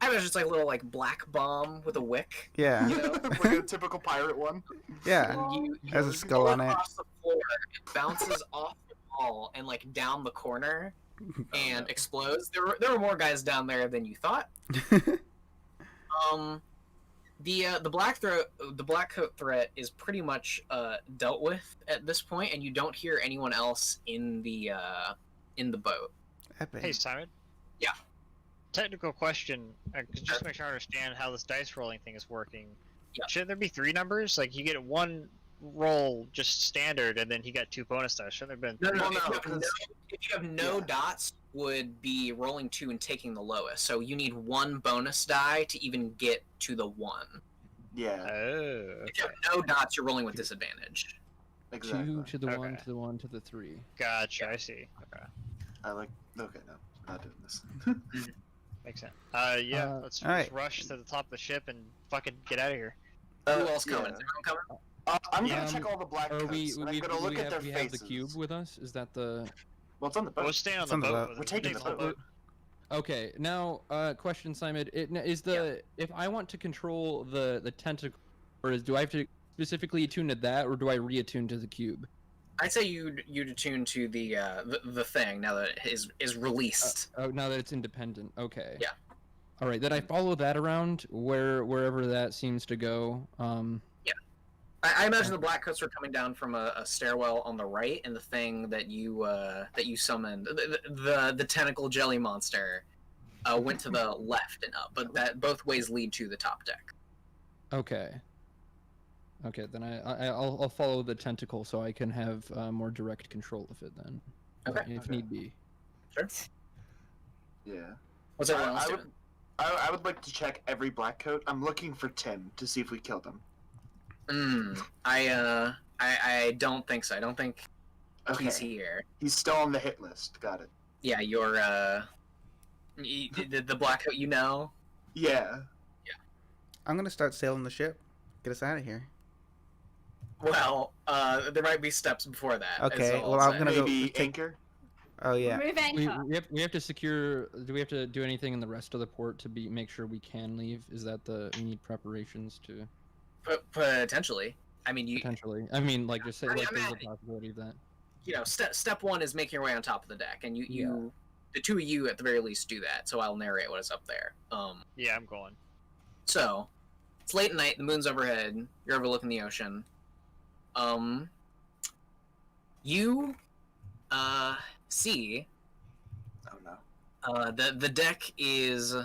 imagine it's like a little like black bomb with a wick. Yeah. You know? Like a typical pirate one. Yeah. And you Has a you skull roll on it. across the floor, it bounces off the wall and like down the corner and explodes. There were more guys down there than you thought. The black coat threat is pretty much dealt with at this point, and you don't hear anyone else in the boat. Epic. Hey, Simon. Yeah. Technical question, just to make sure I understand how this dice rolling thing is working. Yeah. Should there be 3 numbers? Like, you get 1 roll just standard, and then he got 2 bonus dice. Shouldn't there have been No, 3? if you have no dots, would be rolling 2 and taking the lowest. So you need 1 bonus die to even get to the 1. Yeah, Oh, If you okay. have no dots, you're rolling with disadvantage. exactly. 2 to the 1 Okay. to the 1 to the 3. Gotcha, I see. Okay. I like. Okay, no, I'm not doing this. Makes sense. Yeah, let's alright. rush to the top of the ship and fucking get out of here. Who else coming? yeah. Is everyone coming? I'm Yeah, gonna check all the black Are coats, we? and I'm gonna look at their we faces. have the cube with us. Is that the? Well, it's on the boat. We'll stay on It's the on the boat. boat. We're taking the boat. Okay. Now, question, Simon. Is the if I want to control the tentacle, do I have to specifically attune to that, or do I reattune to the cube? I'd say you'd attune to the thing now that it is released. Oh, now that it's independent. Okay. Yeah. All right. Then I follow that around wherever that seems to go. I imagine the black coats are coming down from a stairwell on the right, and the thing that you summoned, the tentacle jelly monster, went to the left and up. But that both ways lead to the top deck. Okay. Okay. Then I'll follow the tentacle so I can have more direct control of it then. Okay. If Okay. need be. Sure. Yeah. What's everyone else I doing? would. I would like to check every black coat. I'm looking for Tim to see if we killed him. I don't think so. I don't think Okay. he's here. He's still on the hit list. Got it. Yeah, you're the black coat. You know. Yeah. I'm gonna start sailing the ship. Get us out of here. Well, there might be steps before that. is Okay, all well, I'll I'm say. gonna go Maybe take- anchor. Oh yeah. Move anchor. We have to secure. Do we have to do anything in the rest of the port to make sure we can leave? Is that we need preparations to Potentially. I mean, you potentially? I mean, like just say I mean, like there's a imagine- possibility of that. step 1 is making your way on top of the deck, and the 2 of you at the very least do that. So I'll narrate what is up there. Yeah, I'm going. So It's late at night. The moon's overhead. You're overlooking the ocean. You see. Oh no. The deck is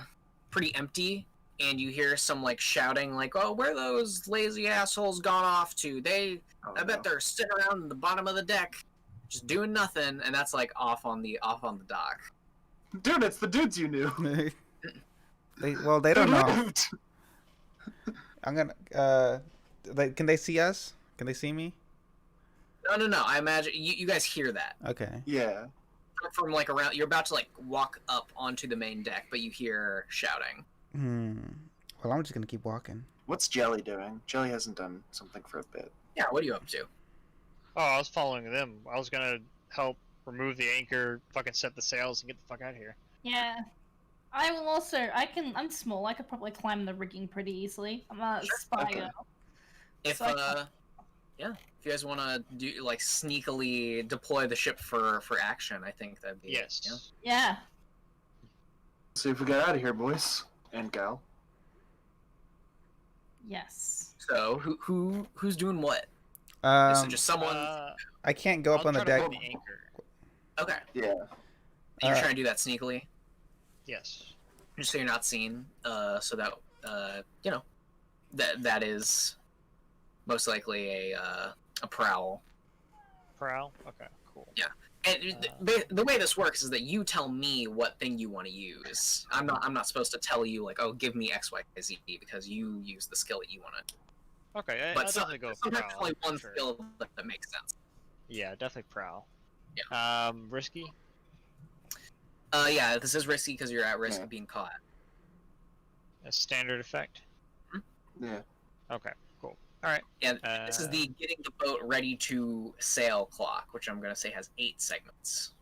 pretty empty, and you hear some like shouting, like, "Oh, where those lazy assholes gone off to? I bet they're sitting around the bottom of the deck, just doing nothing." And that's like off on the dock. Dude, it's the dudes you knew. they don't know. I'm gonna. Can they see us? Can they see me? No. I imagine you guys hear that. Okay. Yeah. From like around, you're about to like walk up onto the main deck, but you hear shouting. Well, I'm just gonna keep walking. What's Jelly doing? Jelly hasn't done something for a bit. Yeah, what are you up to? Oh, I was following them. I was gonna help remove the anchor, fucking set the sails, and get the fuck out of here. Yeah. I will also. I'm small. I could probably climb the rigging pretty easily. I'm a spy Okay. girl. If So if you guys want to do like sneakily deploy the ship for action, I think that'd be Yes. Yeah. See if we get out of here, boys and gal. Yes. So who's doing what? Um, So just someone. I can't go up I'll on the try to deck. pull the anchor. Okay, Yeah. you're trying to do that sneakily, Yes. just so you're not seen. So that that is most likely a prowl. Prowl? Okay, cool. Yeah. And the way this works is that you tell me what thing you want to use. I'm not supposed to tell you like, oh, give me X, Y, Z, because you use the skill that you want to. Okay, But I'll definitely go sometimes prowl. only one sure. skill that makes sense. Yeah, definitely prowl. Yeah. Risky? Yeah, this is risky because you're at risk Yeah. of being caught. A standard effect? Yeah. Okay, cool. Alright. And this is the getting the boat ready to sail clock, which I'm going to say has 8 segments.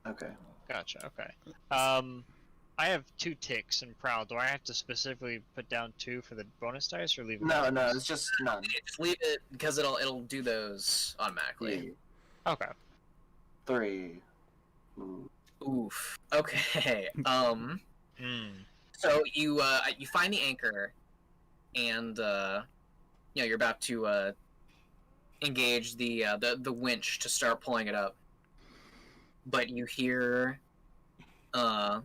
Okay. Gotcha, okay. I have 2 ticks in prowl. Do I have to specifically put down 2 for the bonus dice or leave it? No, as no, is? it's just none. Just leave it because it'll do those automatically. Okay. 3. Ooh. Oof. Okay. Hmm. So you find the anchor, and you're about to engage the winch to start pulling it up, but you hear I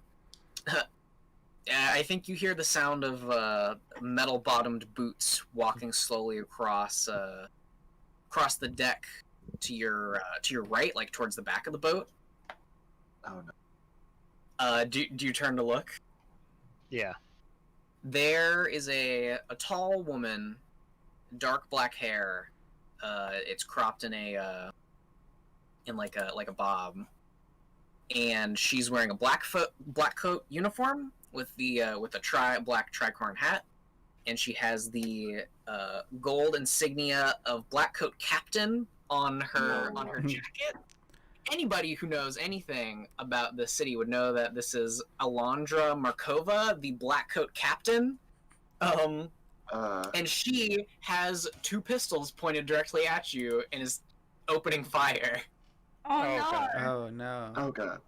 think you hear the sound of metal-bottomed boots walking slowly across the deck to your right, like towards the back of the boat. Oh no. Do you turn to look? Yeah. There is a tall woman, dark black hair. It's cropped in a bob, and she's wearing a black coat uniform with a black tricorn hat, and she has the gold insignia of black coat captain on her jacket. Anybody who knows anything about the city would know that this is Alondra Markova, the black coat captain. And she has 2 pistols pointed directly at you and is opening fire. Oh Oh, no. God. Oh no. Oh god.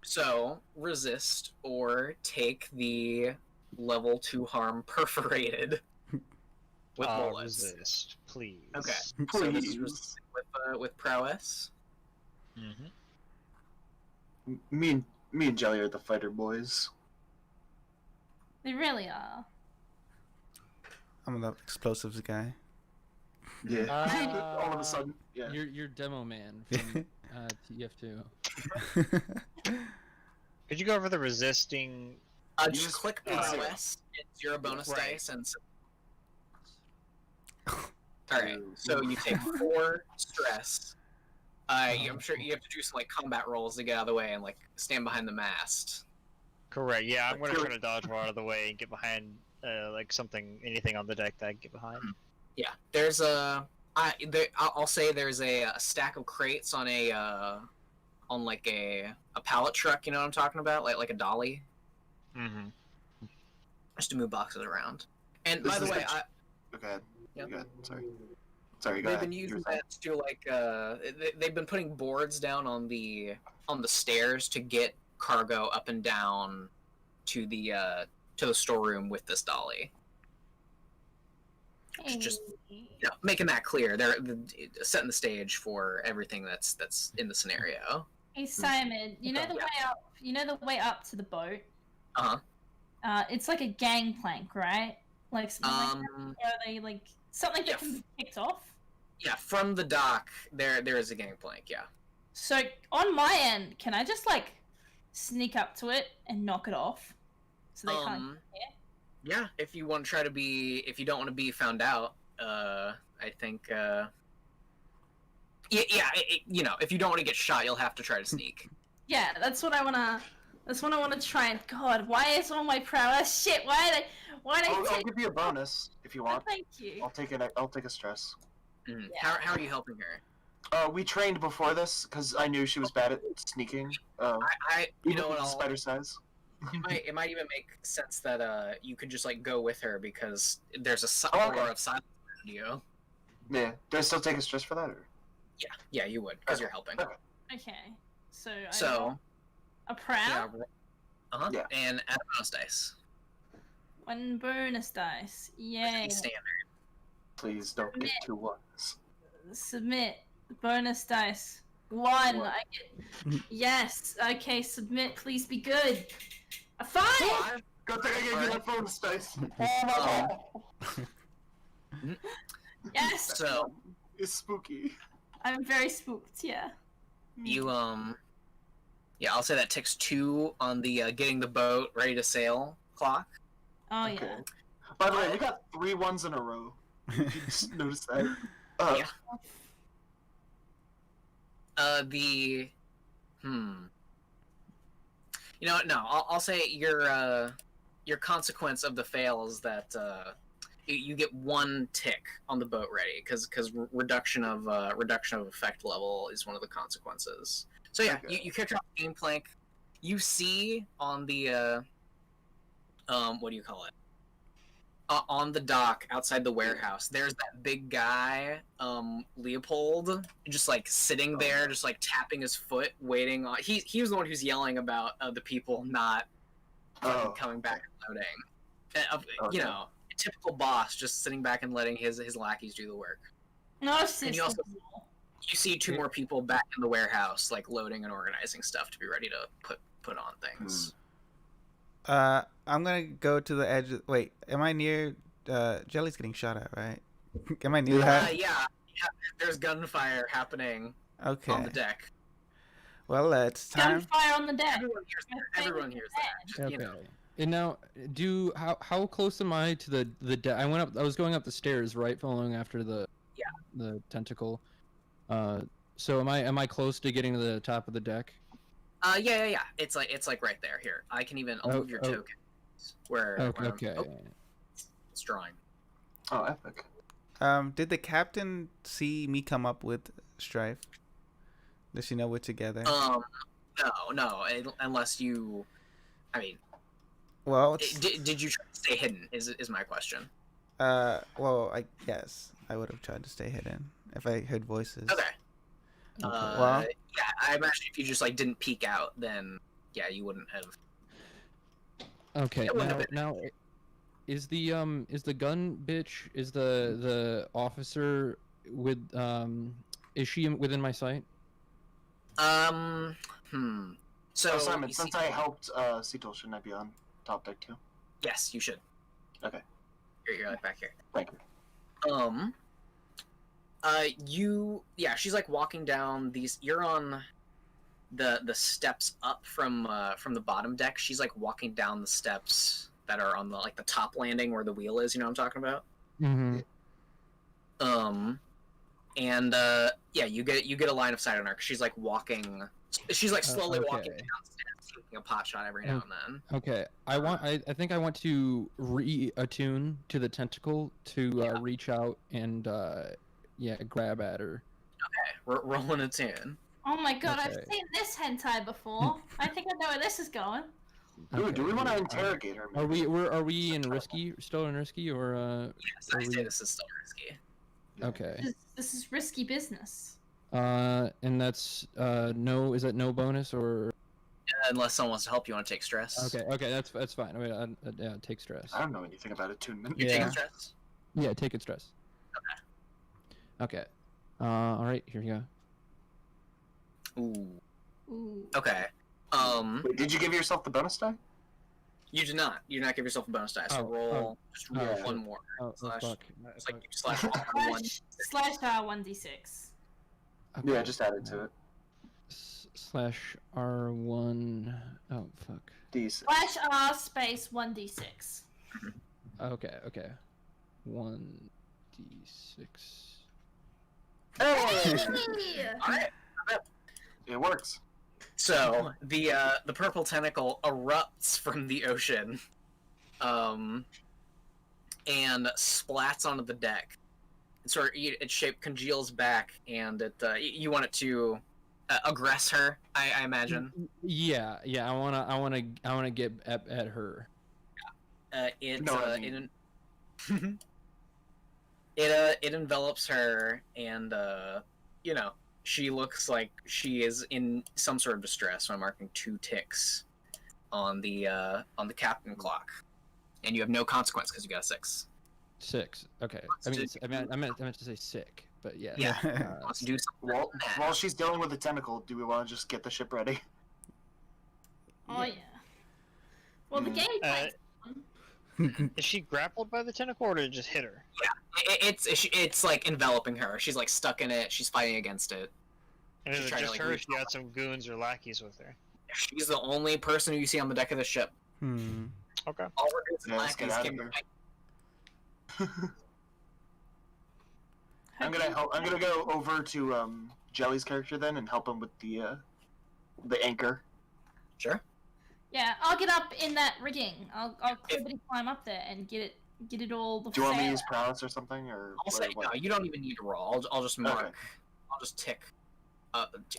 So resist or take the level 2 harm perforated with bullets. Resist, please. Okay. So this is resist with prowess. Mm-hmm. Me and Jelly are the fighter boys. They really are. I'm the explosives guy. Yeah. All of a sudden. Yeah. You're demo man from TF2. Could you go over the resisting? Just click prowess and 0 bonus Right. dice and. Alright, so you take 4 stress. I'm sure you have to do some like combat rolls to get out of the way and like stand behind the mast. Correct. Yeah, I'm gonna try to dodge her out of the way and get behind, anything on the deck that I can get behind. Yeah, there's I'll say there's a stack of crates on on like a pallet truck. You know what I'm talking about? Like a dolly, Mm-hmm. just to move boxes around. And This by the is way, Okay. Yeah. Go ahead. Sorry. Go they've ahead. been using that to like they've been putting boards down on the stairs to get cargo up and down to the storeroom with this dolly. Just making that clear. They're setting the stage for everything that's in the scenario. Hey Simon, you know the way up. You know the way up to the boat. It's like a gangplank, right? Like something like that. Are they like something that can be picked off? Yeah, from the dock, there is a gangplank. Yeah. So on my end, can I just like sneak up to it and knock it off, so they can't get here? Yeah, if you want to try to be, if you don't want to be found out, I think. You know, if you don't want to get shot, you'll have to try to sneak. Yeah, that's what I wanna. That's what I want to try. And God, why is all my prowess shit? Why are they? I'll give you a bonus if you want. Oh, thank you. I'll take it. I'll take a stress. Mm. Yeah. How are you helping her? We trained before this because I knew she was bad at sneaking. You know what? Spider size. It might even make sense that you could just like go with her because there's a aura of silence around you. Yeah. Do I still take a stress for that? Or? Yeah, you would because you're helping. Okay. So. A prow? Yeah. And add a bonus dice. 1 bonus dice. Yay. Standard. Please don't get 2 ones. Submit. Bonus dice. 1. I get. Yes. Okay, submit. Please be good. A 5! Good thing I gave you that bonus dice. Yes! So. It's spooky. I'm very spooked, yeah. You, Yeah, I'll say that ticks 2 on the getting the boat ready to sail clock. Oh, okay. Yeah. By the way, we got 3 ones in a row. You just noticed that? Yeah. You know what? No, I'll say your consequence of the fail is that you get 1 tick on the boat ready because reduction of effect level is one of the consequences. So yeah, you kick her off the game plank. You see on the what do you call it? On the dock outside the warehouse, there's that big guy, Leopold, just like sitting there, just like tapping his foot, waiting on. He was the one who's yelling about the people not coming back and loading. You know, a typical boss, just sitting back and letting his lackeys do the work. No, and you see 2 more people back in the warehouse, like loading and organizing stuff to be ready to put on things. I'm gonna go to the edge. Wait, am I near? Jelly's getting shot at, right? Am I near that? Yeah. There's gunfire happening. Okay. On the deck. Well, it's time. Gunfire on the deck. Everyone hears that. Just, okay. You know. And now, how close am I to the deck? I was going up the stairs, right, following after the tentacle. So am I close to getting to the top of the deck? Yeah. It's like right there. Here, I can even move your token. Okay. It's drawing. Oh, epic. Did the captain see me come up with Strife? Does she know we're together? No. Unless you, I mean. Well, did you try to stay hidden? Is my question. Well, I guess I would have tried to stay hidden if I heard voices. Okay. Well, yeah, I imagine if you just like didn't peek out, then yeah, you wouldn't have. Okay. Now, is the gun bitch? Is the officer with is she within my sight? So Simon, since I helped Cetal, shouldn't I be on top deck too? Yes, you should. Okay. You're like back here. Thank you. She's like walking down these. You're on the steps up from the bottom deck. She's like walking down the steps that are on the like the top landing where the wheel is. You know what I'm talking about? Mm-hmm. You get a line of sight on her. 'Cause she's like walking. She's like slowly walking downstairs, taking a pot shot every now and then. Okay, I think I want to reattune to the tentacle to reach out and grab at her. Okay, rolling a tune. Oh my god, I've seen this hentai before. I think I know where this is going. Ooh, do we want to interrogate her? Maybe? Are we in risky? Still in risky, or Yes, I say this is still risky. Okay. This is risky business. And that's no. Is that no bonus or? Unless someone wants to help, you want to take stress. Okay, that's fine. Wait, take stress. I don't know anything about attunement. You're taking stress. Yeah, take it stress. Okay. All right, here you go. Ooh. Okay. Wait, did you give yourself the bonus die? You do not. You do not give yourself a bonus die. So just roll one more. Fuck. It's like you slash one. Slash 1d6. Okay. Yeah, just add it to it. Slash R1. Oh fuck. D6. Slash R space 1d6. Okay. 1d6. Hey! Alright. It works. So the purple tentacle erupts from the ocean, and splats onto the deck. Its shape congeals back, and you want it to aggress her, I imagine. Yeah. I wanna get at her. It envelops her, and she looks like she is in some sort of distress. So I'm marking 2 ticks on the captain clock, and you have no consequence because you got a 6. 6. Okay. I meant to say sick, but yeah. Yeah. Let's do something. While she's dealing with the tentacle, do we want to just get the ship ready? Oh yeah. Well, the gameplay. Is she grappled by the tentacle, or did it just hit her? Yeah, it's like enveloping her. She's like stuck in it. She's fighting against it. And is She's it trying to, just like, her? Or reach she got some goons or lackeys with her. She's the only person who you see on the deck of the ship. Okay. All her goons and Yeah, let's get lackeys out came of to here. fight. I'm gonna go over to Jelly's character then and help him with the anchor. Sure. Yeah, I'll get up in that rigging. I'll quickly climb up there and get it all. Do you want me to use prowess or something, or I'll say what? no. You don't even need to roll. I'll just mark. Okay. I'll just tick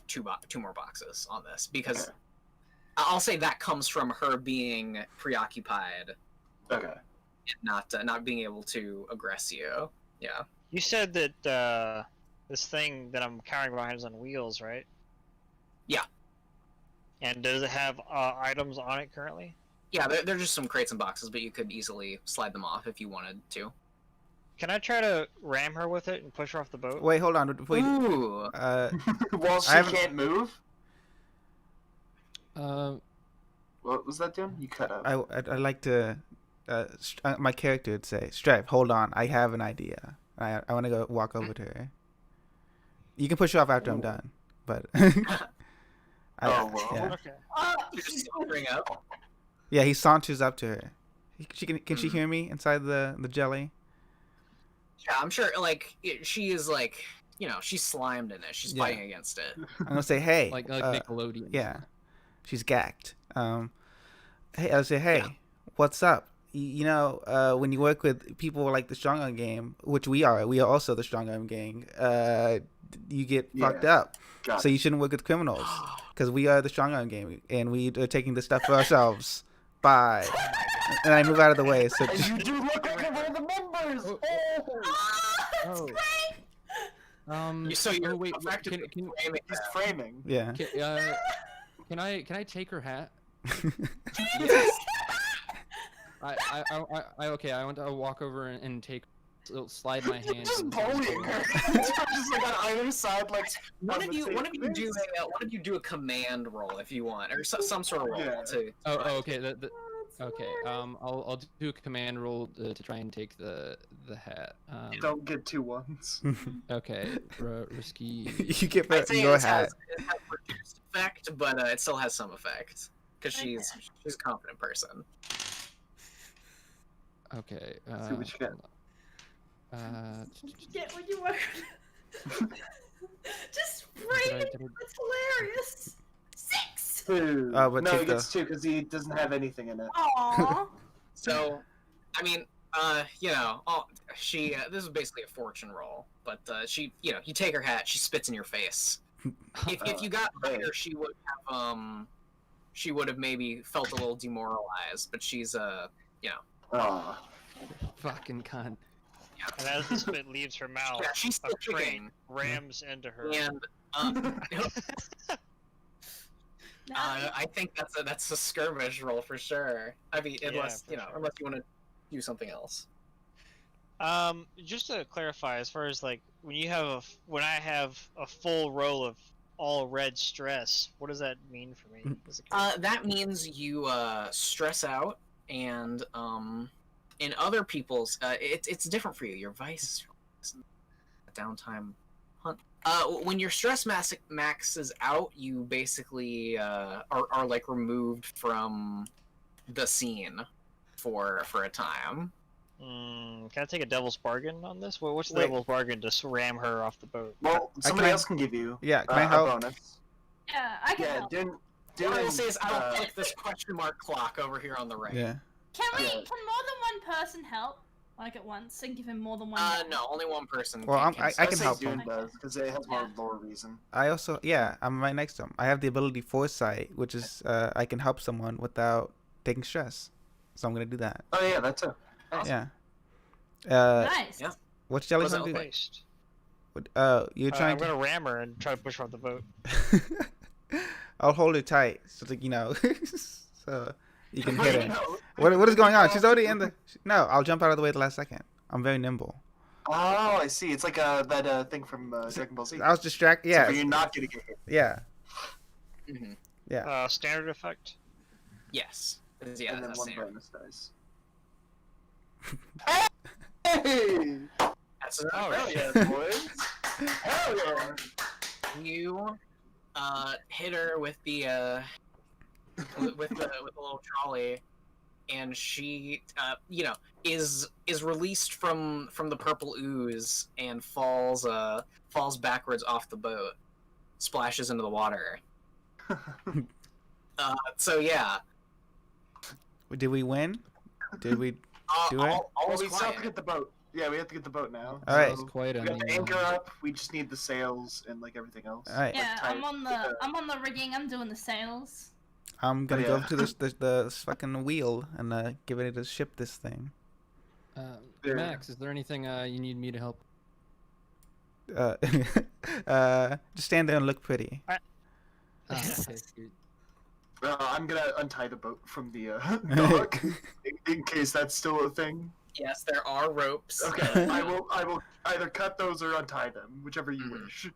two more boxes on this because I'll say that comes from her being preoccupied. Okay. And not being able to aggress you. Yeah. You said that this thing that I'm carrying behind is on wheels, right? Yeah. And does it have items on it currently? Yeah, they're just some crates and boxes, but you could easily slide them off if you wanted to. Can I try to ram her with it and push her off the boat? Wait, hold on. Wait. Ooh. While she can't move? What was that doing? You cut out. I'd like to... my character would say, Stripe, hold on. I have an idea. I want to go walk over to her. You can push her off after I'm done, but... Well. Yeah. Okay. You're just sauntering up. Yeah, he saunters up to her. Can she hear me inside the jelly? Yeah, I'm sure. Like she is like she's slimed in it. She's fighting against it. I'm gonna say, hey, Like Nickelodeon. yeah, she's gagged. Hey, I'll say, hey, what's up? When you work with people like the Strong Arm Gang, which we are also the Strong Arm Gang, you get fucked up. So you shouldn't work with criminals, because we are the Strong Arm Gang, and we are taking this stuff for ourselves. Bye. And I move out of the way. So You do look like one of the members! Oh. So you're wait. effectively framing He's her. framing. yeah. Can I take her hat? I want to walk over and take, slide my hand. Just bullying her. Just like on either side, like. One of you do a command roll if you want, or some sort of roll to. Okay. Okay. I'll do a command roll to try and take the hat. Don't get 2 ones. Okay. Risky. You get I'd say your it hat. has reduced effect, but it still has some effect because she's a confident person. Okay. See what you got. Get what you want. Just frame it. It's hilarious. 6. But No, he gets 2 because he doesn't have anything in it. Aww. So, I mean, she this is basically a fortune roll, but you take her hat, she spits in your face. If you got higher, she would have maybe felt a little demoralized, but she's Fucking cunt. And as the spit leaves her mouth, she's a still train kicking. rams into her. And I think that's a skirmish roll for sure. I mean, unless you want to do something else. Just to clarify, as far as like when I have a full roll of all red stress, what does that mean for me? That means you stress out, and in other people's, it's different for you. Your vice downtime hunt. When your stress maxes out, you basically are like removed from the scene for a time. Can I take a devil's bargain on this? What's the devil's bargain to ram her off the boat? Well, somebody else can give you can I help? a bonus. Yeah, I can help. What I will say is I will click this question mark clock over here on the right. Yeah. Can more than one person help? Like at once and give him more than one? No, only one person. Well, I can help Dune him. does, because it has more lore reason. I also, I'm right next to him. I have the ability Foresight, which is I can help someone without taking stress. So I'm gonna do that. Oh yeah, that's it. Yeah. Nice. Yeah. What's Jelly What's gonna do? Based. You're trying I'm gonna ram her and try to push her off the boat. I'll hold her tight, so like so you can hit her. What is going on? She's already in the. No, I'll jump out of the way at the last second. I'm very nimble. Oh, I see. It's like that thing from Dragon Ball Z. I was distracted. Yeah. So you're not gonna get hit. Yeah. Mm-hmm. Yeah. Standard effect. Yes. Yeah, And then that's one standard. bonus dice. Hey! That's Oh, Hell yeah, boys! Hell yeah! You hit her with the with the little trolley, and she is released from the purple ooze and falls backwards off the boat, splashes into the water. So yeah. Did we win? Did we do it? All we still have to get the boat. Yeah, we have to get the boat now. All right. So Quite we got the anchor up. We just need the sails and like everything else. All right. Yeah, I'm on the rigging. I'm doing the sails. I'm gonna Oh, go yeah. to the fucking wheel and get ready to ship this thing. There. Max, is there anything you need me to help? Just stand there and look pretty. Okay, good. I'm gonna untie the boat from the dock in case that's still a thing. Yes, there are ropes. Okay, I will either cut those or untie them, whichever you wish.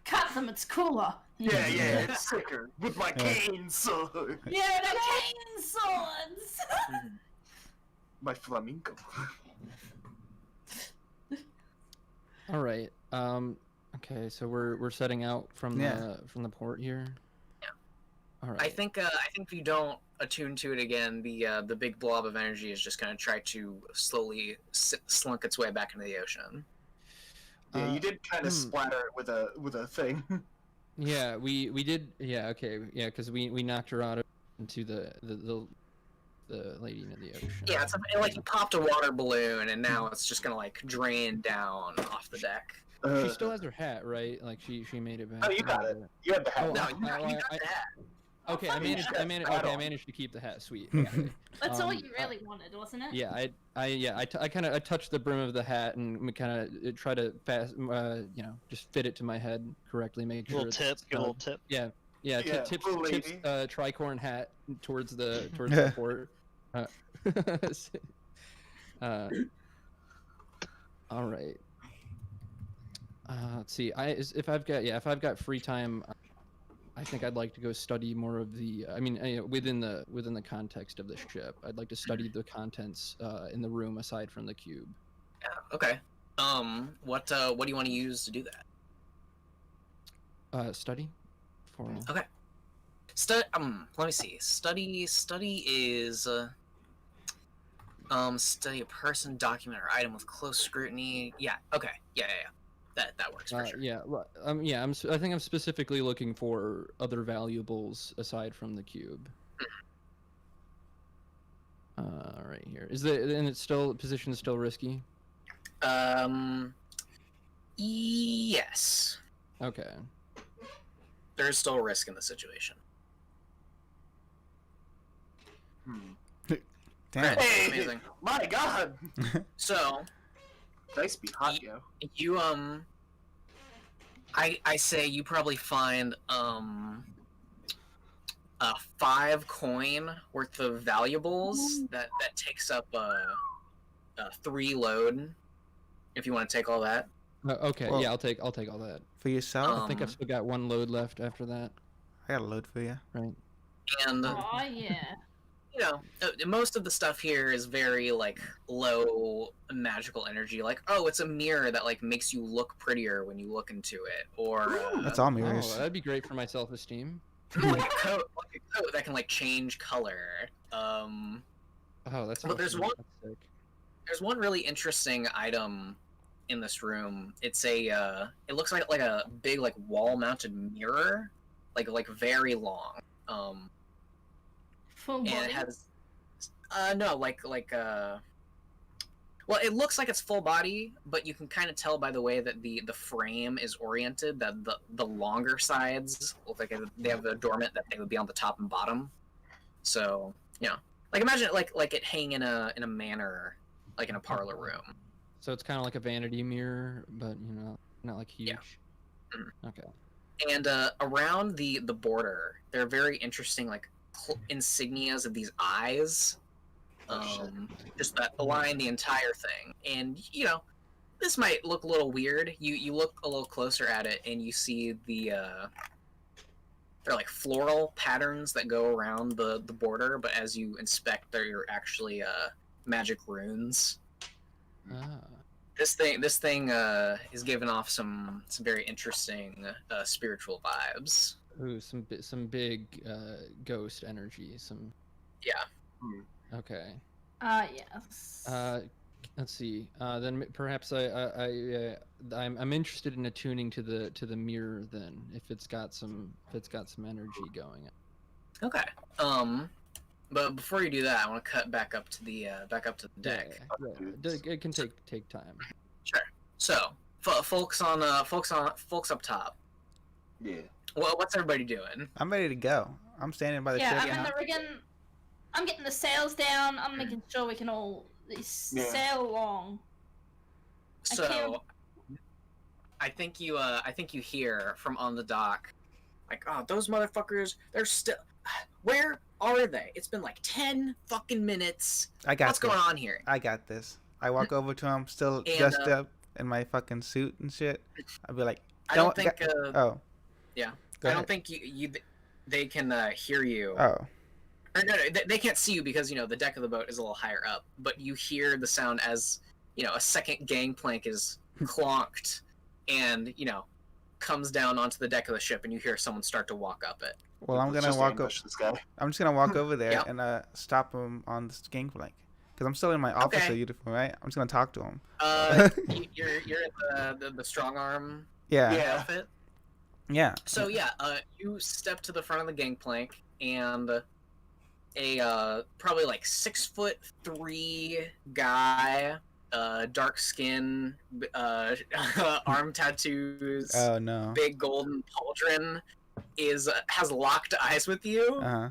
Cut them. It's cooler. Yeah, it's sicker with my cane sword. Yeah, the cane swords. My flamenco. All right. Okay, so we're setting out from the port here. Yeah. All right. I think if you don't attune to it again, the big blob of energy is just gonna try to slowly slunk its way back into the ocean. Yeah, you did kind of splatter it with a thing. Yeah, we did. Yeah, okay. Yeah, because we knocked her out into the lady into the ocean. Yeah, it's like you popped a water balloon, and now it's just gonna like drain down off the deck. She still has her hat, right? Like she made it back. Oh, you got it. You had the hat. Oh, No, you got that. Okay, I managed to keep the hat. Sweet. Okay. That's all you really wanted, wasn't it? Yeah, I kind of touched the brim of the hat and kind of try to just fit it to my head correctly, make sure. Give a little tip. Yeah, tips tricorn hat towards the port. All right. Let's see. If I've got free time, I think I'd like to go study more of the. I mean, within the context of the ship, I'd like to study the contents in the room aside from the cube. Yeah. Okay. What do you want to use to do that? Study. Okay. Let me see. Study is study a person, document, or item with close scrutiny. Yeah. Okay. Yeah. That works for sure. I think I'm specifically looking for other valuables aside from the cube. Right here. Position is still risky? Yes. Okay. There's still a risk in the situation. Damn. Hey, Amazing. My God. So, Dice be hot, yo. you I say you probably find a 5 coin worth of valuables that takes up 3 load. If you want to take all that. Okay, Well, yeah, I'll take all that. For yourself? I think I've still got 1 load left after that. I got a load for you. Right. And Oh yeah. you know, most of the stuff here is very like low magical energy. Like, oh, it's a mirror that like makes you look prettier when you look into it, or That's all Oh, mirrors. that'd be great for my self-esteem. like a coat that can like change color. Oh, that's. But there's awesome. one- That's sick. There's one really interesting item in this room. It's a it looks like a big like wall-mounted mirror, like very long. Full And body. it has no well, it looks like it's full body, but you can kind of tell by the way that the frame is oriented that the longer sides look like they have a dormant that they would be on the top and bottom. So, you know, like imagine it like it hanging in a manor, like in a parlor room. So it's kind of like a vanity mirror, but not like huge. Yeah. Mhm. Okay. And around the border, there are very interesting like insignias of these eyes. Just that align the entire thing. And you know, this might look a little weird. You look a little closer at it, and you see they're like floral patterns that go around the border. But as you inspect, they're actually magic runes. Ah. This thing is giving off some very interesting spiritual vibes. Ooh, some big ghost energy. Some. Yeah. Okay. Yes. Let's see. Then perhaps I'm interested in attuning to the mirror. Then, if it's got some energy going. Okay. But before you do that, I want to cut back up to the deck. Yeah. It can take time. Sure. So, folks up top. Yeah. Well, what's everybody doing? I'm ready to go. I'm standing by the Yeah, ship. I'm in the rigging. I'm getting the sails down. I'm making sure we can all sail along. So, I think you hear from on the dock, like, oh, those motherfuckers, they're still. Where are they? It's been like 10 fucking minutes. I got What's this. going on here? I got this. I walk over to him, still And, dressed up in my fucking suit and shit. I'd be like, I don't think. oh. Yeah. Go I ahead. don't think they can hear you. Oh. Or no, they can't see you because the deck of the boat is a little higher up. But you hear the sound as a second gangplank is clonked, and comes down onto the deck of the ship, and you hear someone start to walk up it. Well, I'm Let's gonna just walk ambush this guy. I'm just gonna walk over there Yep. and stop him on this gangplank. Because I'm still in my officer Okay. uniform, right? I'm just gonna talk to him. You're in the strong arm Yeah. outfit. Yeah. So you step to the front of the gangplank, and a probably like 6'3" guy, dark skin, arm tattoos, Oh no. big golden pauldron, has locked eyes with you. Uh-huh.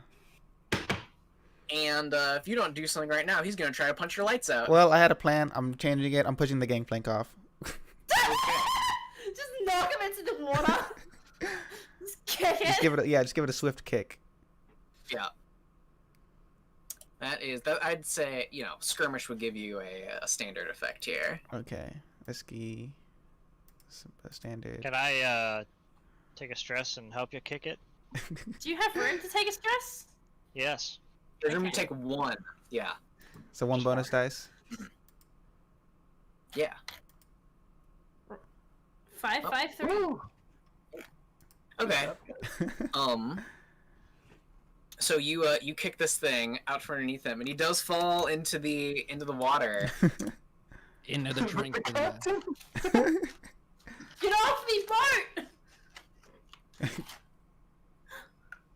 And if you don't do something right now, he's gonna try to punch your lights out. Well, I had a plan. I'm changing it. I'm pushing the gangplank off. Just knock him into the water. Just kick it. Just give it a swift kick. Yeah. That I'd say, skirmish would give you a standard effect here. Okay. Risky. Standard. Can I take a stress and help you kick it? Do you have room to take a stress? Yes. There's room to take 1. Yeah. So 1 bonus dice. Yeah. 5, 5, 3. Okay. So you kick this thing out from underneath him, and he does fall into the water. Into the drink. Get off me, boat!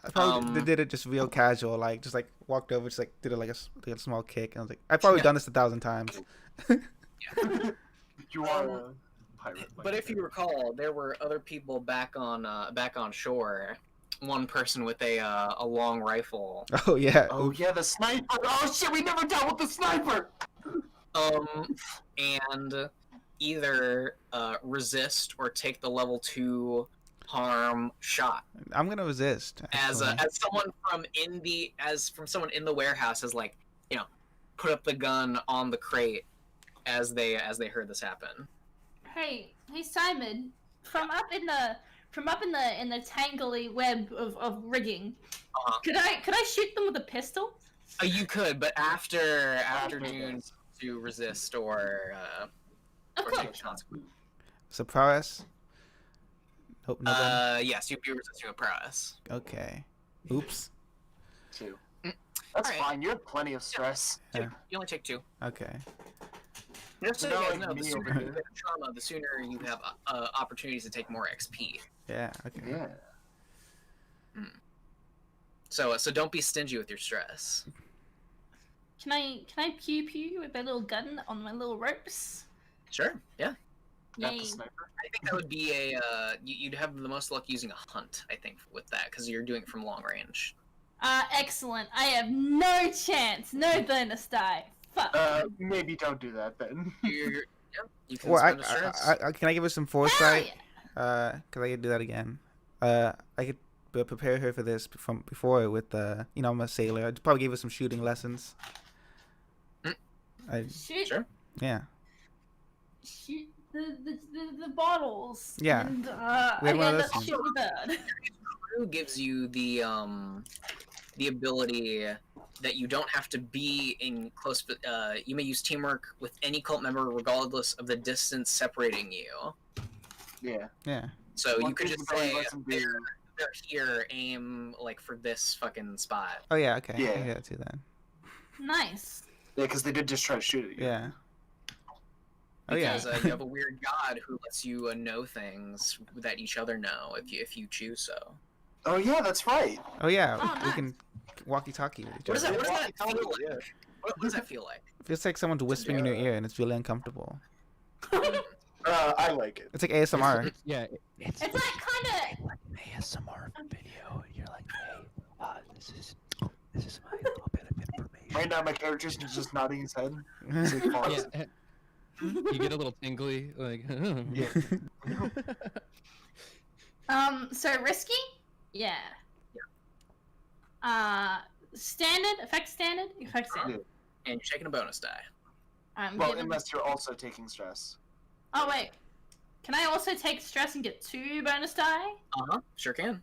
I probably did it just real casual, just walked over, just did it like a small kick, and I was like, I've probably done this 1,000 times. You are a pirate. But if you recall, there were other people back on shore. One person with a long rifle. Oh yeah. Oh yeah, the sniper. Oh shit, we never dealt with the sniper. And either resist or take the level 2 harm shot. I'm gonna resist. As actually. someone in the warehouse has put up the gun on the crate as they heard this happen. Hey, Simon, from up in the tangly web of rigging, could I shoot them with a pistol? You could, but after June to resist or take the consequence. So prowess. Hope no one. Yes, you'd be resisting with prowess. Okay. Oops. 2. That's Alright. fine. You have plenty of stress. Yeah. You only take 2. Okay. Just so No, you guys like know, the me sooner over you here. get trauma, the sooner you have opportunities to take more XP. Yeah. Okay. Yeah. So don't be stingy with your stress. Can I pew pew with my little gun on my little ropes? Sure. Yeah. Not Yay. the sniper. I think that would be you'd have the most luck using a hunt. I think with that because you're doing it from long range. Excellent. I have no chance. No bonus die. Fuck. Maybe don't do that then. You can Well, spend a stress. can I give her some Hell foresight? yeah. Cause I could do that again. I could prepare her for this from before with I'm a sailor. I'd probably give her some shooting lessons. Shoot. Sure. Yeah. Shoot the bottles. Yeah. And, We I had one of end those up shooting the bird. Crew gives you the ability that you don't have to be in close. You may use teamwork with any cult member regardless of the distance separating you. Yeah. Yeah. So One you could thing just you probably say let them do- they're here, aim like for this fucking spot. Oh yeah. Okay. Yeah. I can do that too then. Nice. Yeah, because they did just try to shoot at you. Yeah. Oh yeah. Because you have a weird god who lets you know things that each other know if you choose so. Oh yeah, that's right. Oh yeah. Oh, We nice. can walkie-talkie with each What does other. that feel like? Yeah. What does that feel like? Feels like someone's whispering in your ear, and it's really uncomfortable. I like it. It's like ASMR. Yeah. It's like kind of. ASMR video. You're like, hey, this is my little bit of information. Right now, my character's just nodding his head. He's like, pause. Yeah. You get a little tingly, like. So risky? Yeah. Standard? Effect standard? Effect standard. And you're taking a bonus die. Well, Given- unless you're also taking stress. Oh, wait. Can I also take stress and get 2 bonus die? Sure can.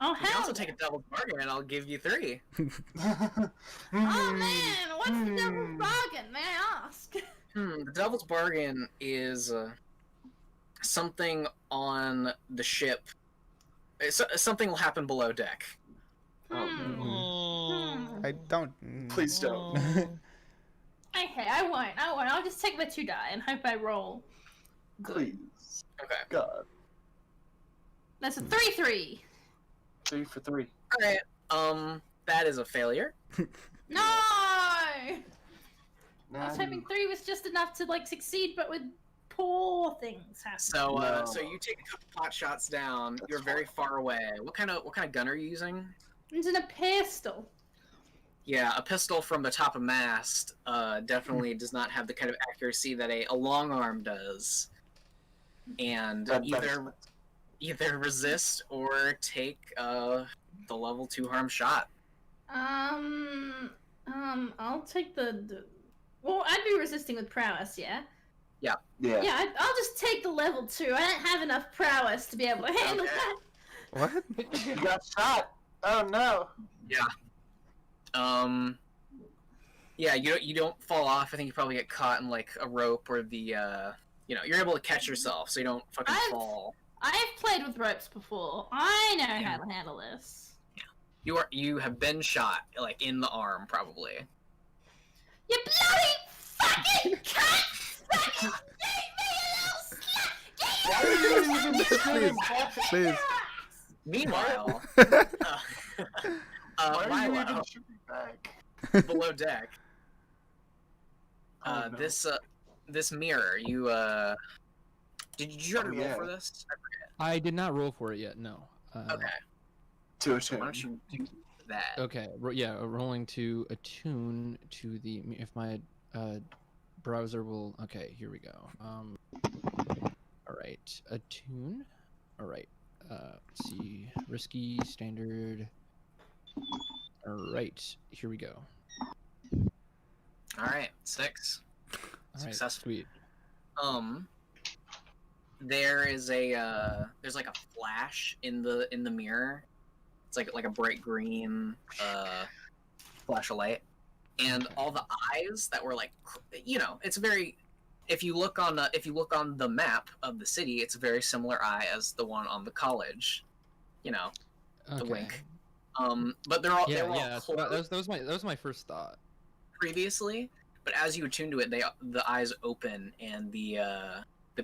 Oh, You can hell also yeah. take a double bargain and I'll give you 3. Oh, man. What's the double bargain? May I ask? The devil's bargain is something on the ship. Something will happen below deck. I don't. Please don't. Okay, I won't. I'll just take the 2 die and hope I roll good. Please. Okay. God. That's a 3-3. 3 for 3. Alright. That is a failure. No! I was Nah, hoping 3 was just enough to, like, succeed, but with poor things happening. So No. so you take a couple pot shots down. You're very far away. What kind of gun are you using? It's in a pistol. Yeah, a pistol from the top of mast definitely does not have the kind of accuracy that a long arm does. And that either resist or take the level 2 harm shot. I'll take the... Well, I'd be resisting with prowess, yeah? Yeah. Yeah, I'll just take the level 2. I don't have enough prowess to be able to handle Okay. that. What? You got shot. Oh no. Yeah, you don't fall off. I think you probably get caught in like a rope or the you're able to catch yourself so you don't fucking fall. I've played with ropes before. I know how to handle this. You have been shot like in the arm probably. You bloody fucking cunt! Fucking shoot me, you little slut! Get your Please. Meanwhile, Why are you Milo, even shooting back? below deck, Oh, no. this mirror, you did you already roll yeah. for this? I forget. I did not roll for it yet. No. Okay, To why attune. don't you do that? Okay. Rolling to attune to the. If my browser will. Okay. Here we go. All right. Attune. All right. Let's see. Risky, standard. All right. Here we go. All right, 6. successfully. Sweet. There's like a flash in the mirror. It's like a bright green flash of light, and all the eyes that were like, it's very. If you look on the map of the city, it's a very similar eye as the one on the college. The wink. But they were all that was my first thought previously. But as you attune to it, the eyes open and the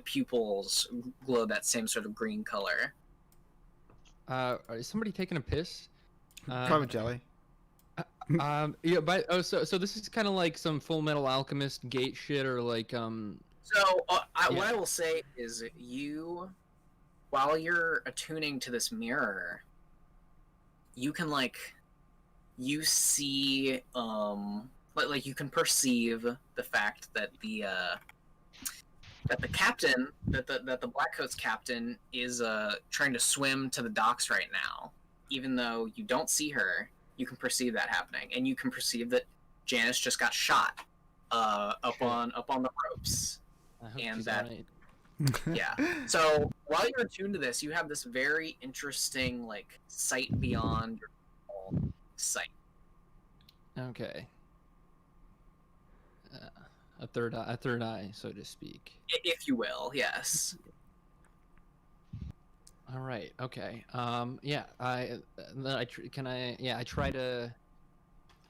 pupils glow that same sort of green color. Is somebody taking a piss? Probably Jelly. So this is kind of like some Full Metal Alchemist gate shit, or like what I will say is while you're attuning to this mirror, you can you see you can perceive the fact that the captain, that the Blackcoat's captain is trying to swim to the docks right now. Even though you don't see her, you can perceive that happening, and you can perceive that Janice just got shot up on the ropes, and that yeah. So while you're attuned to this, you have this very interesting sight beyond your normal sight. Okay. A third eye, so to speak. If you will, yes. All right. Okay. I try to.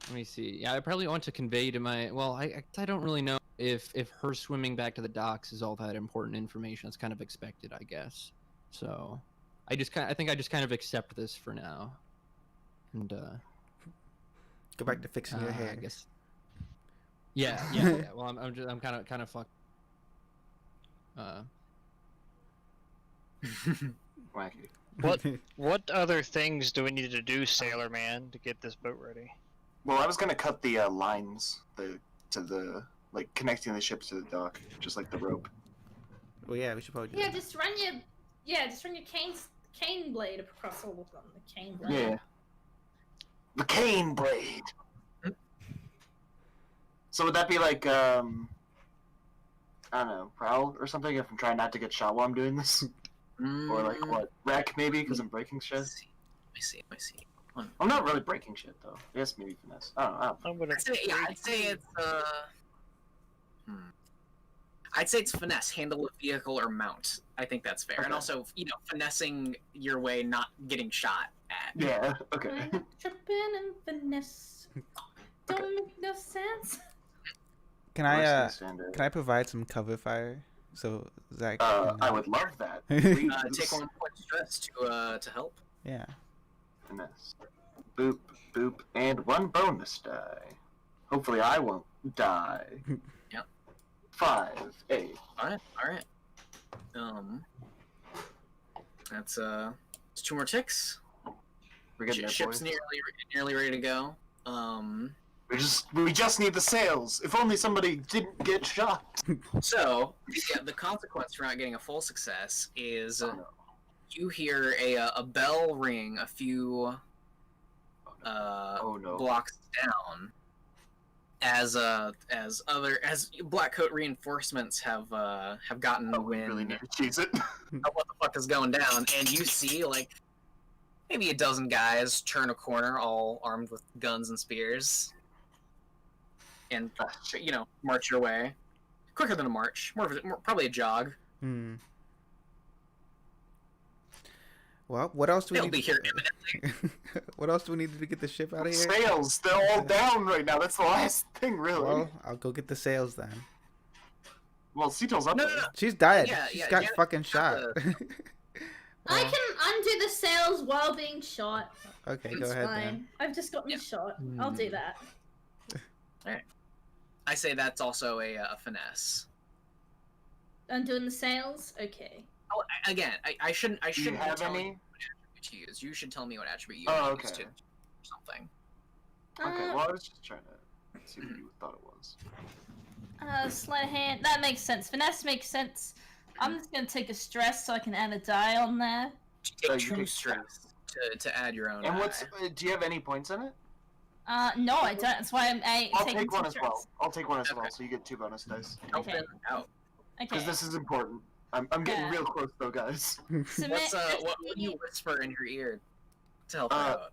Let me see. Yeah, I probably want to convey to my. Well, I don't really know if her swimming back to the docks is all that important information. It's kind of expected, I guess. So, I think I just kind of accept this for now. And go back to fixing your hair. I guess. Yeah. Well, I'm kind of fucked. Wacky. What other things do we need to do, Sailor Man, to get this boat ready? Well, I was gonna cut the lines to the connecting the ship to the dock, just like the rope. Well, yeah, we should probably do Yeah, that. just run your cane blade across all of them. The cane blade. Yeah. The cane blade. So would that be like I don't know, prowl or something if I'm trying not to get shot while I'm doing this? Or what? Wreck maybe because I'm breaking shit? Let me see. I'm not really breaking shit though. I guess maybe finesse. I don't know. I'd say it's finesse, handle a vehicle or mount. I think that's fair. Okay. And also, finessing your way, not getting shot at. Yeah, okay. Tripping and finesse. Don't make no sense. Can I provide some cover fire? So Zach. I would love that. Take 1 point stress to help. Yeah. Finesse. Boop, boop, and 1 bonus die. Hopefully I won't die. Yep. 5, 8. Alright. That's 2 more ticks. We're getting there, Ship's boys. nearly ready to go. We just need the sails. If only somebody didn't get shot. So the consequence for not getting a full success is you hear a bell ring a few blocks down as Blackcoat reinforcements have gotten wind Really need to cheese it. of what the fuck is going down, and you see maybe a dozen guys turn a corner, all armed with guns and spears, and march your way. Quicker than a march, probably a jog. Well, what else do we They'll need? be here imminently. What else do we need to get the ship out of here? Sails, they're all down right now. That's the last thing, really. Well, I'll go get the sails then. Well, Cetel's up No. there. She's dead. Yeah, She's yeah, got Janet fucking got shot. I can undo the sails while being shot. Okay, go It's ahead fine. then. I've just gotten shot. I'll do that. I say that's also a finesse. Undoing the sails? Okay. Oh, again, I shouldn't. I Do you shouldn't have tell any? you what attribute to use. You should tell me what attribute you Oh, use okay. to something. Okay, well, I was just trying to see what you thought it was. Sleight of hand. That makes sense. Finesse makes sense. I'm just gonna take a stress so I can add a die on there. Take you 2 take stress to add your own. And die. what's? Do you have any points in it? No, I don't. That's why I'll taking take one two as well. stress. I'll take one as well, so you get 2 bonus dice. Okay. Open out. Because Okay. this is important. I'm getting real close though, guys. What's what do you whisper in her ear to help her out?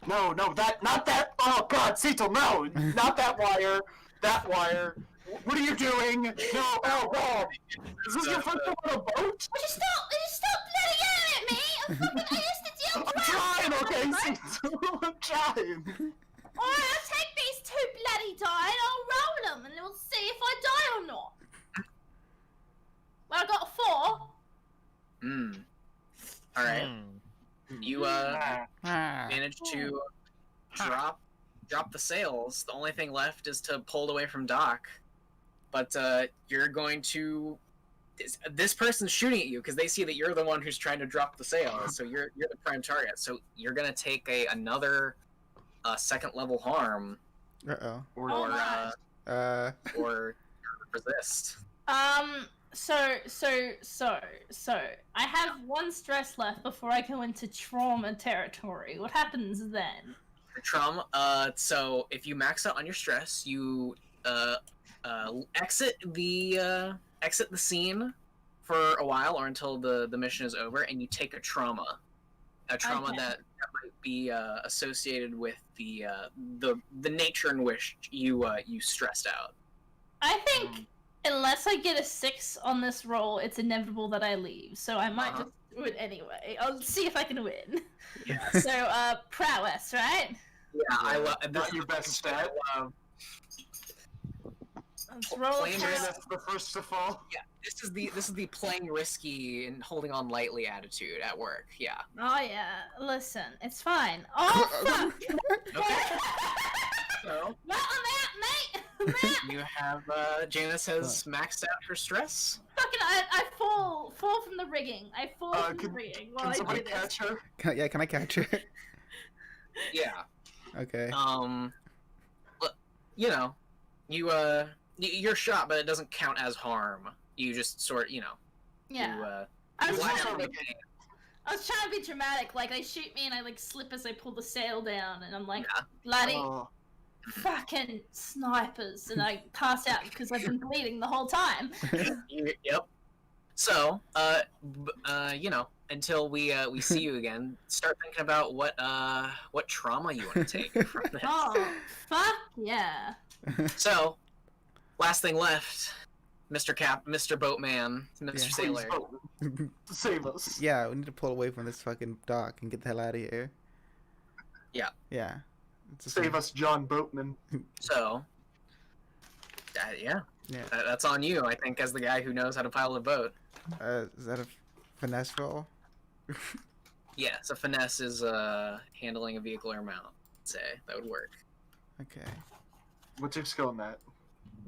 No, not that. Oh God, Cecil, no, not that wire. That wire. What are you doing? No, oh God. Is this your first time on a boat? Would you stop bloody yelling at me? I used to deal I'm trying, okay, Cecil. I'm trying. Alright, I'll take these 2 bloody die and I'll roll them and we'll see if I die or not. Well, I got a 4. Alright. You managed to drop the sails. The only thing left is to pull away from dock. But you're going to. This person's shooting at you because they see that you're the one who's trying to drop the sails. So you're the prime target. So you're gonna take another 2nd level harm. Or resist. So I have 1 stress left before I go into trauma territory. What happens then? Trauma. So if you max out on your stress, you exit the scene for a while or until the mission is over, and you take a trauma. A trauma Okay. that might be associated with the nature in which you stressed out. I think unless I get a 6 on this roll, it's inevitable that I leave. So I might just do it anyway. I'll see if I can win. Yeah. So prowess, right? Yeah, I love. Not your best stat. Let's roll a Plain prowess. That's the first to fall. Yeah, this is the playing risky and holding on lightly attitude at work. Yeah. Oh yeah, listen, it's fine. Oh fuck! Okay. So Well, I'm out, mate. I'm out. you have Janice has maxed out her stress. Fucking, I fall from the rigging. I fall from the rigging while Can I somebody do this. catch her? Can I catch her? Yeah. Okay. You know, you're shot, but it doesn't count as harm. You just Yeah. I was trying to be dramatic. Like they shoot me and I like slip as I pull the sail down, and I'm like, bloody fucking snipers, and I pass out because I've been bleeding the whole time. Yep. So, you know, until we see you again, start thinking about what trauma you want to take from this. Oh, fuck yeah. So, last thing left, Mr. Boatman, Mr. Sailor. Save us. Yeah, we need to pull away from this fucking dock and get the hell out of here. Yeah. Yeah. Save us, John Boatman. So, that's on you, I think, as the guy who knows how to pilot a boat. Is that a finesse roll? Yeah, so finesse is handling a vehicle or mount. I'd say that would work. Okay. What's your skill in that?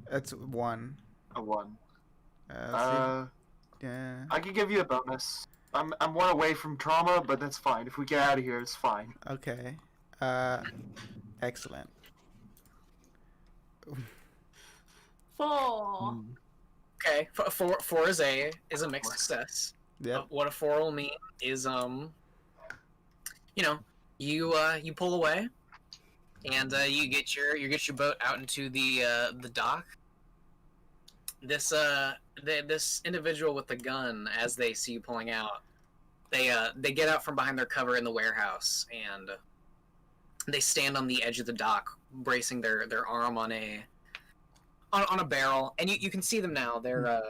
That's 1. A 1. Yeah. I could give you a bonus. I'm 1 away from trauma, but that's fine. If we get out of here, it's fine. Okay. Excellent. 4. Okay, 4 is a mixed success. Yeah. What a 4 will mean is you know, you pull away, and you get your boat out into the dock. This this individual with the gun, as they see you pulling out, they get out from behind their cover in the warehouse, and they stand on the edge of the dock, bracing their arm on a barrel, and you can see them now. They're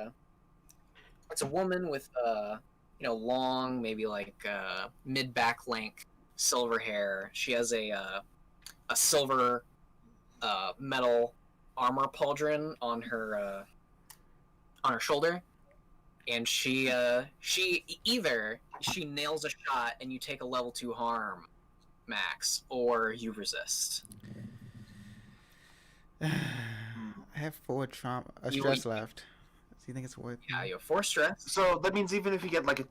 it's a woman with long, maybe like mid back length silver hair. She has a silver metal armor pauldron on her shoulder, and she either nails a shot and you take a level 2 harm max, or you resist. I have 4 stress left. Do you think it's worth? Yeah, you have 4 stress. So that means even if you get like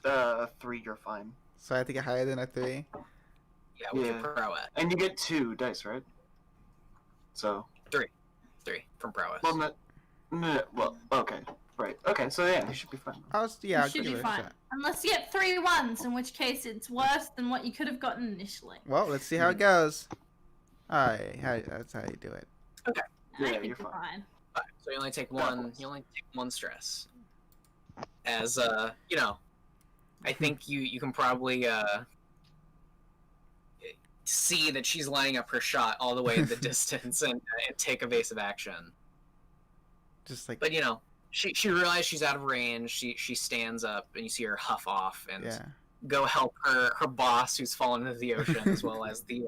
a 3, you're fine. So I have to get higher than a 3. Yeah, with your prowess. And you get 2 dice, right? So 3 from prowess. Well, well, okay, right, okay. So yeah, you should be fine. I'll You should be fine. Unless you get 3 1s, in which case it's worse than what you could have gotten initially. Well, let's see how it goes. That's how you do it. Okay. I Yeah, think you're you're fine. Fine. So you only take one. You only take one stress. As you know, I think you can probably see that she's lining up her shot all the way in the distance and take evasive action. Just like. But you know, she realizes she's out of range. She stands up and you see her huff off and go help her boss who's fallen into the ocean as well as the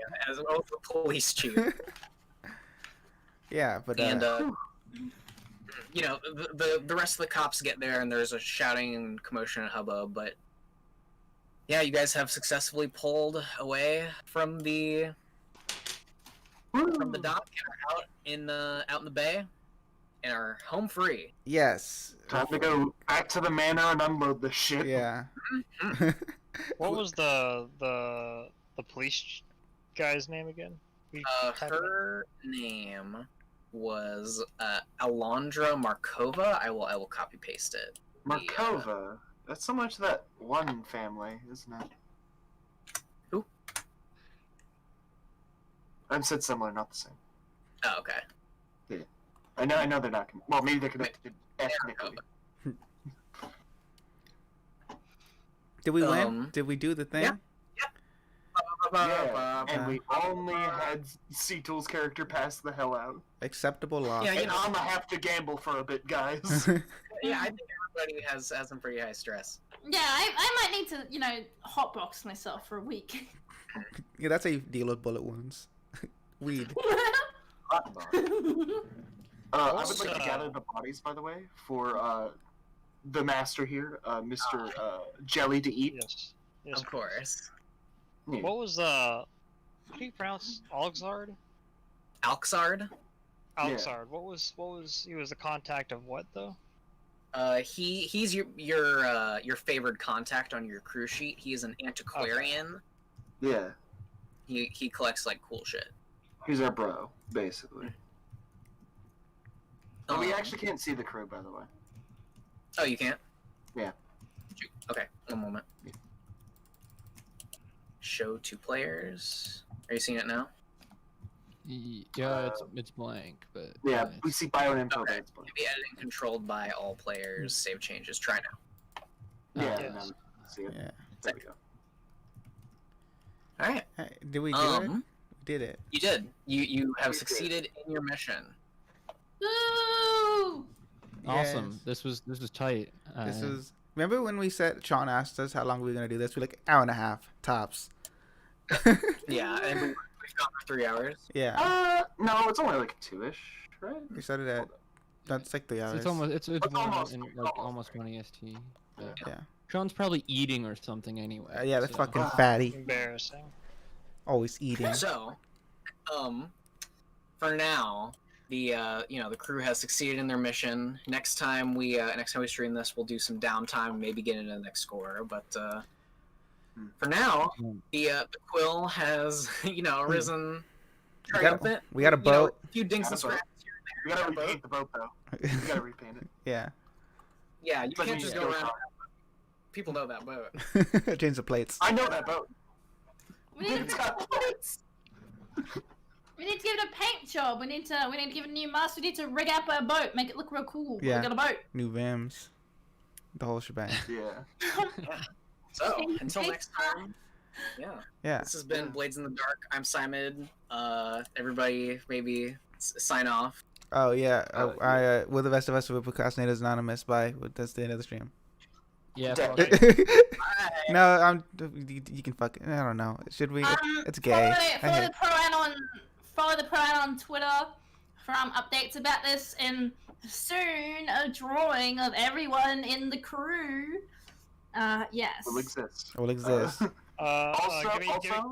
police chief. Yeah, but and you know, the rest of the cops get there and there's a shouting and commotion and hubbub, but yeah, you guys have successfully pulled away from the dock and are out in the bay and are home free. Yes. Time to go back to the manor and unload the ship. Yeah. What was the police guy's name again? Her name was Alondra Markova. I will copy paste it. Markova. That's so much that one family, isn't it? Who? I said similar, not the same. Oh, okay. Yeah. I know they're not. Well, maybe they're connected ethnically. Did we win? Did we do the thing? Yeah. Yeah, and we only had Seatool's character pass the hell out. Acceptable loss. Yeah, And I'm gonna have to gamble for a bit, guys. Yeah, I think everybody has some pretty high stress. Yeah, I might need to, you know, hotbox myself for a week. Yeah, that's how you deal with bullet wounds. Weed. I would like to gather the bodies, by the way, for the master here, Mr. Jelly to eat. Yes. Of course. Yeah. What was how do you pronounce Alxard? Alxard? Alxard. What was he was the contact of what though? He's your favored contact on your crew sheet. He is an antiquarian. Yeah. He collects like cool shit. He's our bro, basically. Oh, we actually can't see the crew, by the way. Oh, you can't? Yeah. Okay, one moment. Show 2 players. Are you seeing it now? Yeah, it's blank, but Yeah, we see bio info. Okay. Be editing controlled by all players. Save changes. Try now. Yeah, yes. now we see it. Yeah. There we go. All right. Hey, did we do it? We did it. You did. You have succeeded in your mission. Woo! Awesome. Yes. This was tight. This is. Remember when we said Sean asked us how long we were gonna do this? We're like hour and a half tops. Yeah, and we've gone for 3 hours. Yeah. No, it's only like 2-ish, right? We started at. That's like 3 hours. It's almost it's almost- in, like almost 20 ST. But Yeah. Sean's probably eating or something anyway. Yeah, that's so- fucking fatty. Embarrassing. Always eating. So, for now, the the crew has succeeded in their mission. Next time we stream this, we'll do some downtime, maybe get into the next score. But for now, the quill has risen triumphant. We got a boat. A few dinks and scraps here We and there. gotta repaint the boat, though. We gotta repaint it. Yeah. Yeah, you But can't we just still go around. talk. People know that boat. Change the plates. I know that boat. We need It's to got plates. we need to give it a paint job. We need to give it a new mast. We need to rig up our boat, make it look real cool. Yeah. We got a boat. New Vims. The whole shebang. Yeah. So until next time. Yeah. This has been Blades in the Dark. I'm Psymid. Everybody maybe sign off. Oh yeah. I with the rest of us with Procrastinators Anonymous. Bye. That's the end of the stream. Yeah. Dead. fuck. No, you can fuck it. I don't know. Should we? It's gay. Follow the pro on Twitter for updates about this, and soon a drawing of everyone in the crew. Yes. Will exist. Will exist.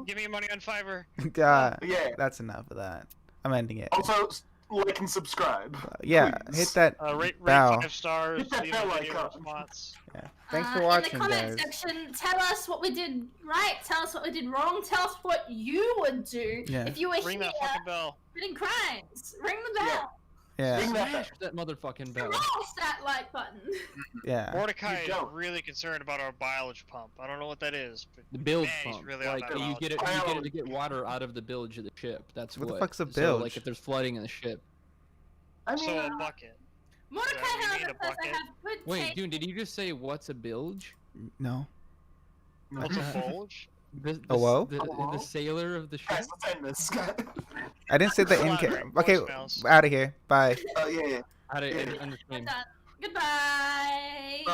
Give me money on Fiverr. God. Yeah. That's enough of that. I'm ending it. Also, like and subscribe. Yeah. Please. Hit that Rate bell. 5 stars. Hit that Leave a bell video icon. response. Yeah. Thanks for watching, in the comment guys. section, tell us what we did right. Tell us what we did wrong. Tell us what you would do Yeah. if you were Ring here that fucking bell. committing crimes. Ring the bell. Yeah. Smash that motherfucking bell. Smash that like button. Yeah. Mordecai is don't. really concerned about our bilge pump. I don't know what that is, but The bilge man, he's pump. really on Like that you bilge get it, pump. you get it to get water out of the bilge of the ship. That's What what. the fuck's a So, bilge? like if there's flooding in the ship. I mean, So a bucket. Mordecai, Yeah, we however, need a says I bucket. have good Wait, taste. dude, did you just say what's a bilge? No. What's a bulge? A whoa? The sailor of the ship. guys, let's end this. I didn't say the in. Flattering. Okay, Voicemails. out of here. Bye. Oh yeah. How do I'm understand? done. Goodbye.